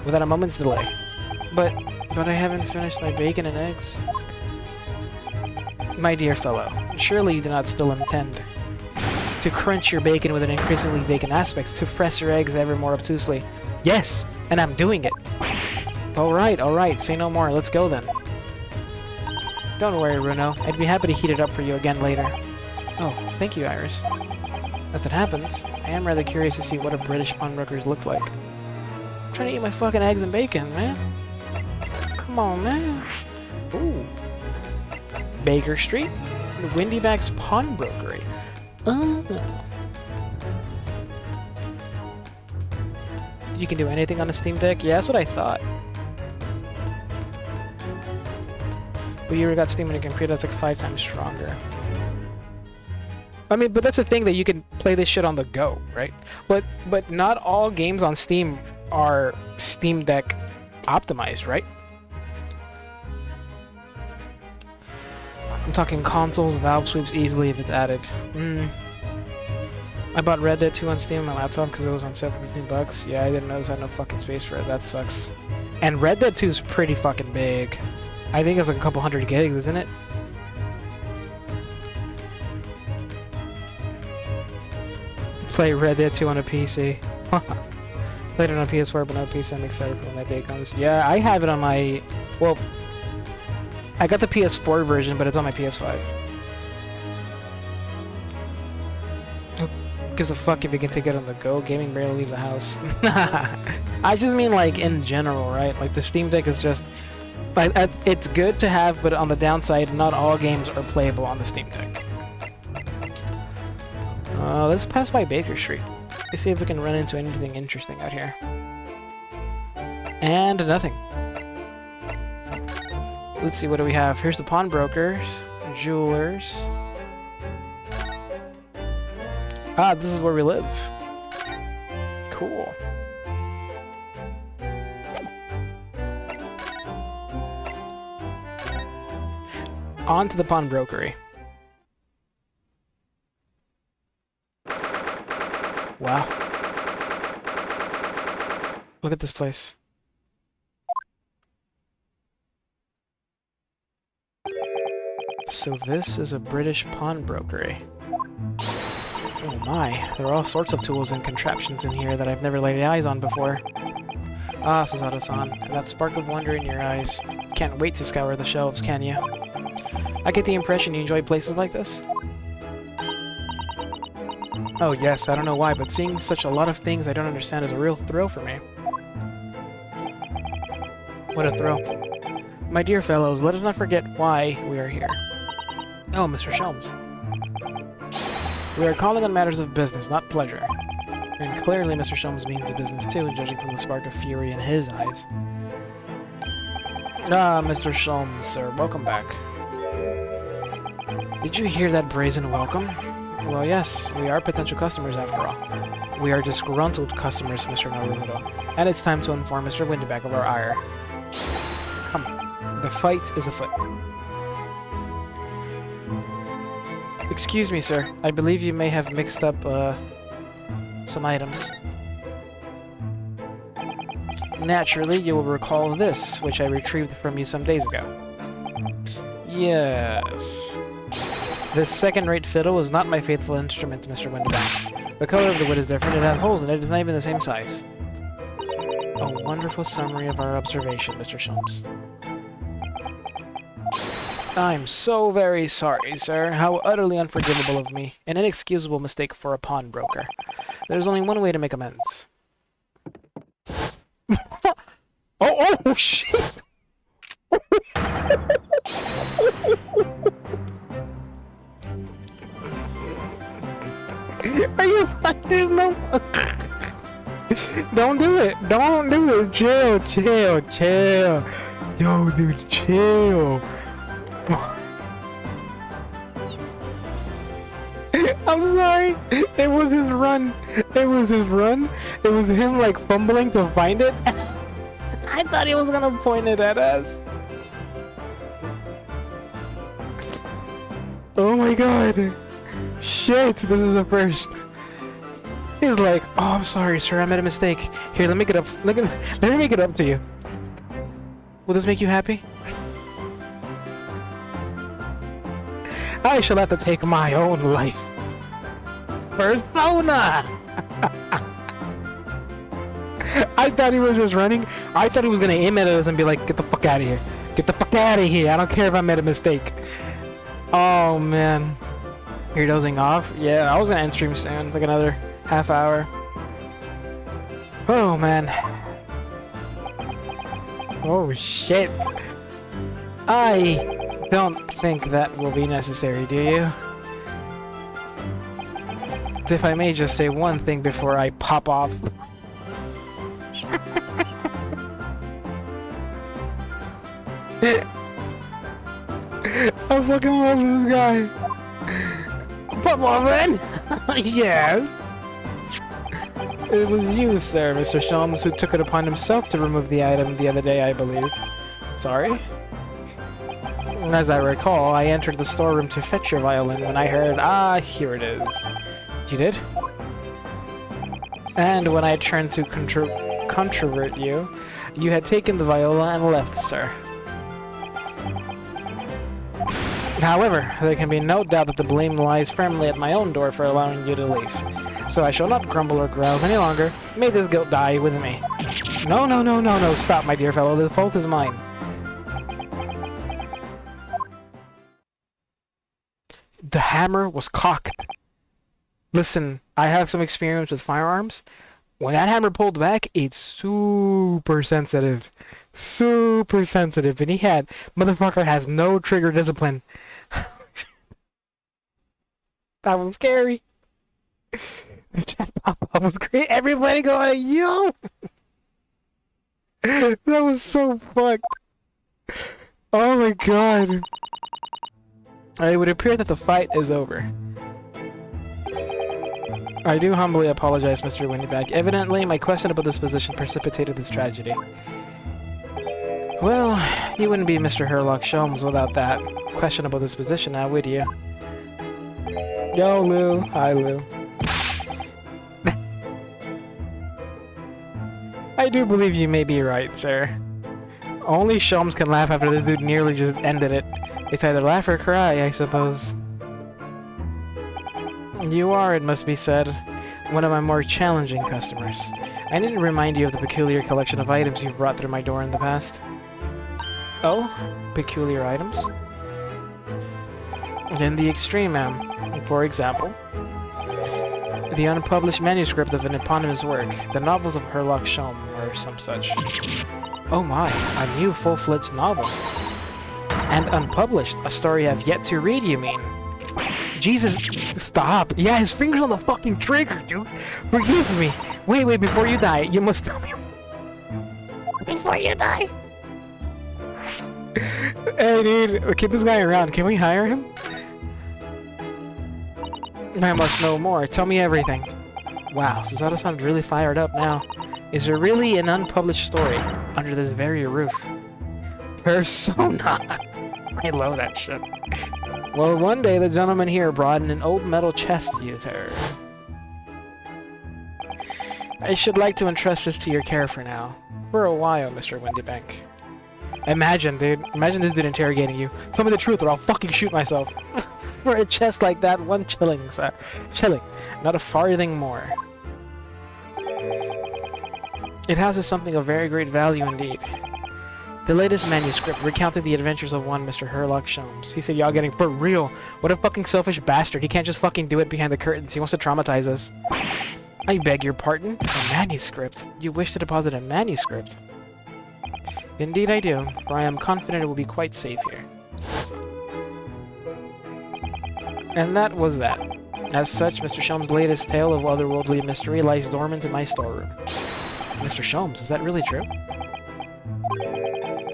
Speaker 1: Without a moment's delay. But I haven't finished my bacon and eggs. My dear fellow, surely you do not still intend to crunch your bacon with an increasingly vacant aspect, to press your eggs ever more obtusely. Yes, and I'm doing it! Alright, say no more, let's go then. Don't worry, Bruno, I'd be happy to heat it up for you again later. Oh, thank you, Iris. As it happens, I am rather curious to see what a British pawnbrokers look like. I'm trying to eat my fucking eggs and bacon, man. Come on, man. Ooh. Baker Street? Windyback's Pawnbrokery. You can do anything on a Steam Deck? Yeah, that's what I thought. But you already got Steam on your computer, that's like 5 times stronger. I mean, but that's the thing, that you can play this shit on the go, right? But not all games on Steam are Steam Deck optimized, right? I'm talking consoles, valve sweeps easily if it's added. I bought Red Dead 2 on Steam on my laptop because it was on sale for $15. Yeah, I didn't notice I had no fucking space for it. That sucks. And Red Dead 2 is pretty fucking big. I think it's like a couple hundred gigs, isn't it? play Red Dead 2 on a PC. Played it on a PS4, but no PC. I'm excited for when that day comes. Yeah, I have it on my... Well, I got the PS4 version, but it's on my PS5. Who gives a fuck if you can take it on the go? Gaming barely leaves the house. I just mean, like, in general, right? Like, the Steam Deck is just... Like, it's good to have, but on the downside, not all games are playable on the Steam Deck. Let's pass by Baker Street. Let's see if we can run into anything interesting out here. And nothing. Let's see, what do we have? Here's the pawnbrokers, jewelers. Ah, this is where we live. Cool. On to the pawnbrokery. Wow. Look at this place. So this is a British pawnbrokery. Oh my, there are all sorts of tools and contraptions in here that I've never laid eyes on before. Ah, Suzato-san, and that spark of wonder in your eyes. Can't wait to scour the shelves, can you? I get the impression you enjoy places like this. Oh yes, I don't know why, but seeing such a lot of things I don't understand is a real thrill for me. What a thrill. My dear fellows, let us not forget why we are here. Oh, Mr. Shelms. We are calling on matters of business, not pleasure. And clearly Mr. Shelms means business too, judging from the spark of fury in his eyes. Ah, Mr. Shelms, sir, welcome back. Did you hear that brazen welcome? Well, yes, we are potential customers after all. We are disgruntled customers, Mr. Naruto, and it's time to inform Mr. Winterback of our ire. Come on, the fight is afoot. Excuse me, sir. I believe you may have mixed up, some items. Naturally, you will recall this, which I retrieved from you some days ago. Yes. This second-rate fiddle is not my faithful instrument, Mr. Winterback. The color of the wood is different, it has holes in it, it's not even the same size. A wonderful summary of our observation, Mr. Shelms. I'm so very sorry, sir. How utterly unforgivable of me. An inexcusable mistake for a pawnbroker. There's only one way to make amends. Oh, shit! Are you fucking... There's no... Don't do it! Don't do it! Chill, chill, chill! Yo, dude, chill! I'm sorry. It was his run. It was his run. It was him like fumbling to find it. I thought he was gonna point it at us. Oh my god. Shit, this is a first. He's like, oh, I'm sorry, sir. I made a mistake. Here, let me get up. Let me make it up to you. Will this make you happy? I shall have to take my own life. Persona! I thought he was just running. I thought he was gonna aim at us and be like, get the fuck out of here. Get the fuck out of here. I don't care if I made a mistake. Oh, man. You're dozing off? Yeah, I was gonna end stream soon. Like another half hour. Oh, man. Oh, shit. I don't think that will be necessary, do you? If I may just say one thing before I pop off. I fucking love this guy. Pop off then! Yes! It was you, sir, Mr. Shelms, who took it upon himself to remove the item the other day, I believe. Sorry? As I recall, I entered the storeroom to fetch your violin when I heard, ah, here it is. You did? And when I turned to controvert you, you had taken the viola and left, sir. However, there can be no doubt that the blame lies firmly at my own door for allowing you to leave. So I shall not grumble or growl any longer. May this guilt die with me. No, no, no, no, no, stop, my dear fellow. The fault is mine. The hammer was cocked. Listen, I have some experience with firearms. When that hammer pulled back, it's super sensitive. Super sensitive. And motherfucker has no trigger discipline. That was scary. The chat pop-up was great. Everybody going, yo! That was so fucked. Oh my god. It would appear that the fight is over. I do humbly apologize, Mr. Windyback. Evidently, my questionable disposition precipitated this tragedy. Well, you wouldn't be Mr. Herlock Sholmes without that questionable disposition now, would you? Yo, Lou. Hi, Lou. I do believe you may be right, sir. Only Sholmes can laugh after this dude nearly just ended it. It's either laugh or cry, I suppose. You are, it must be said, one of my more challenging customers. I need to remind you of the peculiar collection of items you've brought through my door in the past. Oh? Peculiar items? In the extreme, ma'am. For example, the unpublished manuscript of an eponymous work, the novels of Herlock Sholmes, or some such. Oh my, a new full-fledged novel. And unpublished, a story I've yet to read, you mean? Jesus, stop! Yeah, his finger's on the fucking trigger, dude! Forgive me! Wait, before you die, you must tell me... Before you die! Hey, dude, keep this guy around. Can we hire him? I must know more. Tell me everything. Wow, Susato sounds really fired up now. Is there really an unpublished story under this very roof? Persona! I love that shit. Well, one day the gentleman here brought in an old metal chest to you, sir. I should like to entrust this to your care for now. For a while, Mr. Windybank. Imagine, dude. Imagine this dude interrogating you. Tell me the truth or I'll fucking shoot myself. For a chest like that, 1 shilling, sir. Shilling. Not a farthing more. It houses something of very great value indeed. The latest manuscript recounted the adventures of one Mr. Herlock Sholmes. He said, y'all getting for real. What a fucking selfish bastard. He can't just fucking do it behind the curtains. He wants to traumatize us. I beg your pardon? A manuscript? You wish to deposit a manuscript? Indeed I do, for I am confident it will be quite safe here. And that was that. As such, Mr. Sholmes' latest tale of otherworldly mystery lies dormant in my storeroom. Mr. Sholmes, is that really true?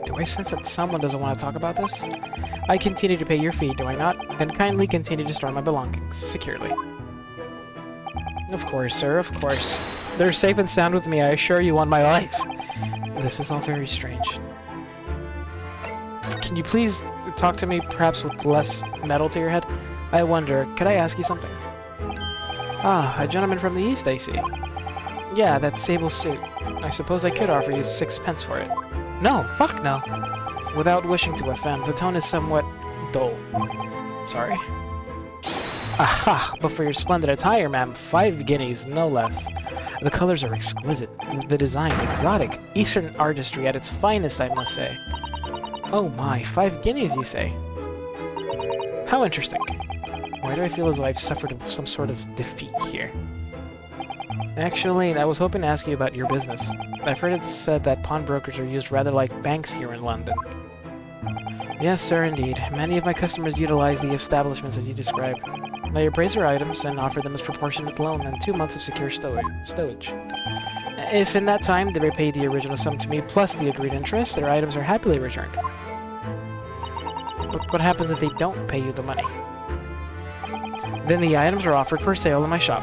Speaker 1: Do I sense that someone doesn't want to talk about this? I continue to pay your fee, do I not? Then kindly continue to store my belongings, securely. Of course, sir, of course. They're safe and sound with me, I assure you on my life. This is all very strange. Can you please talk to me, perhaps with less metal to your head? I wonder, could I ask you something? Ah, a gentleman from the East, I see. Yeah, that sable suit. I suppose I could offer you 6 pence for it. No, fuck no. Without wishing to offend, the tone is somewhat dull. Sorry? Aha! But for your splendid attire, ma'am, 5 guineas, no less. The colors are exquisite, the design exotic, Eastern artistry at its finest, I must say. Oh my, 5 guineas, you say? How interesting. Why do I feel as though I've suffered some sort of defeat here? Actually, I was hoping to ask you about your business. I've heard it said that pawnbrokers are used rather like banks here in London. Yes, sir, indeed. Many of my customers utilize the establishments as you describe. They appraise their items and offer them as proportionate loan and 2 months of secure stowage. If in that time they repay the original sum to me plus the agreed interest, their items are happily returned. But what happens if they don't pay you the money? Then the items are offered for sale in my shop,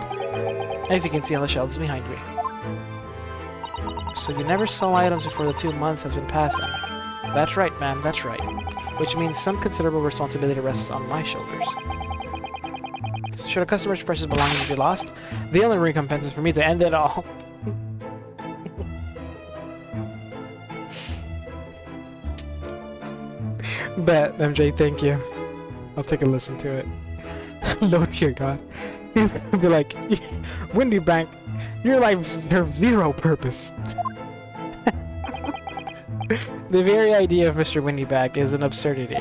Speaker 1: as you can see on the shelves behind me. So you never sell items before the 2 months has been passed then? That's right, ma'am, that's right. Which means some considerable responsibility rests on my shoulders. Should a customer's precious belongings be lost, the only recompense is for me to end it all. Bet, MJ, thank you. I'll take a listen to it. Low tier god. He's gonna be like, Windy Bank, your life serves zero purpose. The very idea of Mr. Windyback is an absurdity.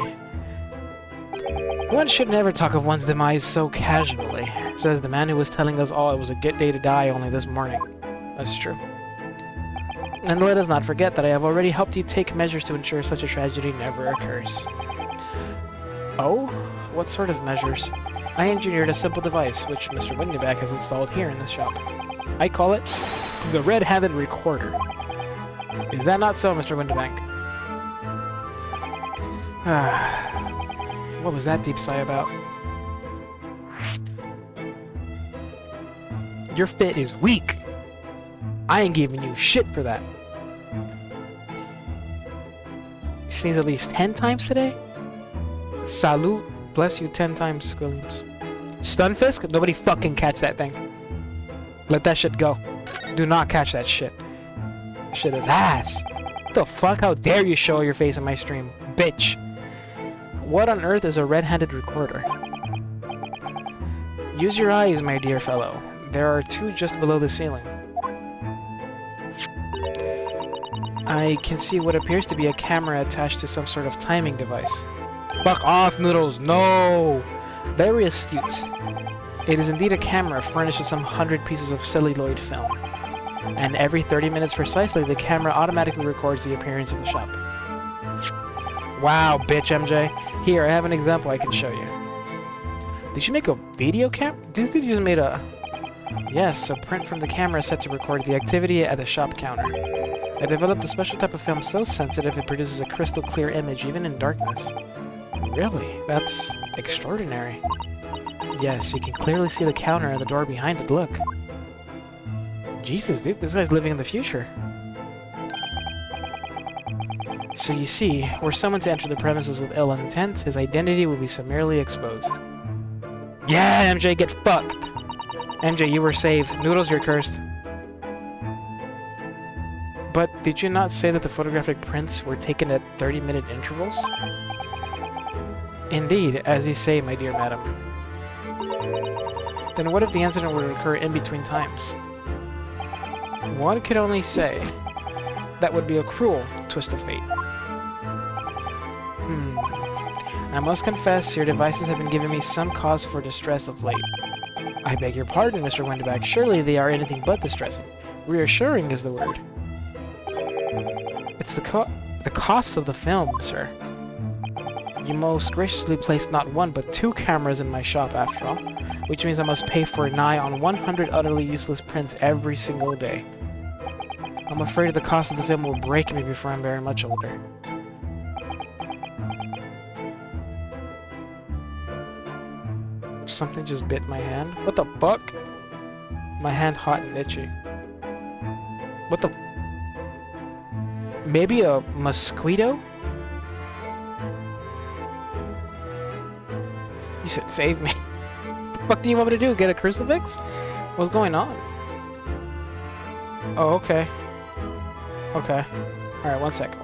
Speaker 1: One should never talk of one's demise so casually, says the man who was telling us all it was a good day to die only this morning. That's true. And let us not forget that I have already helped you take measures to ensure such a tragedy never occurs. Oh? What sort of measures? I engineered a simple device, which Mr. Windyback has installed here in this shop. I call it the red-handed recorder. Is that not so, Mr. Windybank? What was that deep sigh about? Your fit is weak. I ain't giving you shit for that. You sneezed at least 10 times today? Salute. Bless you 10 times, Squilliams. Stunfisk? Nobody fucking catch that thing. Let that shit go. Do not catch that shit. Shit is ass. What the fuck? How dare you show your face in my stream, bitch? What on earth is a red-handed recorder? Use your eyes, my dear fellow. There are two just below the ceiling. I can see what appears to be a camera attached to some sort of timing device. Fuck off, Noodles! No! Very astute. It is indeed a camera furnished with some 100 pieces of celluloid film. And every 30 minutes precisely, the camera automatically records the appearance of the shop. Wow, bitch, MJ. Here, I have an example I can show you. Did you make a video cam? This dude just made a... Yes, a print from the camera set to record the activity at the shop counter. I developed a special type of film so sensitive it produces a crystal clear image even in darkness. Really? That's extraordinary. Yes, you can clearly see the counter and the door behind it, look. Jesus, dude, this guy's living in the future. So you see, were someone to enter the premises with ill intent, his identity would be summarily exposed. Yeah, MJ, get fucked! MJ, you were saved. Noodles, you're cursed. But did you not say that the photographic prints were taken at 30-minute intervals? Indeed, as you say, my dear madam. Then what if the incident would occur in between times? One could only say that would be a cruel twist of fate. I must confess, your devices have been giving me some cause for distress of late. I beg your pardon, Mr. Windyback. Surely they are anything but distressing. Reassuring is the word. It's the cost of the film, sir. You most graciously placed not one, but 2 cameras in my shop, after all, which means I must pay for nigh on 100 utterly useless prints every single day. I'm afraid the cost of the film will break me before I'm very much older. Something just bit my hand. What the fuck? My hand hot and itchy. What the... Maybe a mosquito? You said save me. What the fuck do you want me to do? Get a crucifix? What's going on? Oh, okay. Okay. Alright, one sec.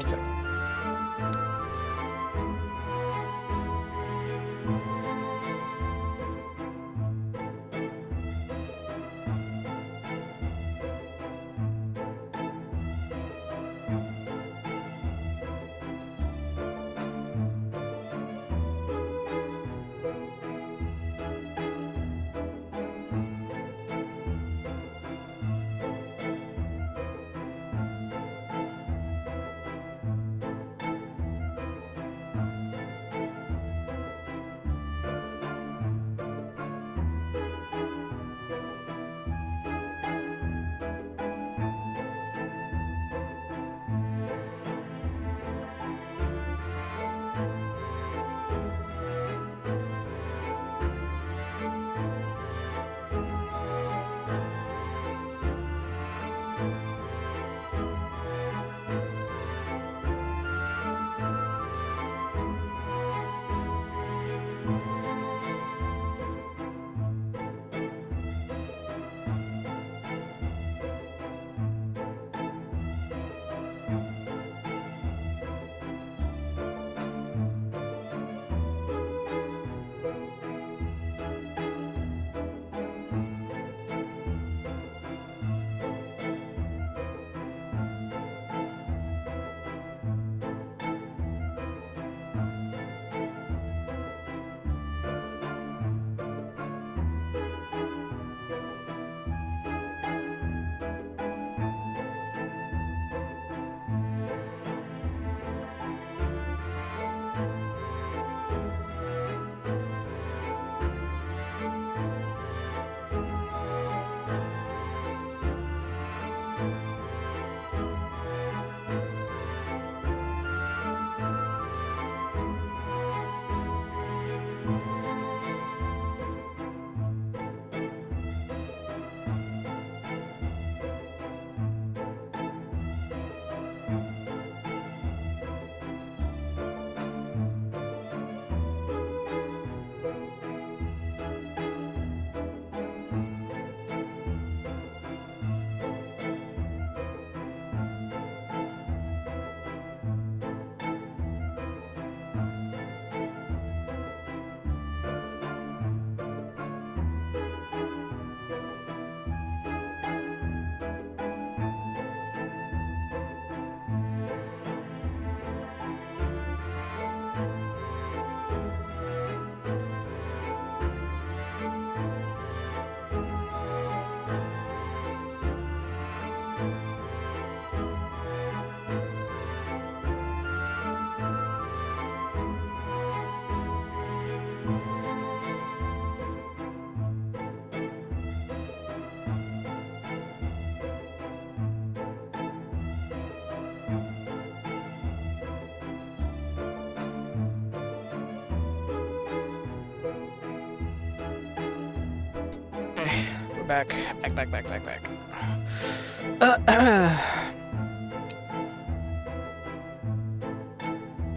Speaker 1: Back.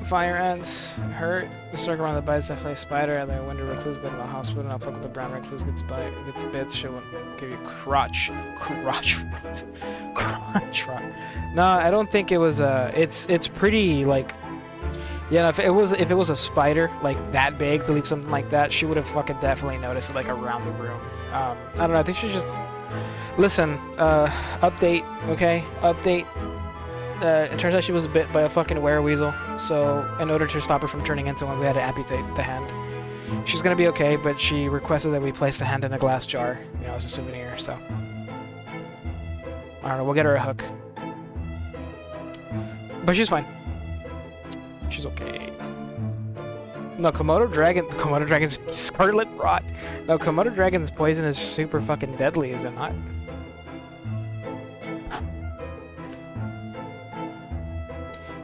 Speaker 1: Fire ants hurt. The circle around the bite is definitely a spider, and then when the recluse bit in the hospital, and I'll fuck with the brown recluse gets bits, she'll give you crotch rot. Crotch rot. No, I don't think it was it's pretty like, yeah, if it was a spider like that big to leave something like that, she would have fucking definitely noticed it like around the room. I don't know, I think she just listen, update, okay? Update. It turns out she was bit by a fucking wereweasel, so in order to stop her from turning into one, we had to amputate the hand. She's gonna be okay, but she requested that we place the hand in a glass jar, you know, as a souvenir, so. I don't know, we'll get her a hook. But she's fine. She's okay. No, Komodo Dragon's Scarlet Rot. No, Komodo Dragon's poison is super fucking deadly, is it not?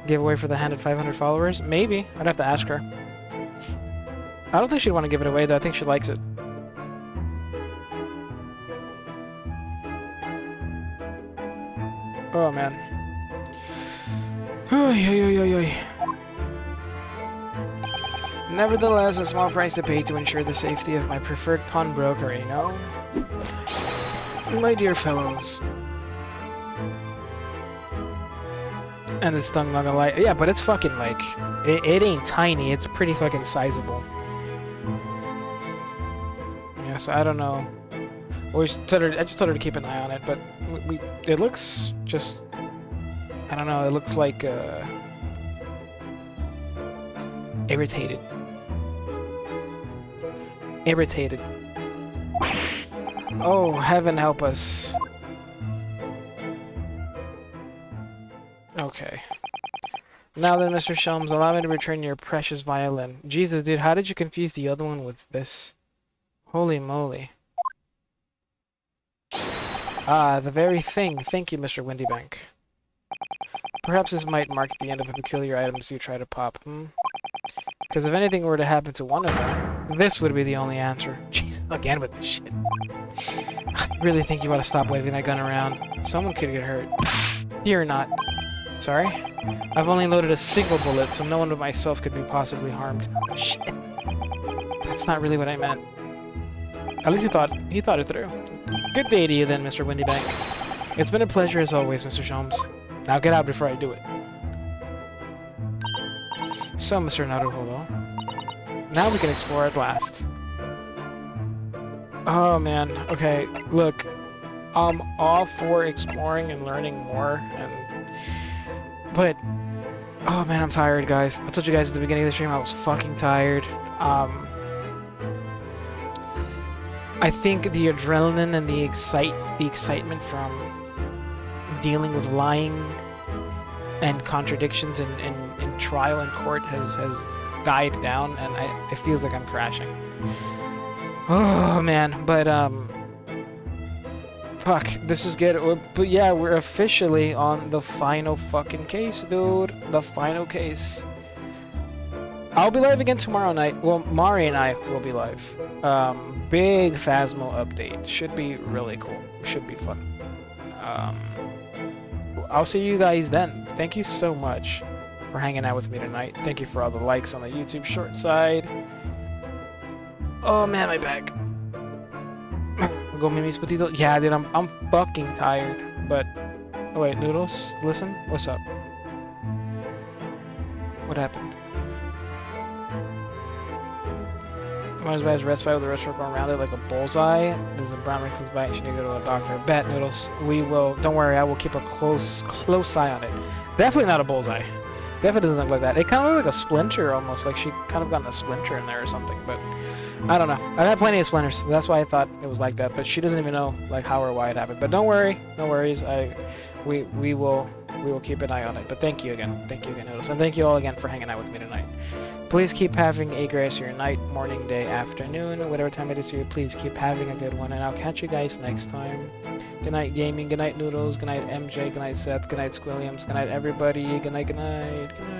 Speaker 1: Giveaway for the hand at 500 followers? Maybe. I'd have to ask her. I don't think she'd want to give it away, though. I think she likes it. Oh, man. Nevertheless, a small price to pay to ensure the safety of my preferred pawnbroker, you know? My dear fellows. And it's stung on the light. Yeah, but it's fucking like it ain't tiny. It's pretty fucking sizable. Yeah, so I don't know. I just told her to keep an eye on it, but it looks just, I don't know. It looks like irritated. Irritated. Oh, heaven help us. Okay. Now then, Mr. Shelms, allow me to return your precious violin. Jesus, dude, how did you confuse the other one with this? Holy moly. Ah, the very thing. Thank you, Mr. Windybank. Perhaps this might mark the end of the peculiar items you try to pop, Because if anything were to happen to one of them, this would be the only answer. Jesus, again with this shit. I really think you ought to stop waving that gun around. Someone could get hurt. Fear not. Sorry? I've only loaded a single bullet, so no one but myself could be possibly harmed. Shit. That's not really what I meant. At least he thought it through. Good day to you then, Mr. Windybank. It's been a pleasure as always, Mr. Sholmes. Now get out before I do it. So, Mr. Naruhodo. Now we can explore at last. Oh man, okay, look. I'm all for exploring and learning more, but oh man, I'm tired, guys. I told you guys at the beginning of the stream I was fucking tired. I think the adrenaline and the excitement from dealing with lying and contradictions in trial and court has died down, and it feels like I'm crashing. Oh man, but fuck, this is good. But yeah, we're officially on the final fucking case, dude. The final case. I'll be live again tomorrow night. Well, Mari and I will be live. Big Phasmo update. Should be really cool. Should be fun. I'll see you guys then. Thank you so much for hanging out with me tonight. Thank you for all the likes on the YouTube short side. Oh man, my back. Go Mimi's Potato. Yeah, dude, I'm fucking tired. But oh wait, Noodles, listen. What's up? What happened? Might as well rest by with the rest going around it like a bullseye. There's a brown recluse bite. She need to go to a doctor. Bet, Noodles. We will. Don't worry. I will keep a close eye on it. Definitely not a bullseye. Definitely doesn't look like that. It kind of looked like a splinter almost. Like she kind of gotten a splinter in there or something. But I don't know. I've had plenty of splinters. So that's why I thought it was like that. But she doesn't even know like how or why it happened. But don't worry. No worries. We will keep an eye on it. But thank you again. Thank you again, Noodles. And thank you all again for hanging out with me tonight. Please keep having a gracier night, morning, day, afternoon, whatever time it is for you. Please keep having a good one, and I'll catch you guys next time. Good night, gaming. Good night, Noodles. Good night, MJ. Good night, Seth. Good night, Squilliams. Good night, everybody. Good night, good night. Good night.